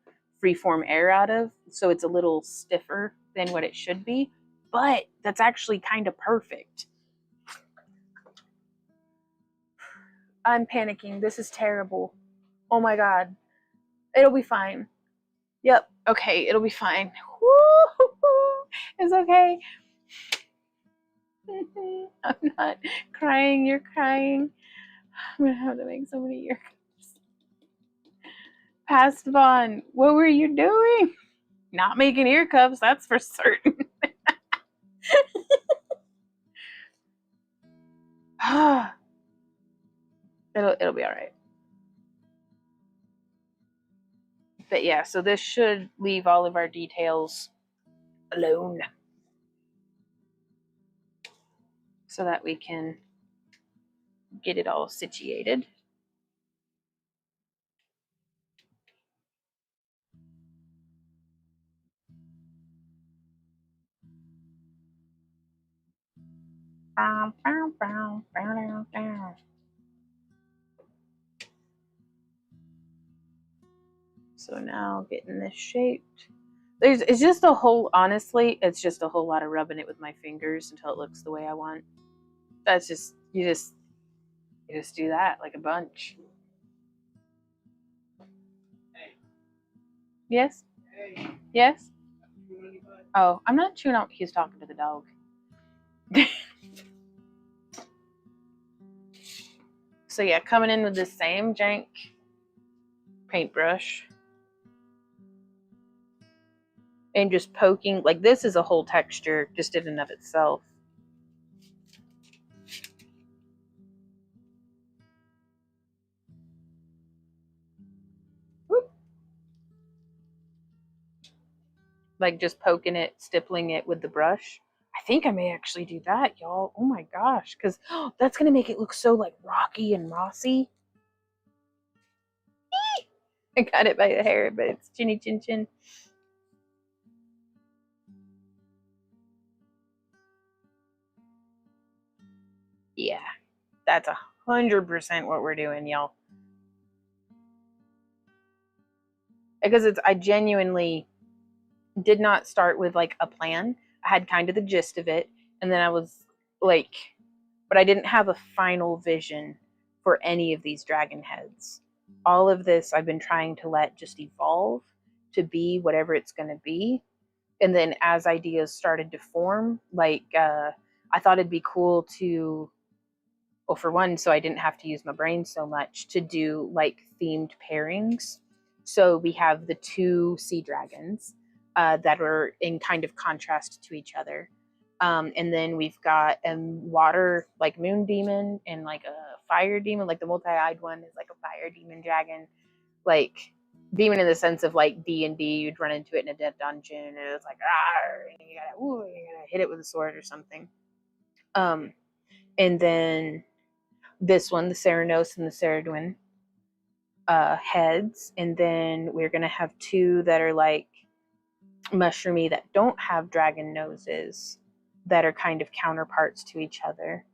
freeform air out of, so it's a little stiffer than what it should be, but that's actually kind of perfect. I'm panicking. This is terrible. Oh my god. It'll be fine. Yep. Okay, it'll be fine. Woo-hoo-hoo. It's okay. I'm not crying. You're crying. I'm gonna have to make so many ear cups. Past Vaughn, what were you doing? Not making ear cups, that's for certain. It'll be all right. But yeah, so this should leave all of our details alone so that we can get it all situated. So now getting this shaped. It's just a whole, honestly, it's just a whole lot of rubbing it with my fingers until it looks the way I want. That's just, you just do that like a bunch. Hey. Yes? Hey. Yes? Chewing on your butt? Oh, I'm not chewing out. He's talking to the dog. So yeah, coming in with the same jank paintbrush. And just poking, like this is a whole texture just in and of itself. Whoop. Like just poking it, stippling it with the brush. I think I may actually do that, y'all. Oh my gosh, because that's gonna make it look so like rocky and mossy. I got it by the hair, but it's chinny chin chin. Yeah, that's 100% what we're doing, y'all. Because I genuinely did not start with like a plan. I had kind of the gist of it, and then I was like, but I didn't have a final vision for any of these dragon heads. All of this I've been trying to let just evolve to be whatever it's going to be. And then as ideas started to form, like I thought it'd be cool to, well, for one, so I didn't have to use my brain so much, to do like themed pairings. So we have the two sea dragons that are in kind of contrast to each other. And then we've got a water, like moon demon, and like a fire demon. Like the multi-eyed one is like a fire demon dragon. Like demon in the sense of like D&D, you'd run into it in a dead dungeon, and it's like, and you gotta hit it with a sword or something. And then this one, the Ceranos and the Ceridwen heads. And then we're gonna have two that are like mushroomy that don't have dragon noses, that are kind of counterparts to each other.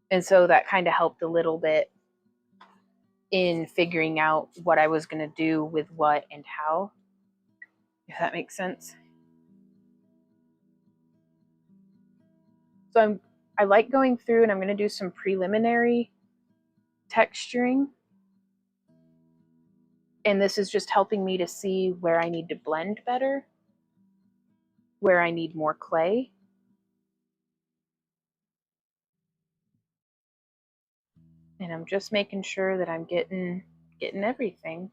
And so that kind of helped a little bit in figuring out what I was going to do with what and how, if that makes sense. So I like going through, and I'm going to do some preliminary texturing. And this is just helping me to see where I need to blend better, where I need more clay. And I'm just making sure that I'm getting everything.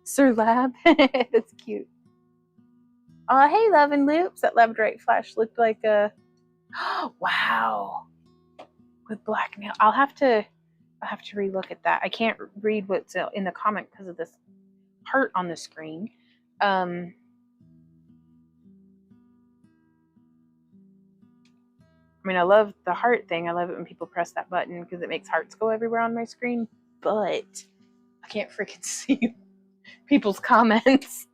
Sir Lab. That's cute. Oh, hey, Love and Loops. That labradorite flash looked like a... wow. With black nail. I'll have to relook at that. I can't read what's in the comment because of this heart on the screen. I mean, I love the heart thing. I love it when people press that button because it makes hearts go everywhere on my screen. But I can't freaking see people's comments.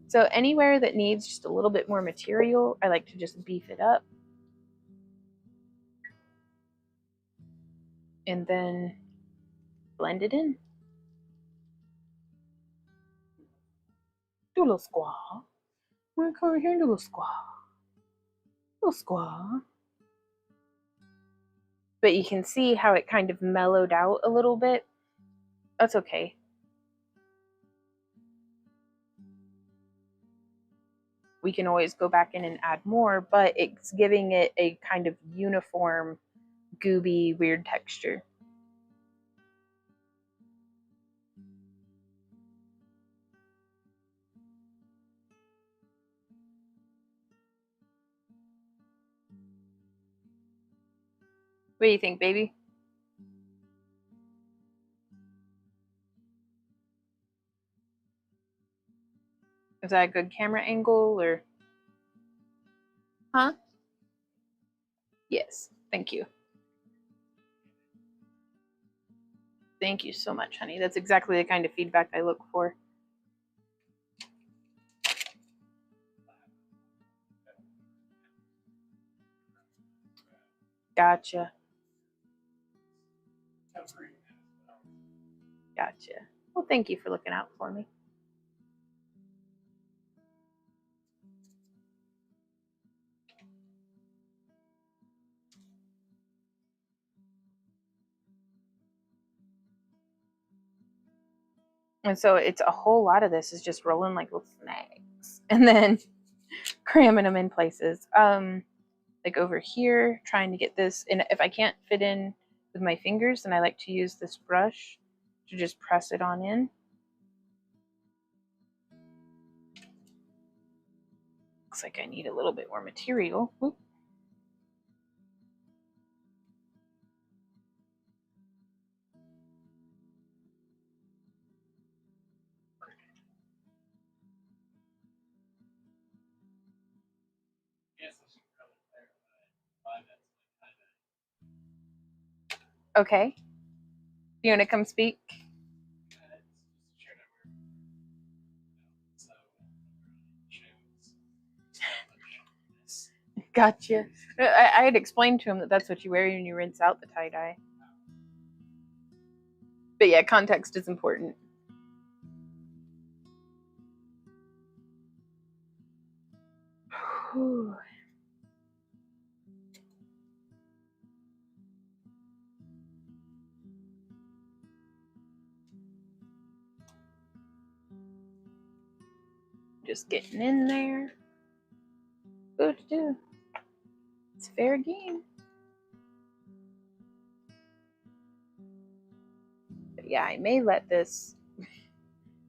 So anywhere that needs just a little bit more material, I like to just beef it up. And then blend it in. Do a little squaw. I'm gonna come over here and do a little squaw. Little squaw. But you can see how it kind of mellowed out a little bit. That's okay. We can always go back in and add more, but it's giving it a kind of uniform, gooby, weird texture. What do you think, baby? Is that a good camera angle or? Huh? Yes, thank you. Thank you so much, honey. That's exactly the kind of feedback I look for. Gotcha. Gotcha. Well, thank you for looking out for me. And so it's a whole lot of this is just rolling like little snags and then cramming them in places. Like over here, trying to get this, and if I can't fit in with my fingers, then I like to use this brush to just press it on in. Looks like I need a little bit more material. Whoop. Okay. You want to come speak? Gotcha. I had explained to him that that's what you wear when you rinse out the tie-dye. But yeah, context is important. Whew. Just getting in there. Good to do. It's fair game. But yeah, I may let this.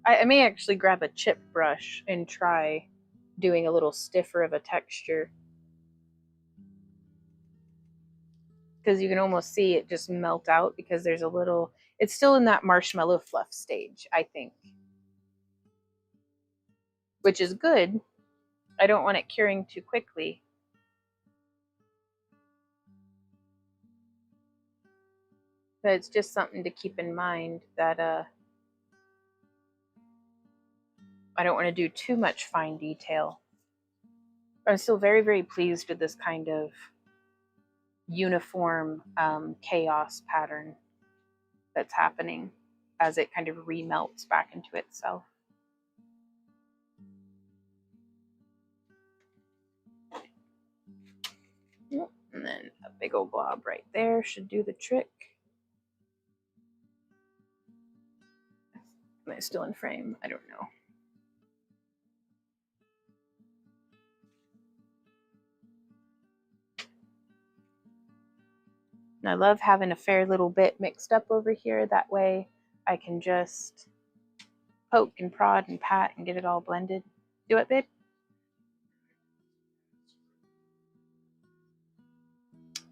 I may actually grab a chip brush and try doing a little stiffer of a texture. Because you can almost see it just melt out because there's a little. It's still in that marshmallow fluff stage, I think. Which is good. I don't want it curing too quickly. But it's just something to keep in mind that I don't want to do too much fine detail. I'm still very, very pleased with this kind of uniform chaos pattern that's happening as it kind of remelts back into itself. And then a big old blob right there should do the trick. Am I still in frame? I don't know. And I love having a fair little bit mixed up over here. That way I can just poke and prod and pat and get it all blended. Do it, babe?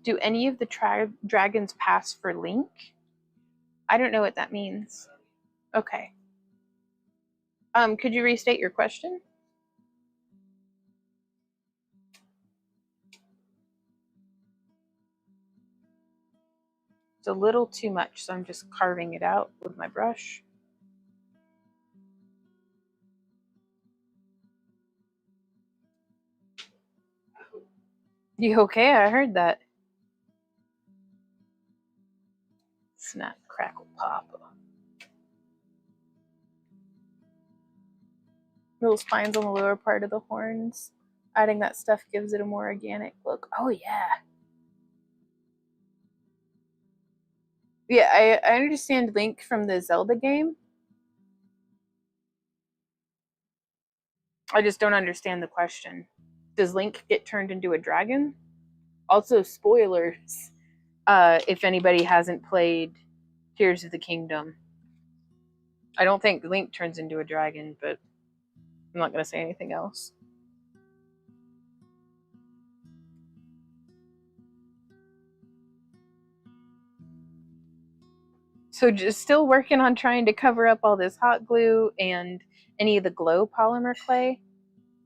Do any of the dragons pass for link? I don't know what that means. Okay. Could you restate your question? It's a little too much, so I'm just carving it out with my brush. You okay? I heard that. Snap, crackle, pop. Little spines on the lower part of the horns. Adding that stuff gives it a more organic look. Oh yeah. Yeah, I understand Link from the Zelda game. I just don't understand the question. Does Link get turned into a dragon? Also, spoilers, if anybody hasn't played Tears of the Kingdom. I don't think Link turns into a dragon, but I'm not going to say anything else. So just still working on trying to cover up all this hot glue and any of the glow polymer clay,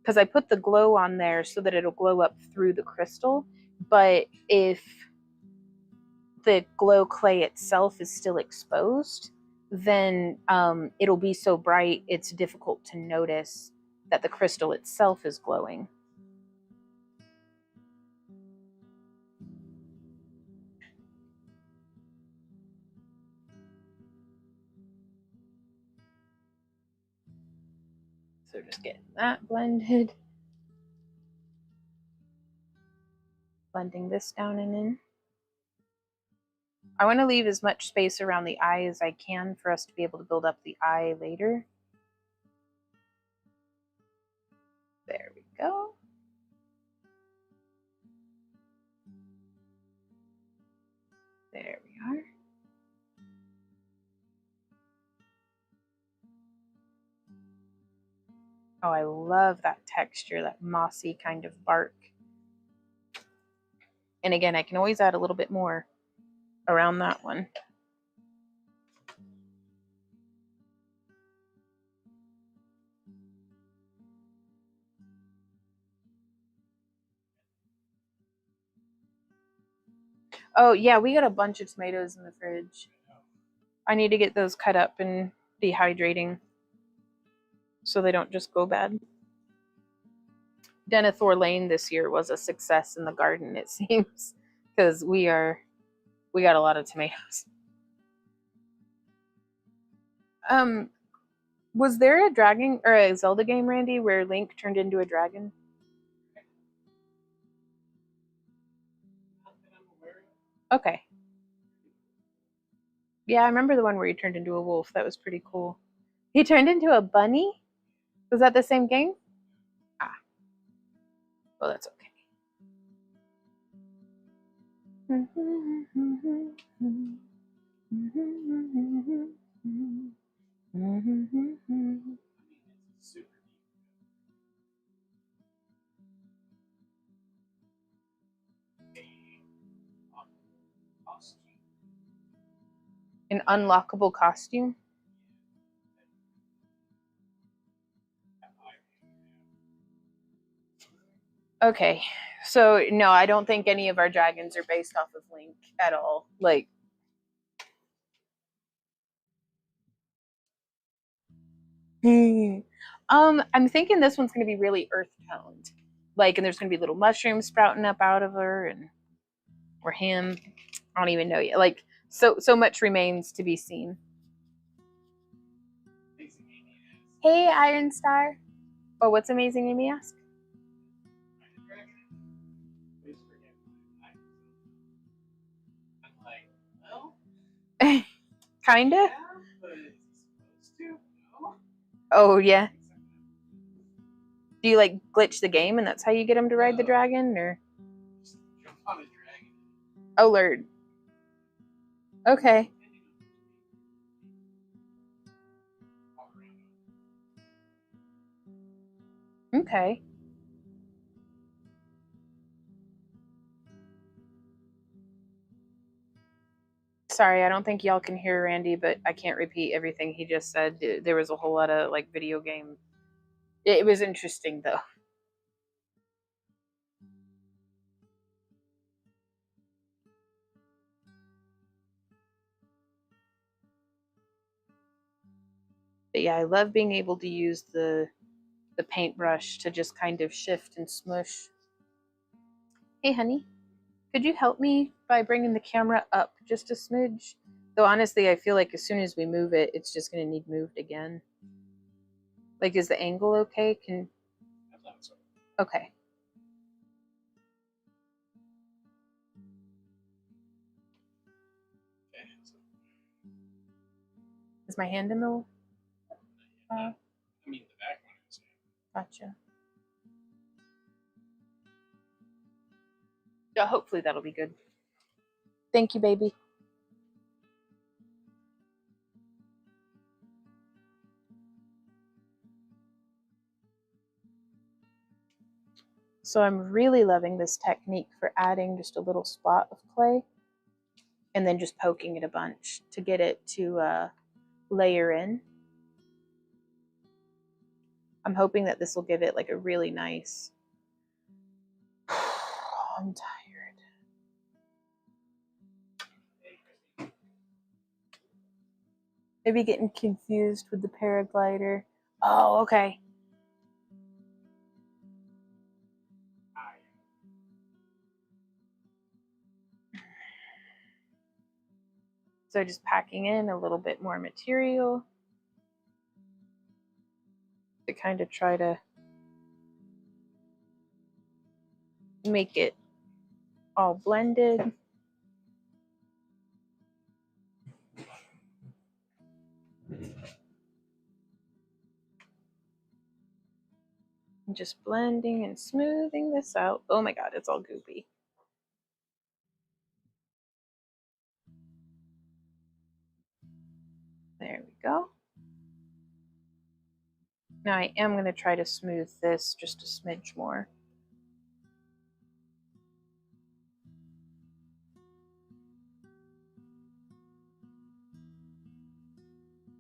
because I put the glow on there so that it'll glow up through the crystal. But if the glow clay itself is still exposed, then it'll be so bright it's difficult to notice that the crystal itself is glowing. So just getting that blended. Blending this down and in. I want to leave as much space around the eye as I can for us to be able to build up the eye later. There we go. There we are. Oh, I love that texture, that mossy kind of bark. And again, I can always add a little bit more around that one. Oh, yeah, we got a bunch of tomatoes in the fridge. I need to get those cut up and dehydrating so they don't just go bad. Denethor Lane this year was a success in the garden, it seems, because we got a lot of tomatoes. Was there a dragon or a Zelda game, Randy, where Link turned into a dragon? Okay. Yeah, I remember the one where he turned into a wolf. That was pretty cool. He turned into a bunny? Was that the same game? Ah. Well, that's okay. An unlockable costume? Okay, so no, I don't think any of our dragons are based off of Link at all. Like, I'm thinking this one's gonna be really earth toned, like, and there's gonna be little mushrooms sprouting up out of her, and or him. I don't even know yet. Like, so much remains to be seen. Hey, Iron Star. Oh, what's amazing, Amy asked? Kinda. Oh yeah. Do you like glitch the game and that's how you get him to ride the dragon, or? Oh Lord. Okay. Okay. Sorry, I don't think y'all can hear Randy, but I can't repeat everything he just said. There was a whole lot of like video game. It was interesting though. But yeah, I love being able to use the paintbrush to just kind of shift and smush. Hey, honey, could you help me by bringing the camera up just a smidge? Though honestly, I feel like as soon as we move it, it's just going to need moved again. Like, is the angle okay? I thought so. Okay. Okay. So, Is my hand in the... I mean, the back one is. Gotcha. Yeah, hopefully that'll be good. Thank you, baby. So I'm really loving this technique for adding just a little spot of clay and then just poking it a bunch to get it to layer in. I'm hoping that this will give it like a really nice... I'm tired. Maybe getting confused with the paraglider. Oh, okay. So just packing in a little bit more material to kind of try to make it all blended. And just blending and smoothing this out. Oh my God, it's all goopy. There we go. Now I am going to try to smooth this just a smidge more.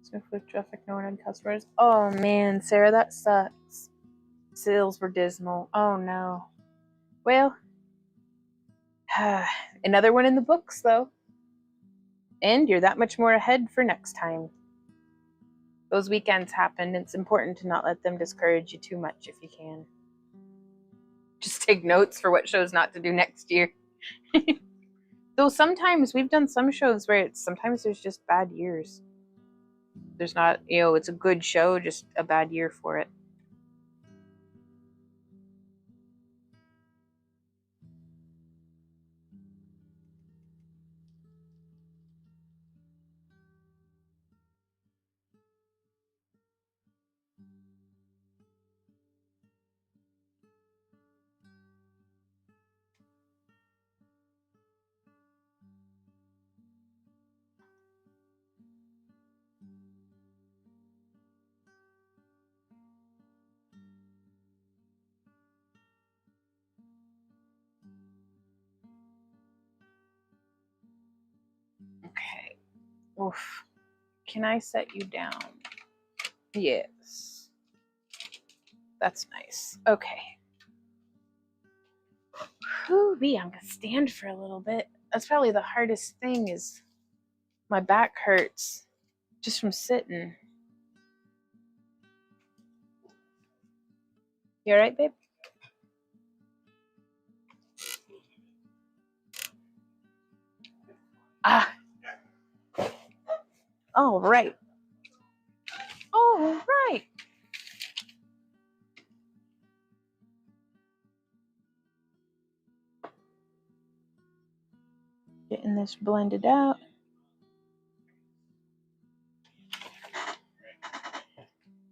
Smooth with traffic, no one had customers. Oh man, Sarah, that sucks. Sales were dismal. Oh no. Well, another one in the books though. And you're that much more ahead for next time. Those weekends happen. It's important to not let them discourage you too much if you can. Just take notes for what shows not to do next year. Though sometimes we've done some shows where sometimes there's just bad years. There's not, it's a good show, just a bad year for it. Okay. Oof. Can I set you down? Yes. That's nice. Okay. Whew, I'm gonna stand for a little bit. That's probably the hardest thing is my back hurts just from sitting. You all right, babe? Ah. All right. All right. Getting this blended out.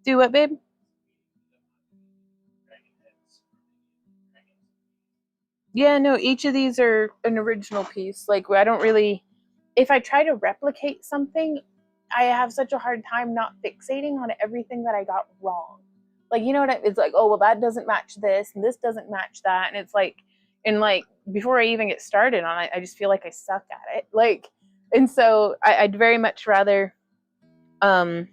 Do what, babe? Yeah, no, each of these are an original piece. Like, I don't really, if I try to replicate something, I have such a hard time not fixating on everything that I got wrong. Like, you know what it's like, oh, well, that doesn't match this, and this doesn't match that. And it's like, and like, before I even get started on it, I just feel like I suck at it. Like, and so I'd very much rather sculpt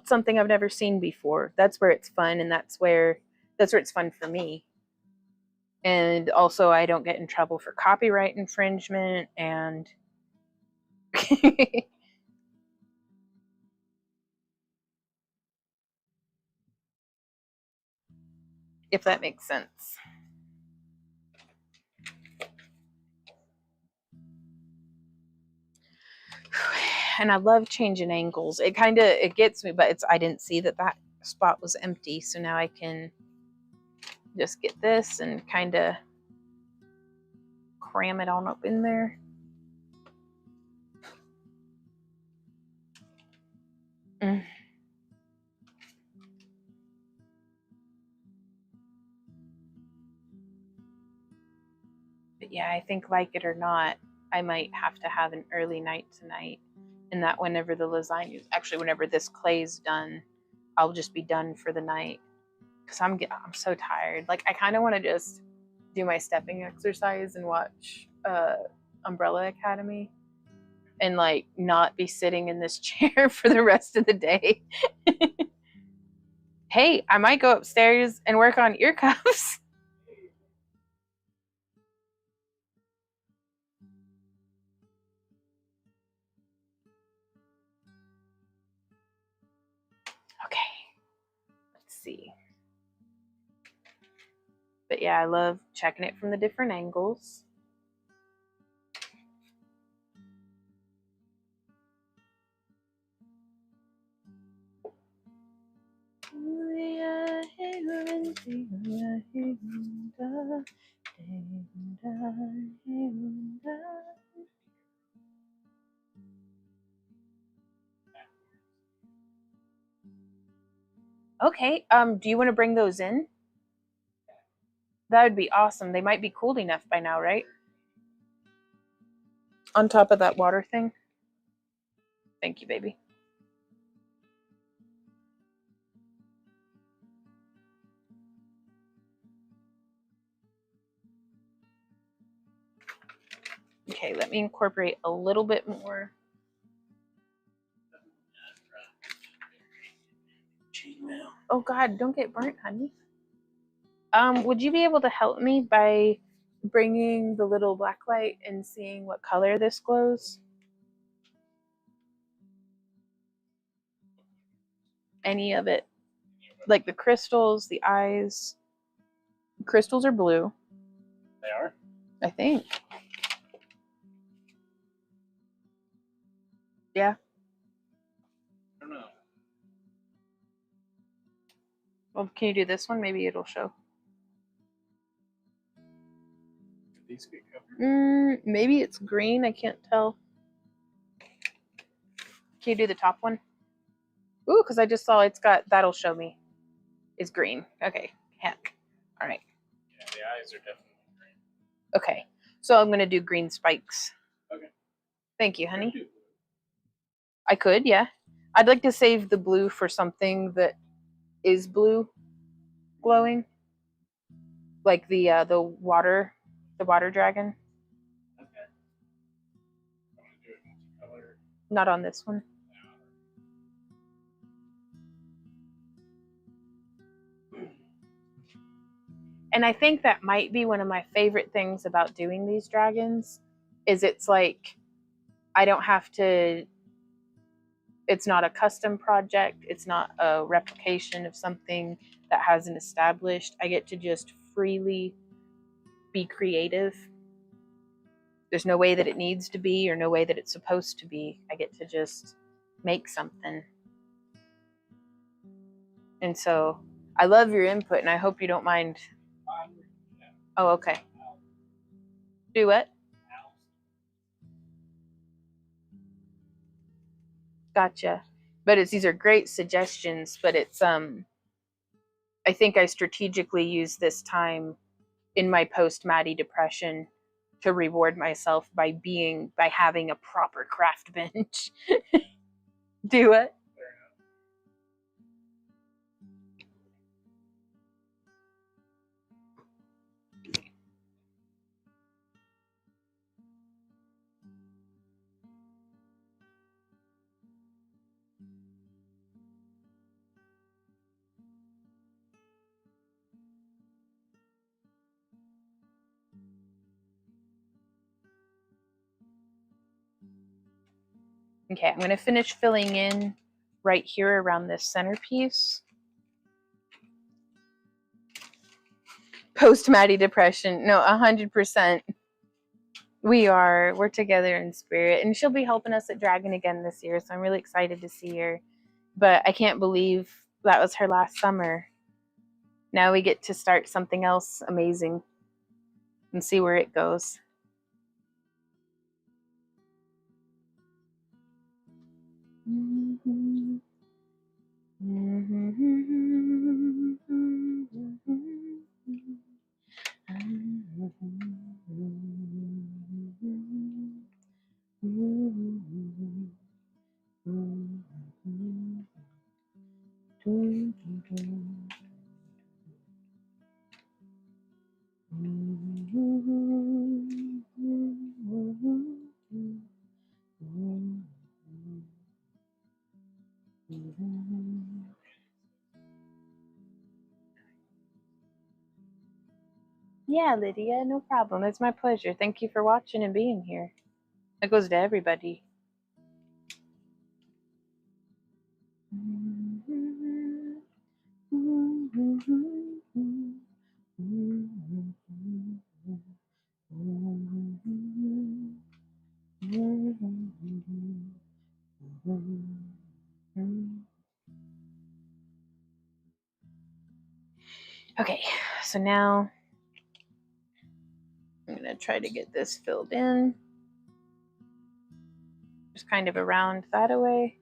something I've never seen before. That's where it's fun, and that's where it's fun for me. And also I don't get in trouble for copyright infringement and if that makes sense. And I love changing angles. It gets me, but I didn't see that spot was empty. So now I can just get this and kind of cram it on up in there. Mm. But yeah, I think, like it or not, I might have to have an early night tonight, and that whenever the lasagna, actually whenever this clay's done, I'll just be done for the night, because I'm so tired. Like, I kind of want to just do my stepping exercise and watch Umbrella Academy, and like not be sitting in this chair for the rest of the day. Hey, I might go upstairs and work on ear cuffs. Okay, let's see. But yeah, I love checking it from the different angles. Okay, do you want to bring those in? That would be awesome. They might be cooled enough by now, right? On top of that water thing. Thank you, baby. Okay, let me incorporate a little bit more. Oh God, don't get burnt, honey. Would you be able to help me by bringing the little black light and seeing what color this glows? Any of it. Like the crystals, the eyes. Crystals are blue. They are? I think. Yeah. I don't know. Well, can you do this one? Maybe it'll show. Did these get covered? Maybe it's green. I can't tell. Can you do the top one? Ooh, because I just saw that'll show me. It's green. Okay. Heck. All right. Yeah, the eyes are definitely green. Okay. So I'm going to do green spikes. Okay. Thank you, honey. I could, yeah. I'd like to save the blue for something that is blue glowing. Like the water dragon. Okay. I want to do it multicolor. Not on this one. And I think that might be one of my favorite things about doing these dragons, is it's like I don't have to, it's not a custom project, it's not a replication of something that hasn't established. I get to just freely be creative. There's no way that it needs to be or no way that it's supposed to be. I get to just make something. And so I love your input, and I hope you don't mind. Oh, okay. Do what? Gotcha. But these are great suggestions, but it's I think I strategically use this time in my post Maddie depression to reward myself by having a proper craft bench. Do it. Okay, I'm going to finish filling in right here around this centerpiece. post-Maddie depression. No, 100%. We're together in spirit, and she'll be helping us at Dragon again this year, so I'm really excited to see her. But I can't believe that was her last summer. Now we get to start something else amazing and see where it goes. Yeah, Lydia, no problem. It's my pleasure. Thank you for watching and being here. That goes to everybody. Okay, so now I'm going to try to get this filled in. Just kind of around that away.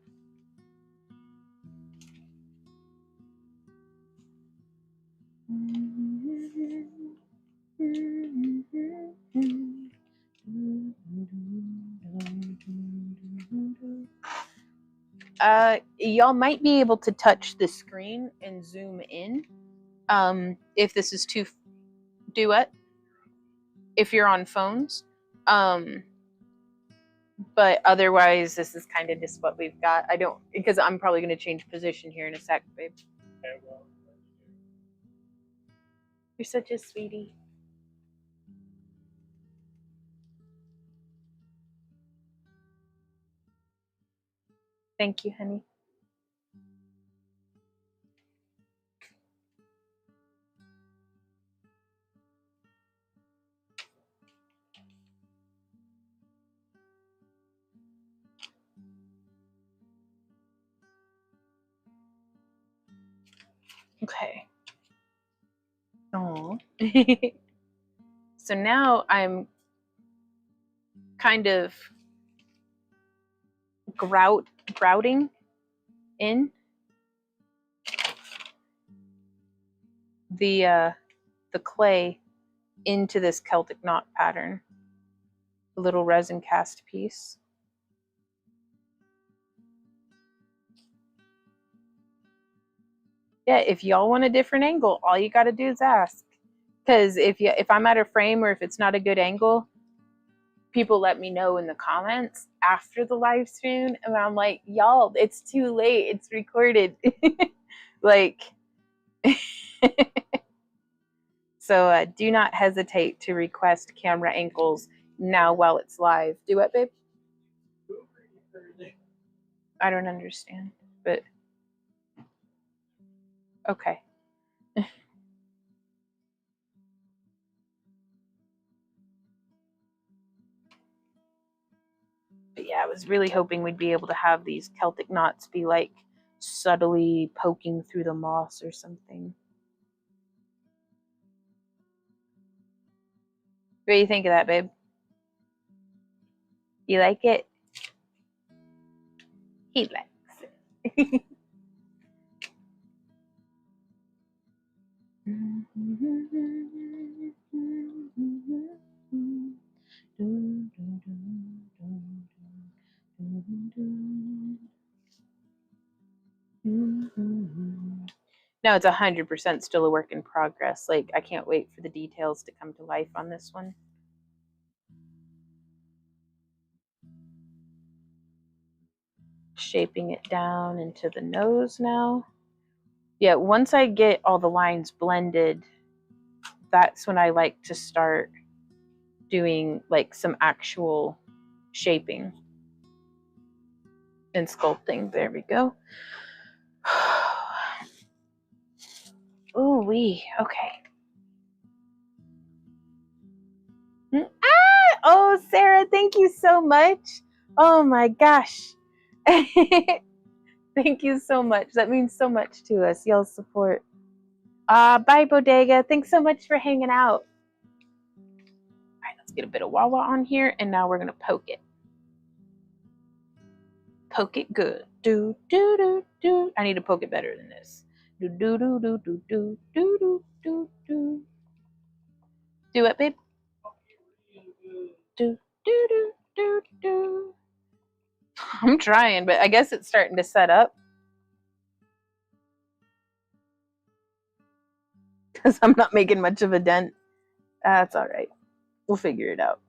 Y'all might be able to touch the screen and zoom in. If this is too do what? If you're on phones. But otherwise, this is kind of just what we've got. I don't, because I'm probably going to change position here in a sec, babe. Okay, well, You're such a sweetie. Thank you, honey. Okay. Oh. So now I'm kind of grouting in the clay into this Celtic knot pattern. A little resin cast piece. Yeah, if y'all want a different angle, all you got to do is ask. Because if I'm at a frame or if it's not a good angle, people let me know in the comments after the live stream, and I'm like, y'all, it's too late. It's recorded. Like, so do not hesitate to request camera angles now while it's live. Do what, babe? I don't understand, but okay. But yeah, I was really hoping we'd be able to have these Celtic knots be like subtly poking through the moss or something. What do you think of that, babe? You like it? He likes it. No, it's 100% still a work in progress. Like, I can't wait for the details to come to life on this one. Shaping it down into the nose now. Yeah, once I get all the lines blended, that's when I like to start doing like some actual shaping and sculpting. There we go. Ooh wee. Okay. Oh, Sarah, thank you so much. Oh my gosh. Thank you so much. That means so much to us, y'all's support. Bye, Bodega. Thanks so much for hanging out. All right, let's get a bit of Wawa on here, and now we're going to poke it. Poke it good. Do, do, do, do. I need to poke it better than this. Do, do, do, do, do, do, do, do, do, do. Do it, babe. Do, do, do, do, do. I'm trying, but I guess it's starting to set up. Because I'm not making much of a dent. That's all right. We'll figure it out.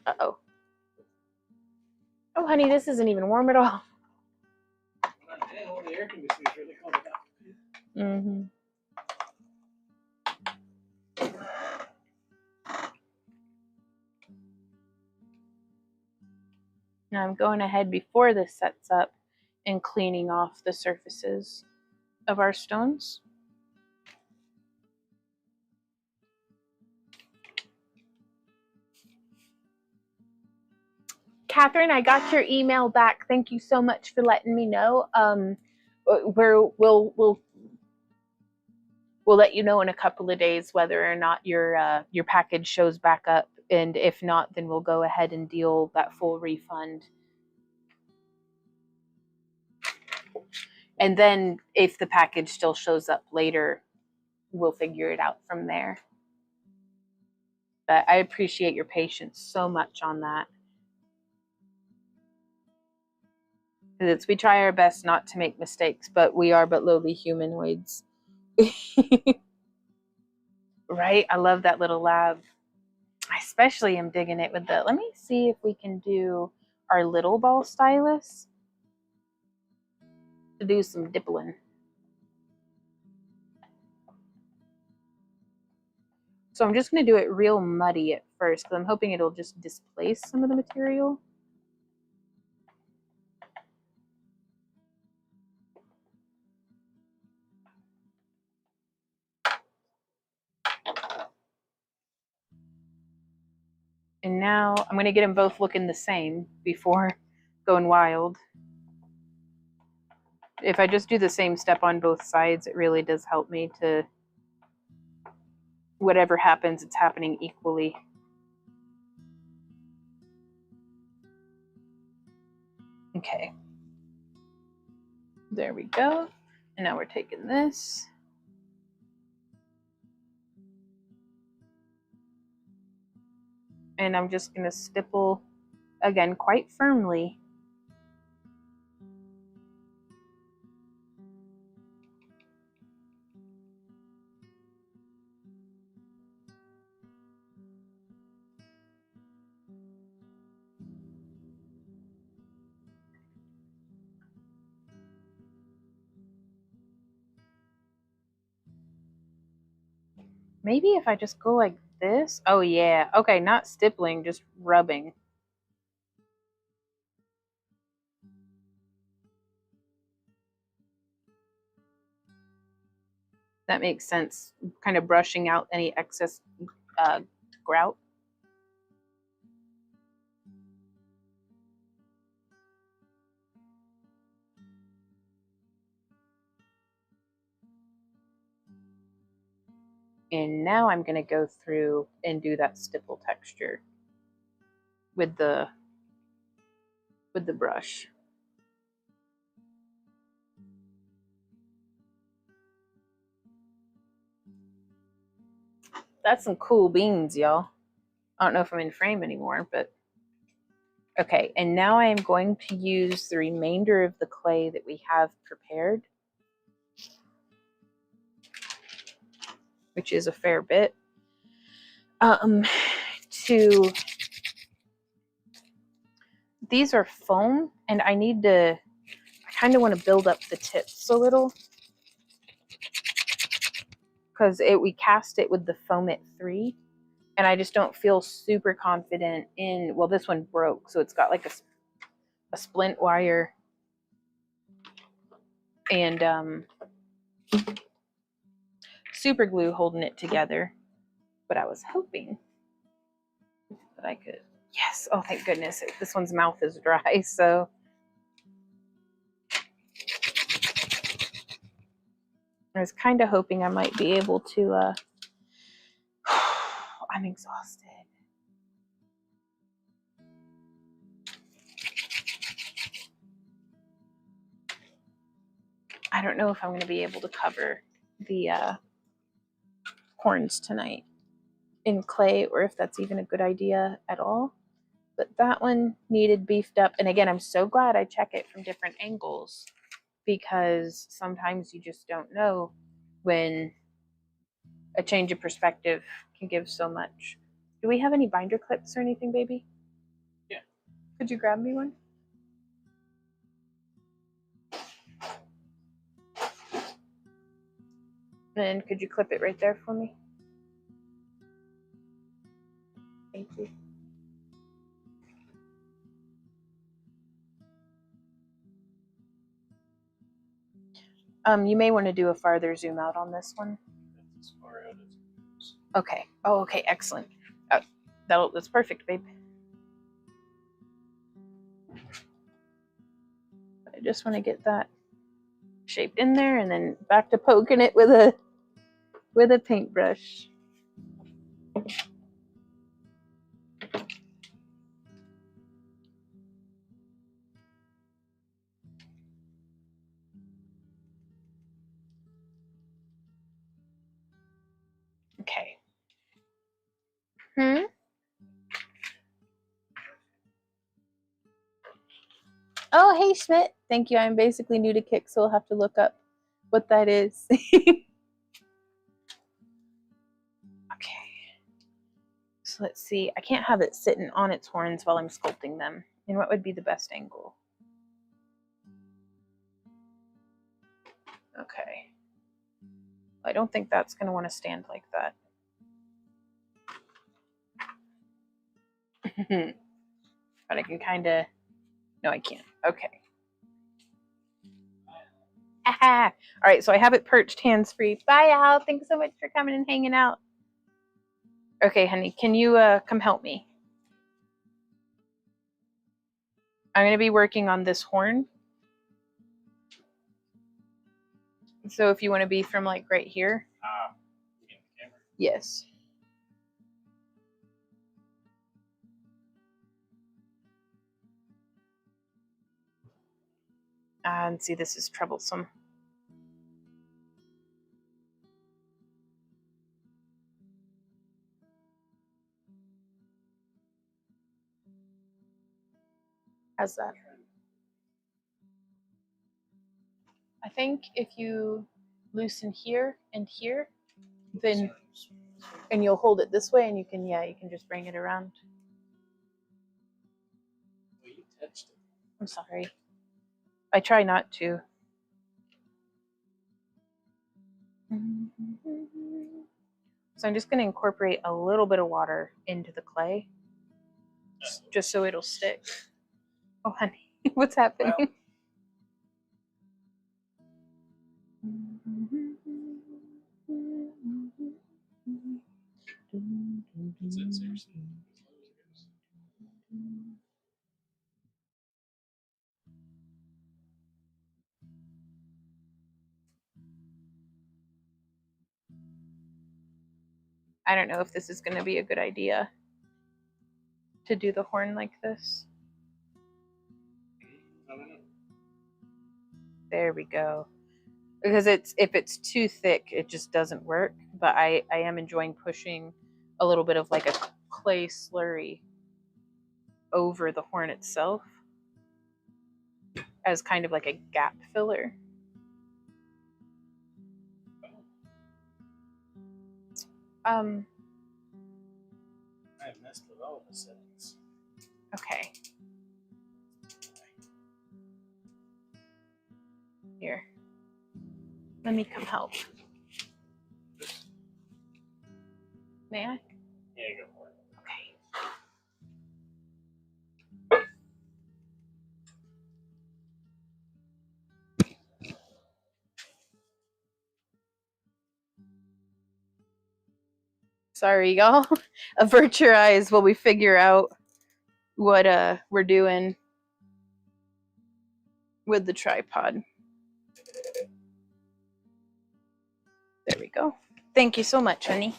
Uh-oh. Oh, honey, this isn't even warm at all. The air conditioner's really cold. Mm-hmm. Now I'm going ahead before this sets up and cleaning off the surfaces of our stones. Catherine, I got your email back. Thank you so much for letting me know. We'll let you know in a couple of days whether or not your package shows back up, and if not, then we'll go ahead and deal that full refund. And then if the package still shows up later, we'll figure it out from there. But I appreciate your patience so much on that. We try our best not to make mistakes, but we are but lowly humanoids. Right? I love that little lab. I especially am digging it with the, let me see if we can do our little ball stylus to do some dippling. So I'm just going to do it real muddy at first, because I'm hoping it'll just displace some of the material. And now I'm going to get them both looking the same before going wild. If I just do the same step on both sides, it really does help me to, whatever happens, it's happening equally. Okay. There we go. And now we're taking this. And I'm just going to stipple, again, quite firmly. Maybe if I just go like this. Oh, yeah. Okay, not stippling, just rubbing. That makes sense. Kind of brushing out any excess grout. And now I'm going to go through and do that stipple texture with the brush. That's some cool beans, y'all. I don't know if I'm in frame anymore, but okay. And now I am going to use the remainder of the clay that we have prepared, which is a fair bit, to, these are foam, and I kind of want to build up the tips a little, because we cast it with the foam at 3, and I just don't feel super confident in, well, this one broke, so it's got like a splint wire and super glue holding it together. But I was hoping that I could. Yes. Oh, thank goodness. This one's mouth is dry, so. I was kind of hoping I might be able to. I'm exhausted. I don't know if I'm going to be able to cover the horns tonight in clay or if that's even a good idea at all. But that one needed beefed up. And again, I'm so glad I check it from different angles because sometimes you just don't know when a change of perspective can give so much. Do we have any binder clips or anything, baby? Yeah. Could you grab me one? And could you clip it right there for me? Thank you. You may want to do a farther zoom out on this one. That's as far out as it goes. Okay. Oh, okay. Excellent. That's perfect, babe. I just want to get that shaped in there and then back to poking it with a paintbrush. Okay. Oh, hey, Schmidt. Thank you. I'm basically new to Kik, so I'll have to look up what that is. Okay. So let's see. I can't have it sitting on its horns while I'm sculpting them. And what would be the best angle? Okay. I don't think that's going to want to stand like that. But I can kind of... No, I can't. Okay. Aha! All right, so I have it perched hands-free. Bye, Al. Thanks so much for coming and hanging out. Okay, honey, can you come help me? I'm going to be working on this horn. So if you want to be from like right here. In the camera. Yes. And see, this is troublesome. How's that? I think if you loosen here and here, then and you'll hold it this way and you can just bring it around. Well, you touched it. I'm sorry. I try not to. So I'm just going to incorporate a little bit of water into the clay just so it'll stick. Oh, honey, what's happening? Well, is it seriously? I don't know if this is going to be a good idea to do the horn like this. I don't know. There we go. Because if it's too thick, it just doesn't work. But I am enjoying pushing a little bit of like a clay slurry over the horn itself as kind of like a gap filler. I have messed with all the settings. Okay. Here. Let me come help. May I? Yeah, go for it. Okay. Sorry, y'all. Avert your eyes while we figure out what we're doing with the tripod. There we go. Thank you so much, honey.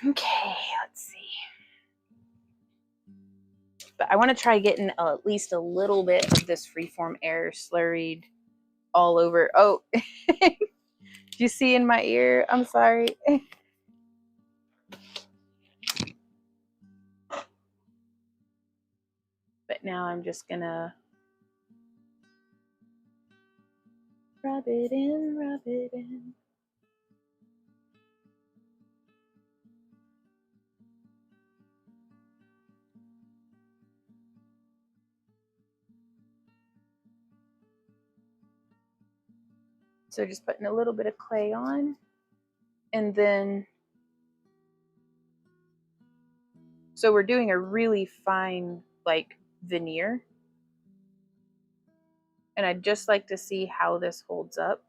Okay, let's see. But I want to try getting at least a little bit of this freeform air slurried all over. Oh, did you see in my ear? I'm sorry. But now I'm just gonna rub it in, rub it in. So just putting a little bit of clay on, and then, so we're doing a really fine like veneer, and I'd just like to see how this holds up.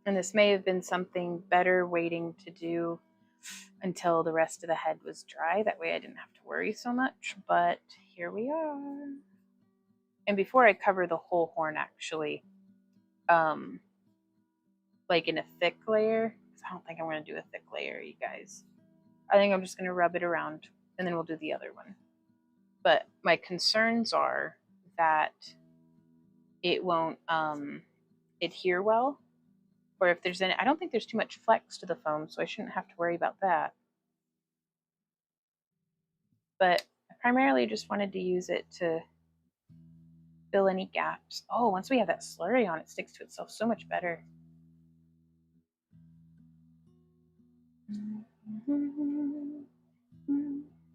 And this may have been something better waiting to do until the rest of the head was dry. That way I didn't have to worry so much, but here we are. And before I cover the whole horn, actually, like in a thick layer, because I don't think I'm going to do a thick layer, you guys. I think I'm just going to rub it around, and then we'll do the other one. But my concerns are that it won't adhere well, or if there's any, I don't think there's too much flex to the foam, so I shouldn't have to worry about that. But I primarily just wanted to use it to fill any gaps. Oh, once we have that slurry on, it sticks to itself so much better.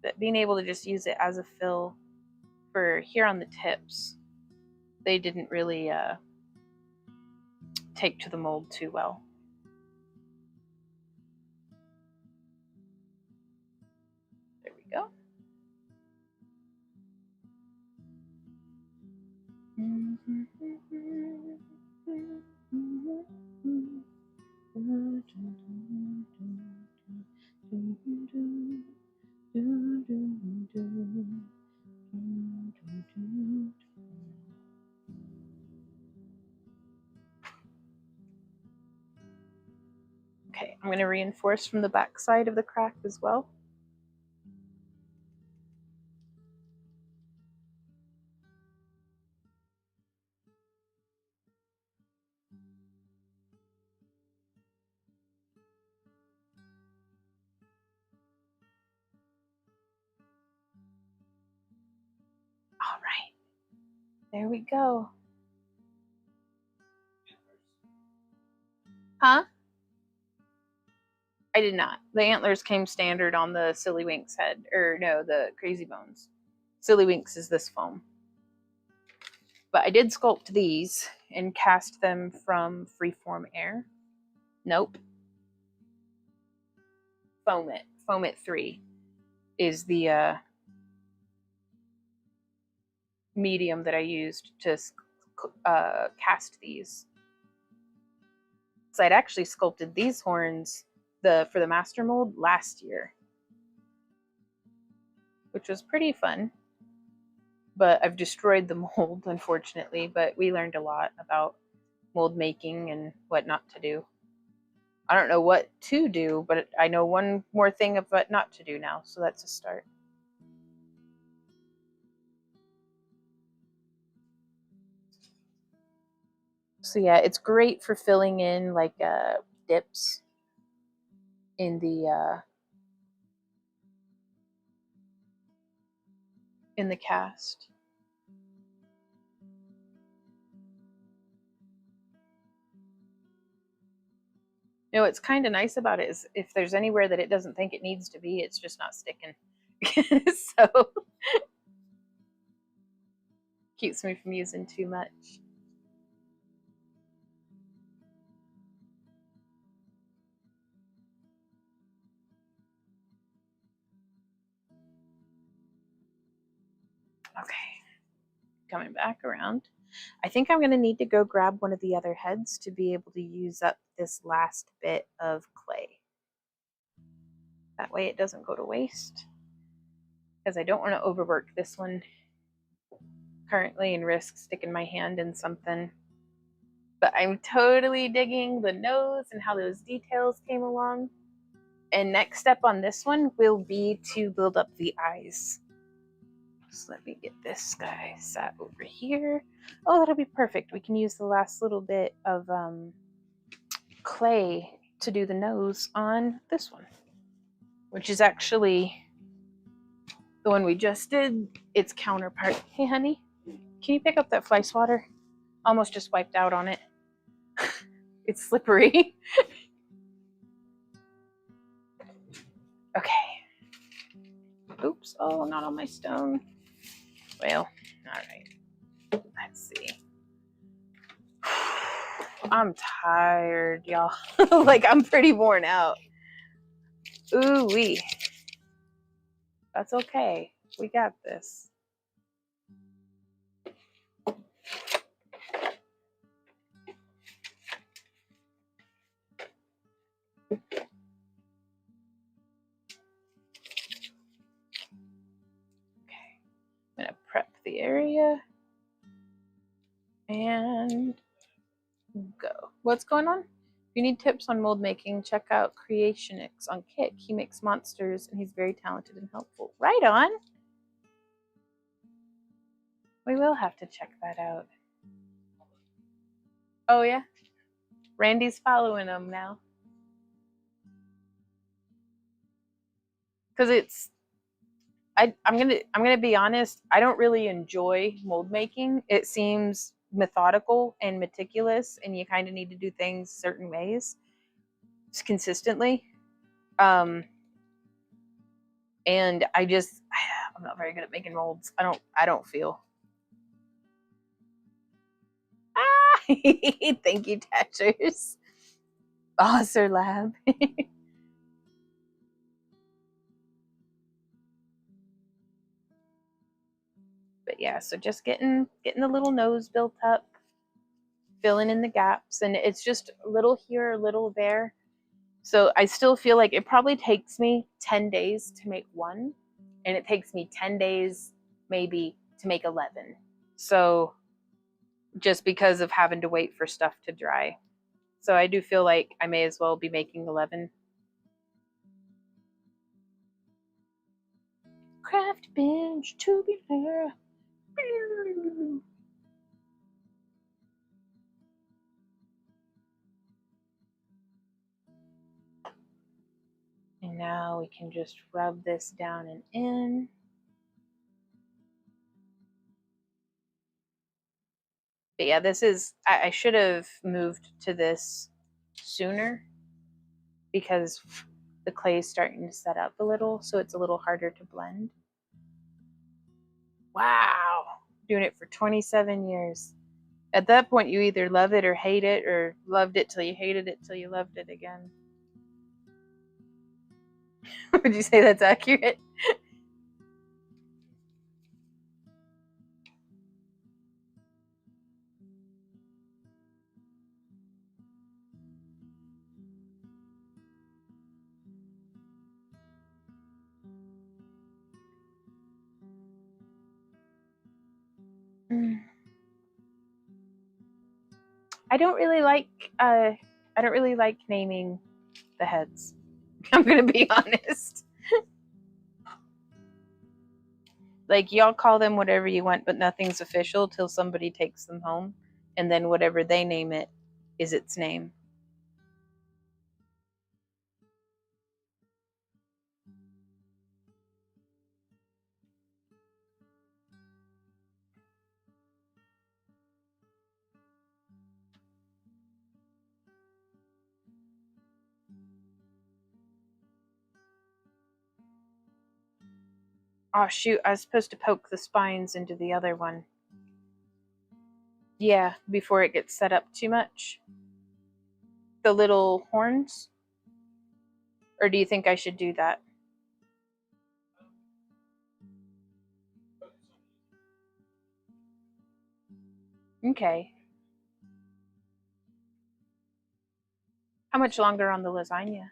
But being able to just use it as a fill for here on the tips, they didn't really take to the mold too well. There we go. Okay, I'm going to reinforce from the back side of the crack as well. All right, there we go. Huh? I did not. The antlers came standard on the Silly Winks head, or no, the Crazy Bones. Silly Winks is this foam. But I did sculpt these and cast them from Freeform Air. Nope. Foam It. Foam It 3 is the medium that I used to cast these. So I'd actually sculpted these horns for the master mold last year, which was pretty fun. But I've destroyed the mold, unfortunately, but we learned a lot about mold making and what not to do. I don't know what to do, but I know one more thing of what not to do now, so that's a start. So yeah, it's great for filling in like dips in the cast. You know, what's kind of nice about it is if there's anywhere that it doesn't think it needs to be, it's just not sticking. So keeps me from using too much. Okay, coming back around. I think I'm going to need to go grab one of the other heads to be able to use up this last bit of clay. That way it doesn't go to waste, because I don't want to overwork this one currently and risk sticking my hand in something. But I'm totally digging the nose and how those details came along. And next step on this one will be to build up the eyes. So let me get this guy sat over here. Oh, that'll be perfect. We can use the last little bit of clay to do the nose on this one, which is actually the one we just did, its counterpart. Hey, honey, can you pick up that fly swatter? Almost just wiped out on it. It's slippery. Okay. Oops. Oh, not on my stone. Well, all right. Let's see. I'm tired, y'all. Like, I'm pretty worn out. Ooh wee. That's okay. We got this. I'm gonna prep the area and go. What's going on? If you need tips on mold making, check out Creationix on Kick. He makes monsters and he's very talented and helpful. Right on. We will have to check that out. Oh yeah? Randy's following him now. Because it's I'm gonna be honest, I don't really enjoy mold making. It seems methodical and meticulous, and you kind of need to do things certain ways consistently. And I'm not very good at making molds. I don't feel. Ah, thank you, Tatchers. Bossor Lab. But yeah, so just getting the little nose built up, filling in the gaps, and it's just a little here, a little there. So I still feel like it probably takes me 10 days to make one, and it takes me 10 days maybe to make 11. So just because of having to wait for stuff to dry. So I do feel like I may as well be making 11. Craft bench tubular. And now we can just rub this down and in. But yeah, this is, I should have moved to this sooner because the clay is starting to set up a little, so it's a little harder to blend. Wow, doing it for 27 years. At that point, you either love it or hate it, or loved it till you hated it till you loved it again. Would you say that's accurate? I don't really like naming the heads. I'm gonna be honest. Like, y'all call them whatever you want, but nothing's official till somebody takes them home, and then whatever they name it is its name. Oh shoot, I was supposed to poke the spines into the other one. Yeah, before it gets set up too much. The little horns? Or do you think I should do that? Okay. How much longer on the lasagna?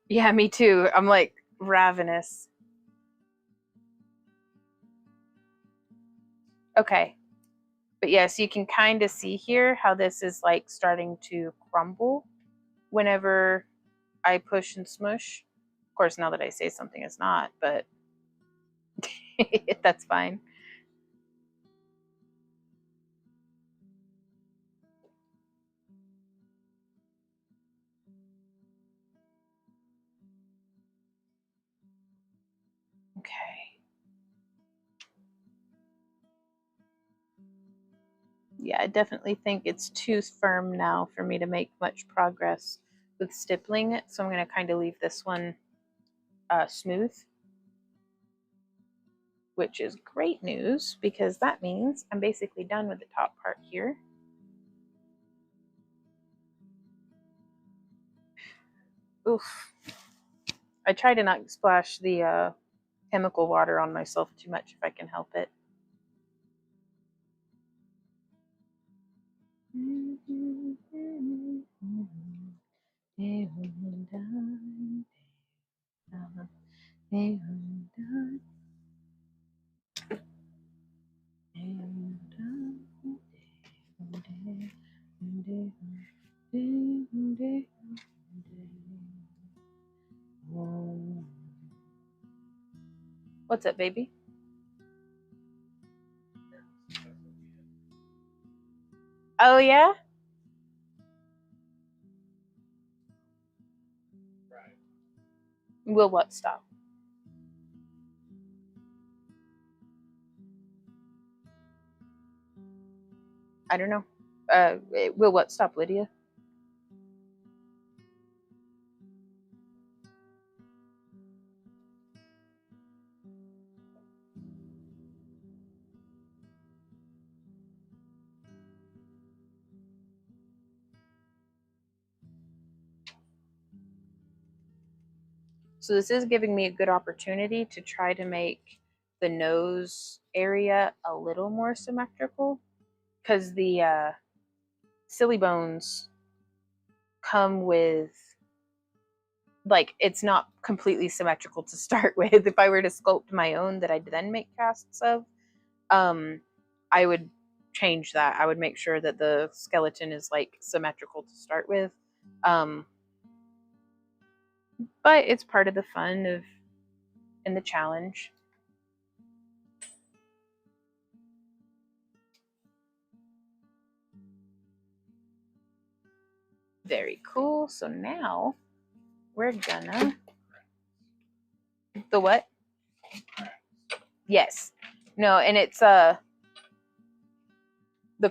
Yeah, me too. I'm like ravenous. Okay. But yes, you can kind of see here how this is like starting to crumble whenever I push and smush. Of course, now that I say something, it's not, but that's fine. Okay. Yeah, I definitely think it's too firm now for me to make much progress with stippling it. So I'm going to kind of leave this one smooth, which is great news because that means I'm basically done with the top part here. Oof. I try to not splash the chemical water on myself too much if I can help it. What's up, baby? Oh, yeah? Right. Will what stop? I don't know. Will what stop, Lydia? So this is giving me a good opportunity to try to make the nose area a little more symmetrical because the silly bones come with, like, it's not completely symmetrical to start with. If I were to sculpt my own that I'd then make casts of, I would change that. I would make sure that the skeleton is like symmetrical to start with. But it's part of the fun of and the challenge. Very cool. So now we're gonna the what? Yes. No, and it's the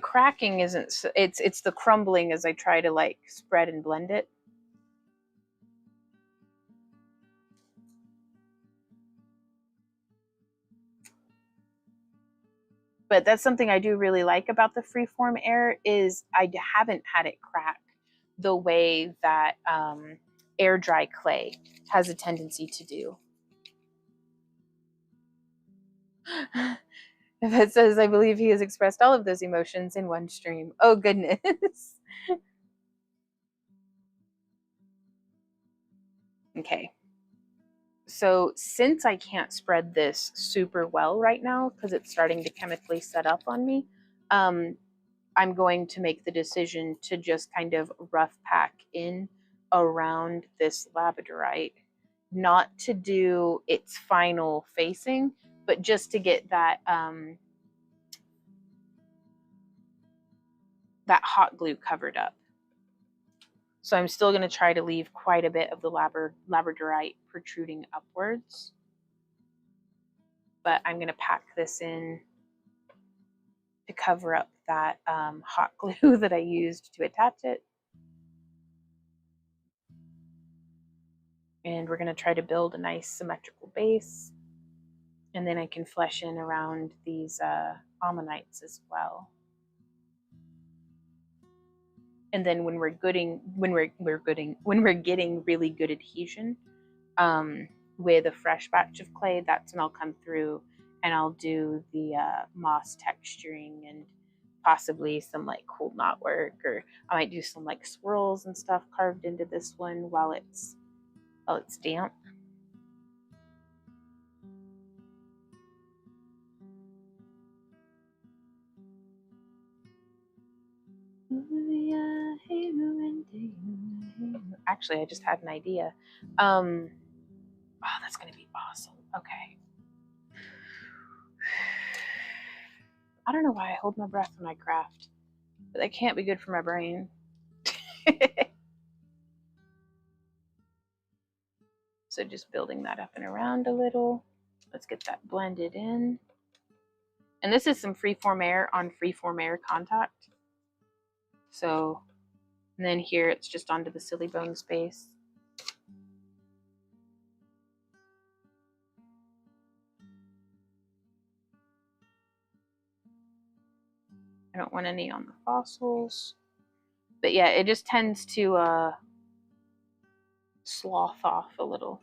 cracking isn't, it's the crumbling as I try to like spread and blend it. But that's something I do really like about the freeform air is I haven't had it crack the way that air dry clay has a tendency to do. If it says, I believe he has expressed all of those emotions in one stream. Oh, goodness. Okay. So since I can't spread this super well right now because it's starting to chemically set up on me, I'm going to make the decision to just kind of rough pack in around this labradorite, not to do its final facing, but just to get that that hot glue covered up. So I'm still going to try to leave quite a bit of the labradorite protruding upwards, but I'm going to pack this in to cover up that hot glue that I used to attach it. And we're going to try to build a nice symmetrical base. And then I can flesh in around these ammonites as well. And then when we're getting really good adhesion, with a fresh batch of clay, that's when I'll come through and I'll do the moss texturing and possibly some like cold knot work, or I might do some like swirls and stuff carved into this one while it's damp. Actually, I just had an idea. Oh, that's gonna be awesome. Okay. I don't know why I hold my breath when I craft, but that can't be good for my brain. So just building that up and around a little. Let's get that blended in. And this is some freeform air on freeform air contact. So, and then here it's just onto the silly bone space. I don't want any on the fossils. But yeah, it just tends to slough off a little,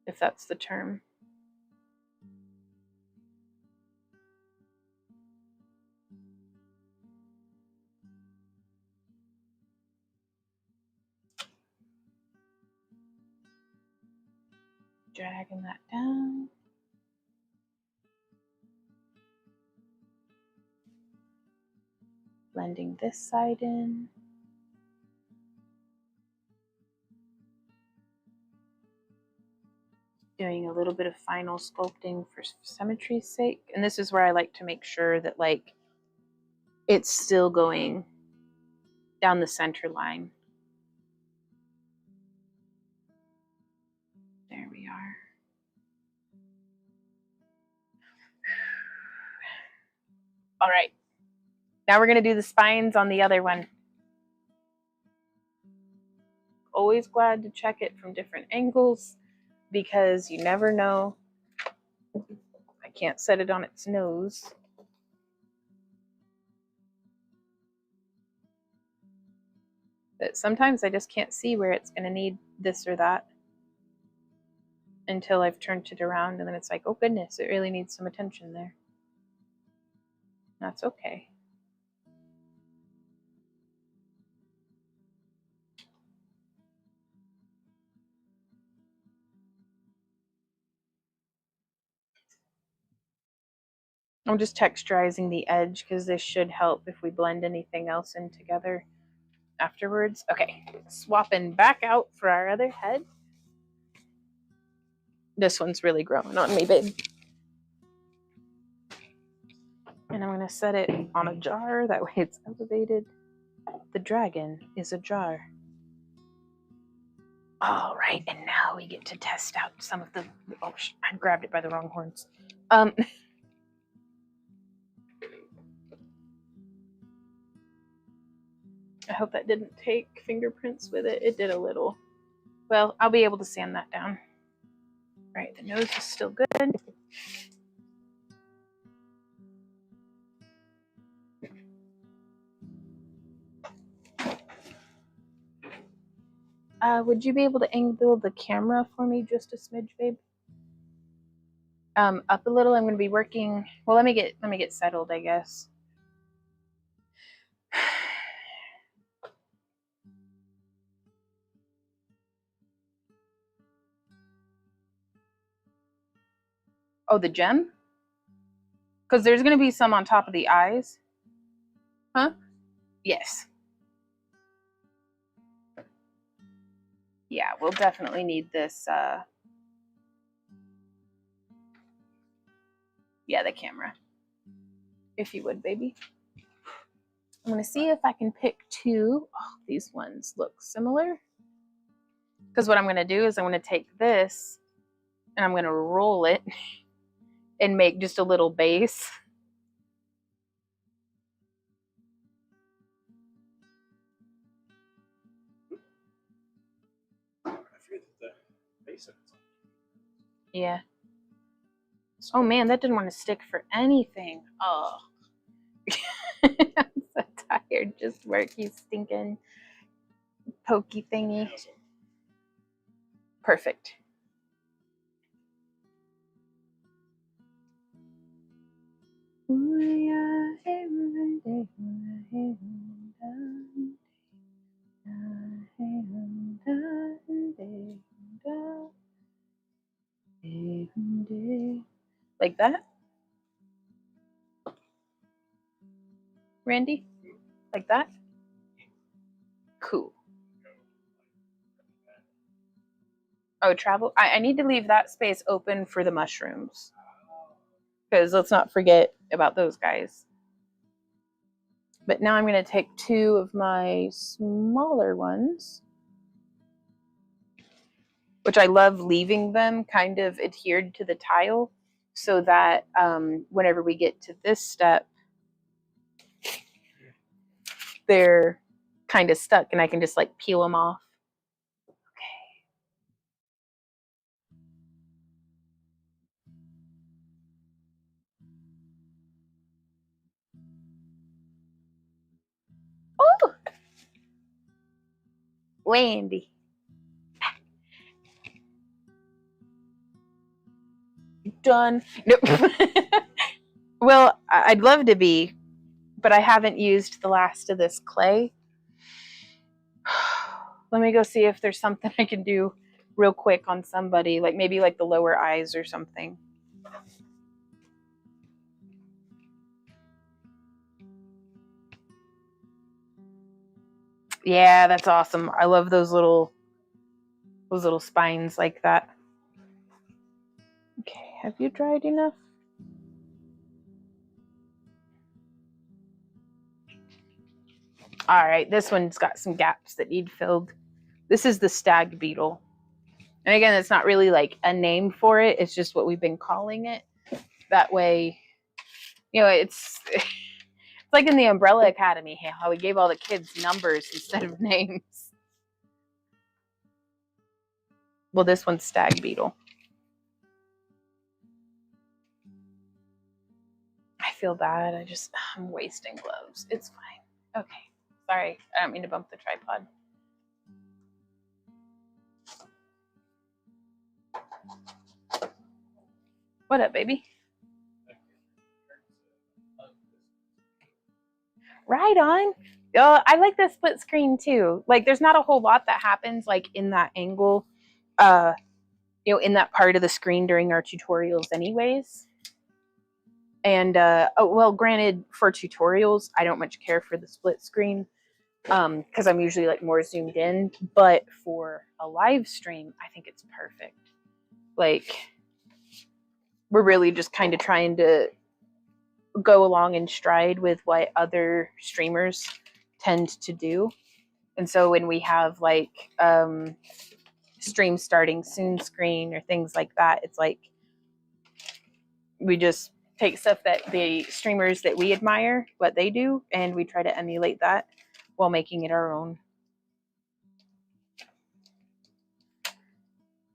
if that's the term. Dragging that down. Blending this side in. Doing a little bit of final sculpting for symmetry's sake. And this is where I like to make sure that like it's still going down the center line. There we are. All right. Now we're going to do the spines on the other one. Always glad to check it from different angles because you never know. I can't set it on its nose. But sometimes I just can't see where it's going to need this or that until I've turned it around, and then it's like, oh goodness, it really needs some attention there. That's okay. I'm just texturizing the edge because this should help if we blend anything else in together afterwards. Okay, swapping back out for our other head. This one's really growing on me, babe. And I'm going to set it on a jar, that way it's elevated. The dragon is a jar. All right, and now we get to test out some of the, oh, I grabbed it by the wrong horns. I hope that didn't take fingerprints with it. It did a little. Well, I'll be able to sand that down. Right, the nose is still good. Would you be able to angle the camera for me just a smidge, babe? Up a little. I'm going to be working. Well, let me get settled, I guess. Oh, the gem? Because there's going to be some on top of the eyes. Huh? Yes. Yeah, we'll definitely need this. Yeah, the camera. If you would, baby. I'm going to see if I can pick two. Oh, these ones look similar. Because what I'm going to do is I'm going to take this and I'm going to roll it and make just a little base. I forget that the base of it's on. Yeah. Oh man, that didn't want to stick for anything. Oh. I'm so tired. Just work, you stinking pokey thingy. Perfect. Like that? Randy? Like that? Cool. Oh, travel. I need to leave that space open for the mushrooms. Because let's not forget about those guys. But now I'm going to take 2 of my smaller ones, which I love leaving them kind of adhered to the tile so that whenever we get to this step, they're kind of stuck and I can just like peel them off. Oh, Wendy. Done. Nope. Well, I'd love to be, but I haven't used the last of this clay. Let me go see if there's something I can do real quick on somebody, like maybe like the lower eyes or something. Yeah, that's awesome. I love those little spines like that. Okay, have you dried enough? All right, this one's got some gaps that need filled. This is the stag beetle. And again, it's not really like a name for it. It's just what we've been calling it. That way, you know, it's like in the Umbrella Academy, how we gave all the kids numbers instead of names. Well, this one's stag beetle. I feel bad. I'm wasting gloves. It's fine. Okay. Sorry. I don't mean to bump the tripod. What up, baby? Right on. I like the split screen too. Like, there's not a whole lot that happens like in that angle, you know, in that part of the screen during our tutorials, anyways. And well, granted, for tutorials, I don't much care for the split screen because I'm usually like more zoomed in. But for a live stream, I think it's perfect. Like, we're really just kind of trying to go along in stride with what other streamers tend to do. And so when we have like stream starting soon screen or things like that, it's like we just take stuff that the streamers that we admire, what they do, and we try to emulate that while making it our own.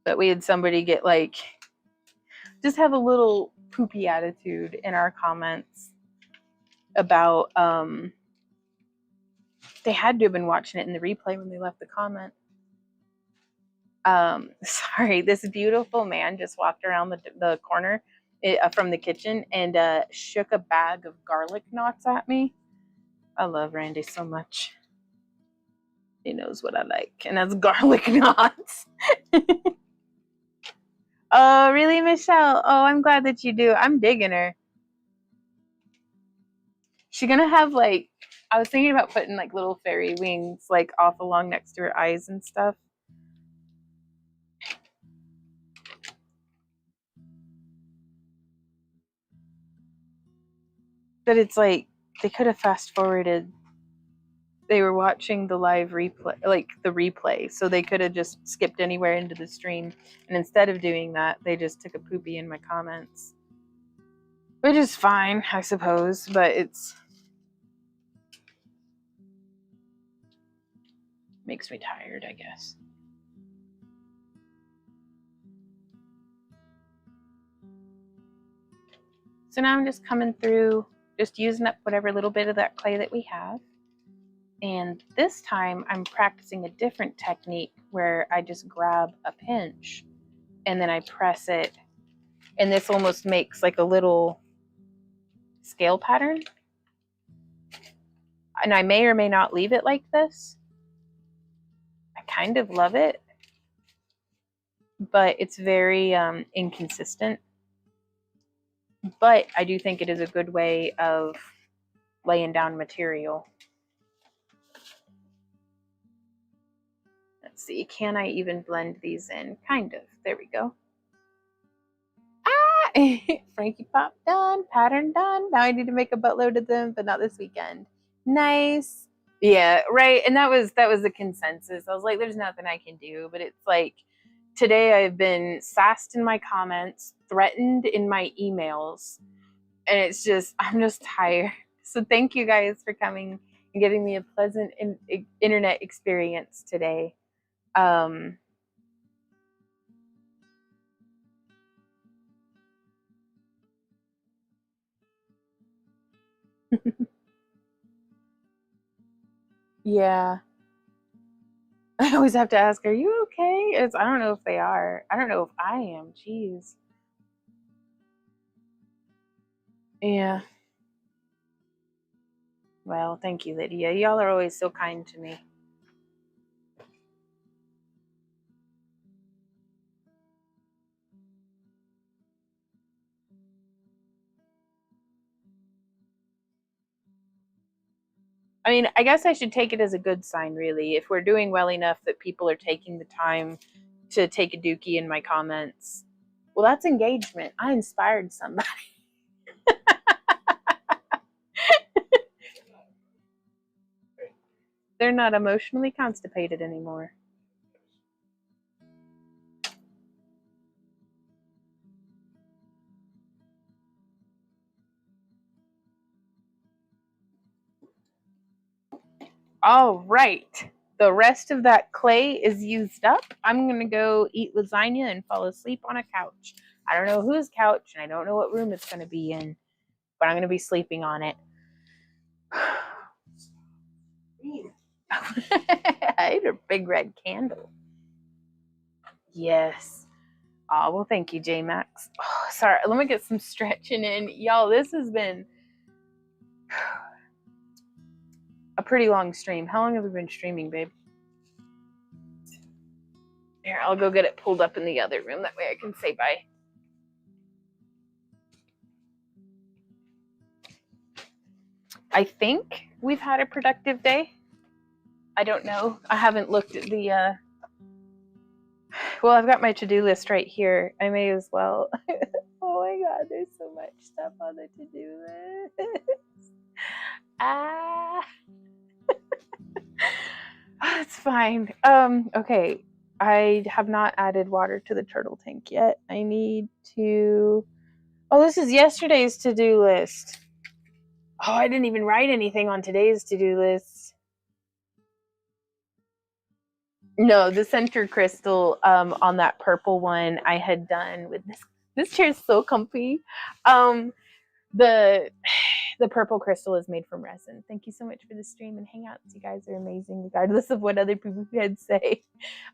But we had somebody get like, just have a little poopy attitude in our comments about they had to have been watching it in the replay when they left the comment. Sorry, this beautiful man just walked around the corner from the kitchen and shook a bag of garlic knots at me. I love Randy so much. He knows what I like, and that's garlic knots. Oh, really, Michelle? Oh, I'm glad that you do. I'm digging her. She's gonna have like, I was thinking about putting like little fairy wings like off along next to her eyes and stuff. But it's like they could have fast forwarded. They were watching the live replay, like the replay, so they could have just skipped anywhere into the stream. And instead of doing that, they just took a poopy in my comments, which is fine, I suppose. But it's makes me tired, I guess. So now I'm just coming through, just using up whatever little bit of that clay that we have. And this time I'm practicing a different technique where I just grab a pinch and then I press it. And this almost makes like a little scale pattern. And I may or may not leave it like this. I kind of love it, but it's very inconsistent. but I do think it is a good way of laying down material. Let's see, can I even blend these in? Kind of. There we go. Ah! Frankie Pop done, pattern done. Now I need to make a buttload of them, but not this weekend. Nice. Yeah, right. And that was the consensus. I was like, there's nothing I can do. But it's like today I've been sassed in my comments, threatened in my emails, and it's just I'm just tired. So thank you guys for coming and giving me a pleasant internet experience today. Yeah. I always have to ask, are you okay? I don't know if they are. I don't know if I am. Jeez. Yeah. Well, thank you, Lydia. Y'all are always so kind to me. I mean, I guess I should take it as a good sign, really. If we're doing well enough that people are taking the time to take a dookie in my comments, well, that's engagement. I inspired somebody. They're not emotionally constipated anymore. All right. The rest of that clay is used up. I'm going to go eat lasagna and fall asleep on a couch. I don't know whose couch, and I don't know what room it's going to be in, but I'm going to be sleeping on it. I ate a big red candle. Yes. Oh, well, thank you, J-Max. Oh, sorry, let me get some stretching in. Y'all, this has been a pretty long stream. How long have we been streaming, babe? Here, I'll go get it pulled up in the other room. That way I can say bye. I think we've had a productive day. I don't know. I haven't looked at the, well, I've got my to-do list right here. I may as well. Oh my God, there's so much stuff on the to-do list. It's fine. Okay. I have not added water to the turtle tank yet. I need to, oh, this is yesterday's to-do list. Oh, I didn't even write anything on today's to-do list. No, the center crystal on that purple one I had done with this. This chair is so comfy. The purple crystal is made from resin. Thank you so much for the stream and hangouts. You guys are amazing, regardless of what other people could say.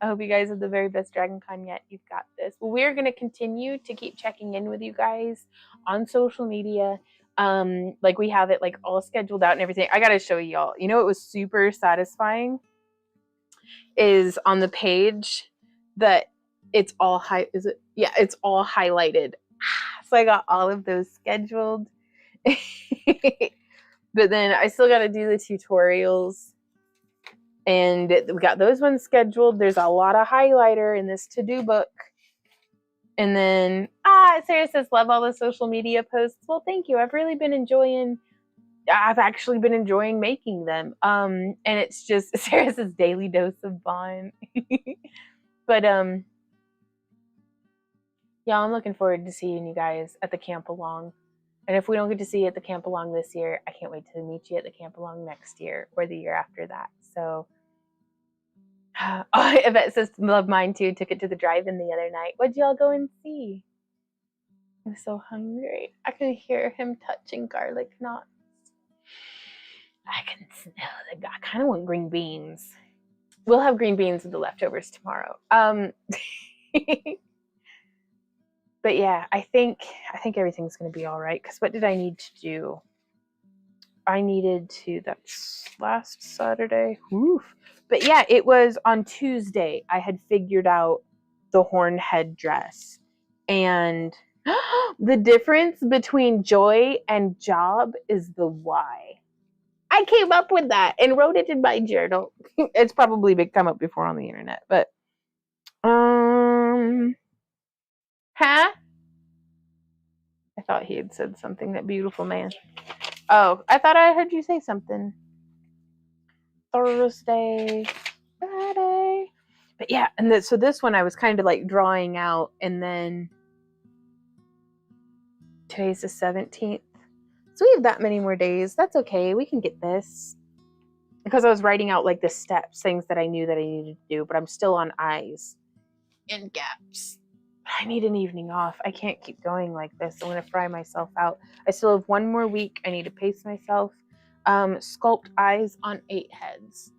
I hope you guys have the very best Dragoncon yet. You've got this. Well, we're going to continue to keep checking in with you guys on social media. Like we have it like all scheduled out and everything. I got to show y'all. You know, it was super satisfying is on the page that it's all it's all highlighted. So I got all of those scheduled. But then I still got to do the tutorials, and we got those ones scheduled. There's a lot of highlighter in this to-do book. And then Sarah says love all the social media posts. Well, thank you. I've actually been enjoying making them. And it's just Sarah says daily dose of Bond. But yeah, I'm looking forward to seeing you guys at the camp along. And if we don't get to see you at the camp along this year, I can't wait to meet you at the camp along next year or the year after that. So Yvette says love mine too. Took it to the drive-in the other night. What'd y'all go and see? I'm so hungry. I can hear him touching garlic knots. I can smell the. I kind of want green beans. We'll have green beans with the leftovers tomorrow. But yeah, I think everything's going to be all right. Because what did I need to do? I needed to. That's last Saturday. Oof. But yeah, it was on Tuesday. I had figured out the horn head dress, and The difference between joy and job is the why. I came up with that and wrote it in my journal. It's probably come up before on the internet, but huh? I thought he had said something, that beautiful man. Oh, I thought I heard you say something. Thursday, Friday. But yeah, and so this one I was kind of like drawing out, and then today's the 17th. So we have that many more days. That's okay. We can get this. Because I was writing out like the steps, things that I knew that I needed to do, but I'm still on eyes and gaps. I need an evening off. I can't keep going like this. I'm going to fry myself out. I still have one more week. I need to pace myself. Sculpt eyes on 8 heads.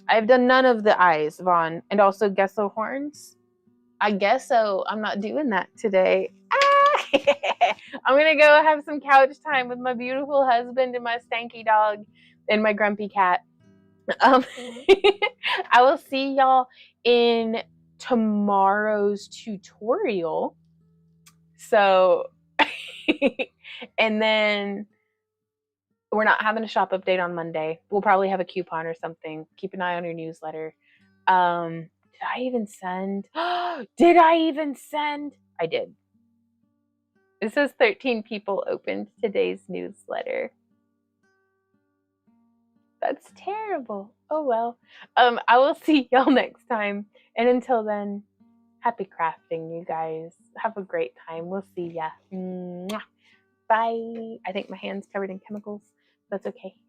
I've done none of the eyes, Vaughn. And also gesso horns. I guess so. I'm not doing that today. I'm going to go have some couch time with my beautiful husband and my stanky dog and my grumpy cat. I will see y'all in tomorrow's tutorial. So, and then we're not having a shop update on Monday. We'll probably have a coupon or something. Keep an eye on your newsletter. Did I even send? Did I even send? I did. It says 13 people opened today's newsletter. That's terrible. Oh well. I will see y'all next time. And until then, happy crafting, you guys. Have a great time. We'll see ya. Mwah. Bye. I think my hand's covered in chemicals. That's okay.